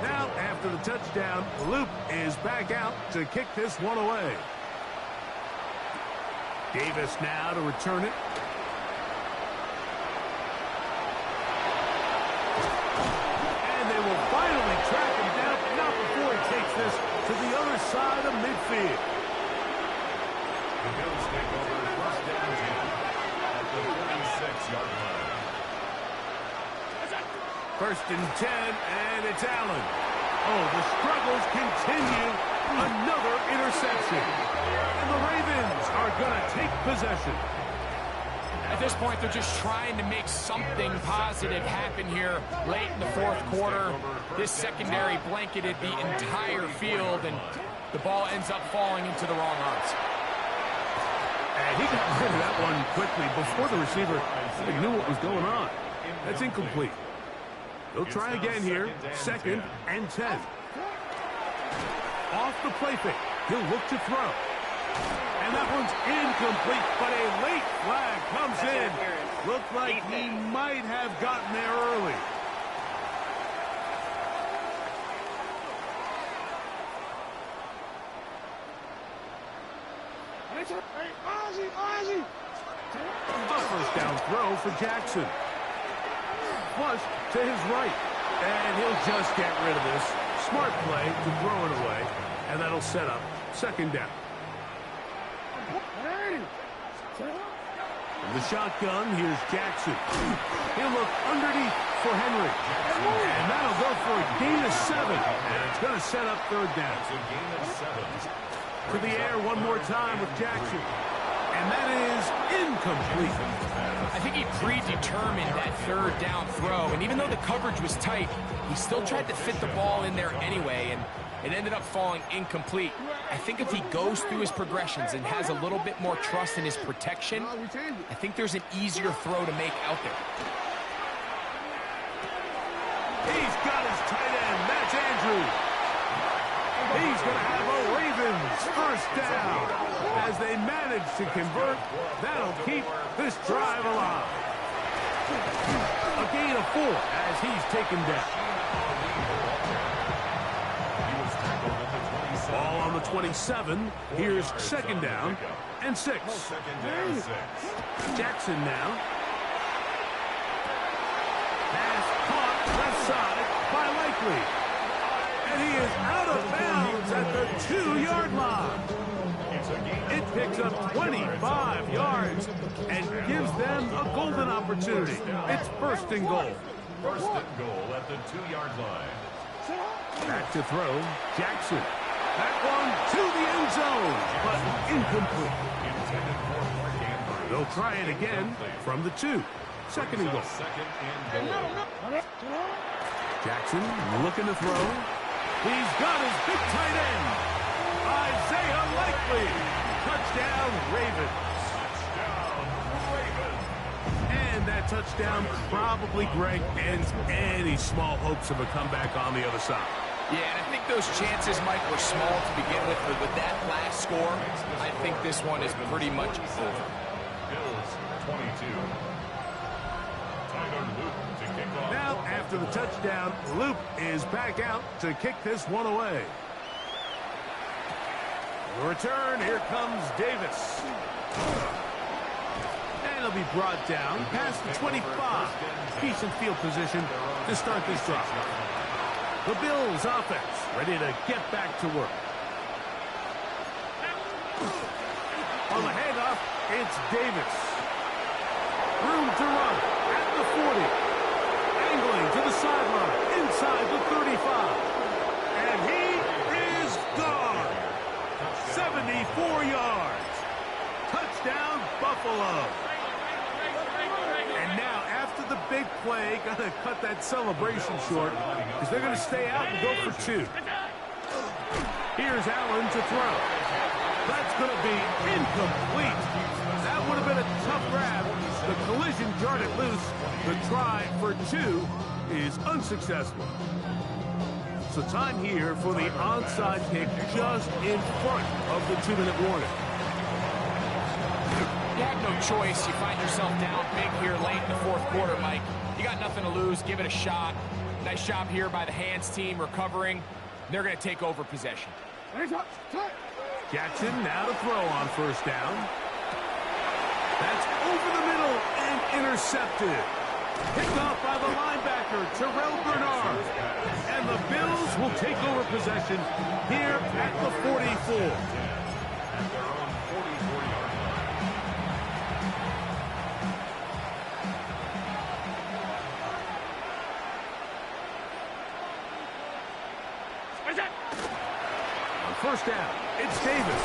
Now, after the touchdown, Loop is back out to kick this one away. Davis now to return it. And they will finally track him down, but not before he takes this to the other side of midfield. The Bills take over 1st down 10 at the 36-yard line. 1st and 10, and it's Allen. Oh, the struggles continue. Another interception. And the Ravens are going to take possession. At this point, they're just trying to make something positive happen here late in the 4th quarter. This secondary blanketed the entire field, and the ball ends up falling into the wrong arms. And he got rid of that one quickly before the receiver knew what was going on. That's incomplete. They'll try again here. 2nd and 10. Off the play fake. He'll look to throw. And that one's incomplete, but a late flag comes in. Looked like he might have gotten there early. A 1st down throw for Jackson. Flush to his right. And he'll just get rid of this. Smart play to throw it away. And that'll set up 2nd down. From the shotgun, here's Jackson. He'll look underneath for Henry. And that'll go for a gain of 7. And it's going to set up 3rd down. It's a gain of 7. To the air one more time with Jackson. And that is incomplete. I think he predetermined that 3rd down throw, and even though the coverage was tight, he still tried to fit the ball in there anyway, and it ended up falling incomplete. I think if he goes through his progressions and has a little bit more trust in his protection, I think there's an easier throw to make out there. He's got his tight end, that's Andrews. He's going to have a Ravens 1st down. As they manage to convert, that'll keep this drive alive. A gain of 4 as he's taken down. Ball on the 27. Here's 2nd down and 6. Jackson now. Pass caught inside by Likely. And he is out of bounds at the 2-yard line. It picks up 25 yards and gives them a golden opportunity. It's first and goal. First and goal at the 2-yard line. Back to throw, Jackson. That one to the end zone, but incomplete. Intended for Mark Andrews. They'll try it again from the 2. Second and goal. Second and goal. Jackson looking to throw. He's got his big tight end, Isaiah Likely. Touchdown, Ravens. Touchdown, Ravens. And that touchdown probably, Greg, ends any small hopes of a comeback on the other side. Yeah, and I think those chances, Mike, were small to begin with, but with that last score, I think this one is pretty much over. Bills 22. Tyler Luke to kick off. Now, after the touchdown, Loop is back out to kick this one away. The return, here comes Davis. And he'll be brought down past the 25. Decent field position to start this drive. The Bills offense ready to get back to work. On the handoff, it's Davis. Room to run at the 40. Angling to the sideline, inside the 35. And he is gone. 74 yards. Touchdown, Buffalo. And now, after the big play, got to cut that celebration short, because they're going to stay out and go for 2. Here's Allen to throw. That's going to be incomplete. That would have been a tough grab. The collision jarred it loose. The try for 2 is unsuccessful. So time here for the onside kick just in front of the 2-minute warning. You had no choice. You find yourself down big here late in the fourth quarter, Mike. You got nothing to lose. Give it a shot. Nice job here by the hands team recovering. They're going to take over possession. Jackson now to throw on first down. That's over the middle and intercepted. Picked off by the linebacker, Terrell Bernard. And the Bills will take over possession here at the 44. At their own 44-yard line. On first down, it's Davis.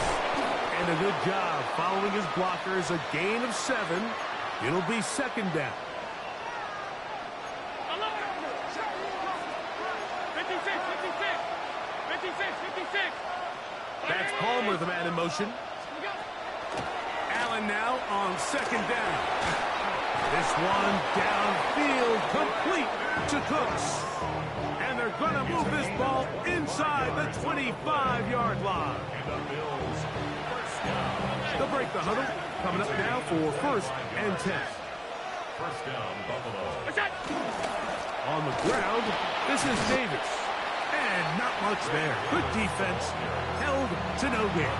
And a good job following his blockers. A gain of 7. It'll be second down. 56. That's Palmer, the man in motion. Allen now on second down. This one downfield, complete to Cooks. And they're going to move this ball inside the 25-yard line. And the Bills first down. They'll break the huddle. Coming up now for first and 10. First down, Buffalo. On the ground, this is Davis. And not much there. Good defense. Held to no gain.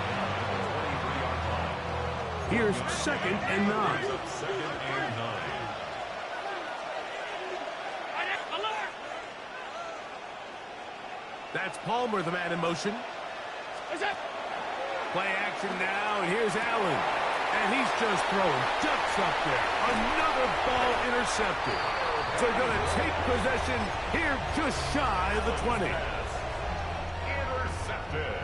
Here's second and 9. Second and 9. That's Palmer, the man in motion. Play action now, and here's Allen. And he's just throwing ducks up there. Another ball intercepted. So they're going to take possession here just shy of the 20. Intercepted.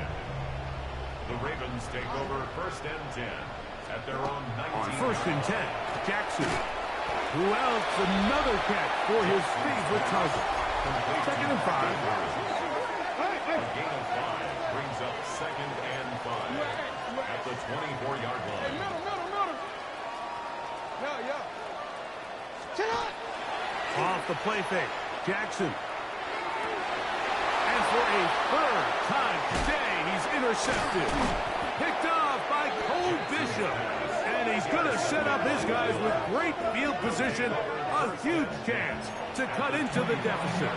The Ravens take over first and 10 at their own 19. On first and 10, Jackson. Who else? Another catch for his favorite target. Second and 5. A gain of 5 brings up second and 5 at the 24-yard line. Off the play fake, Jackson. And for a third time today, he's intercepted. Picked off by Cole Bishop. And he's going to set up his guys with great field position. A huge chance to cut into the deficit.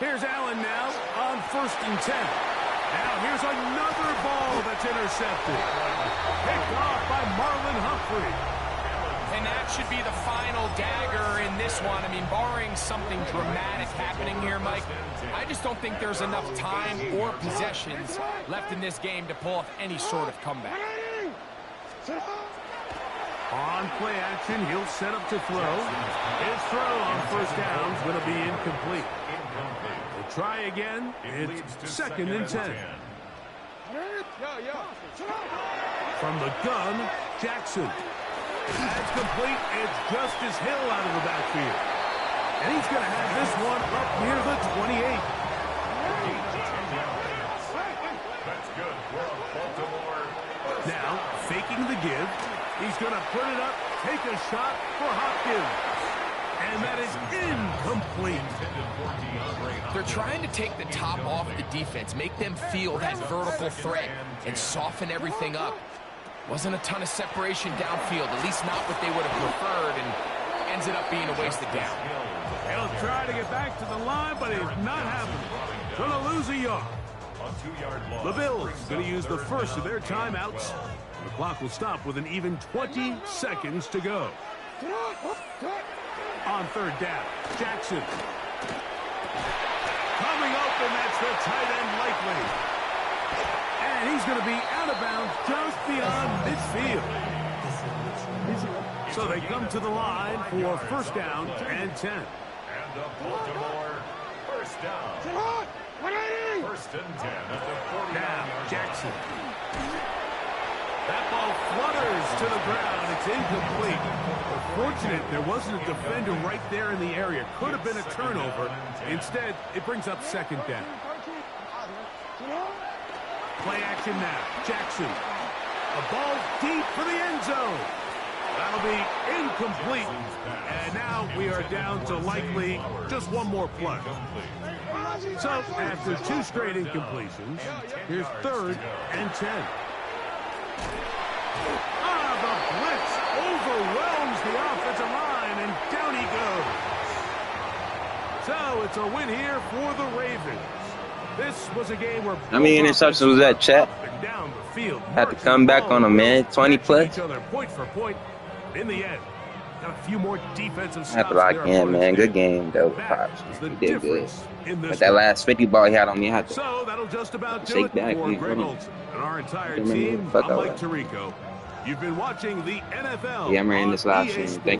Here's Allen now on first and 10. Now here's another ball that's intercepted. Picked off by Marlon Humphrey. And that should be the final dagger in this one. I mean, barring something dramatic happening here, Mike, I just don't think there's enough time or possessions left in this game to pull off any sort of comeback. On play action, he'll set up to throw. His throw on first down is going to be incomplete. We'll try again. It's 2nd and 10. From the gun, Jackson. That's complete. It's Justice Hill out of the backfield. And he's going to have this one up near the 28. That's good. We're on Baltimore. Now, faking the give. He's going to put it up, take a shot for Hopkins. And that is incomplete. They're trying to take the top off the defense, make them feel that vertical threat, and soften everything up. Wasn't a ton of separation downfield, at least not what they would have preferred, and ends it up being a wasted down. He'll try to get back to the line, but it's not happening. Going to lose a yard. The Bills going to use the first of their timeouts. The clock will stop with an even 20 seconds to go. On 3rd down, Jackson. Coming open, that's the tight end Likely. And he's going to be out of bounds just beyond midfield. So they come to the line for 1st down and 10. And the Baltimore first down. 1st and 10 at the 49. Now, Jackson. That ball flutters to the ground. It's incomplete. Fortunate there wasn't a defender right there in the area. Could have been a turnover. Instead, it brings up 2nd down. Play action now. Jackson. A ball deep for the end zone. That'll be incomplete. And now we are down to likely just one more play. So after 2 straight incompletions, here's 3rd and 10. The blitz overwhelms the offensive line, and down he goes. So it's a win here for the Ravens. This was a game where how many interceptions was that, chat? Down the field, Had to come back on him, man. 20 plus. each other point for point. In the end, got a few more defensive I have to lock in, man. Good game, though. Pops. He did good. But that last 50 ball he had on me, I had to So that'll just about do shake it back. for Greg Olson and our entire Remember team. the fuck I'm out Mike of that. Tirico. You've been watching the NFL. Yeah, I'm in this live on EA stream. Thank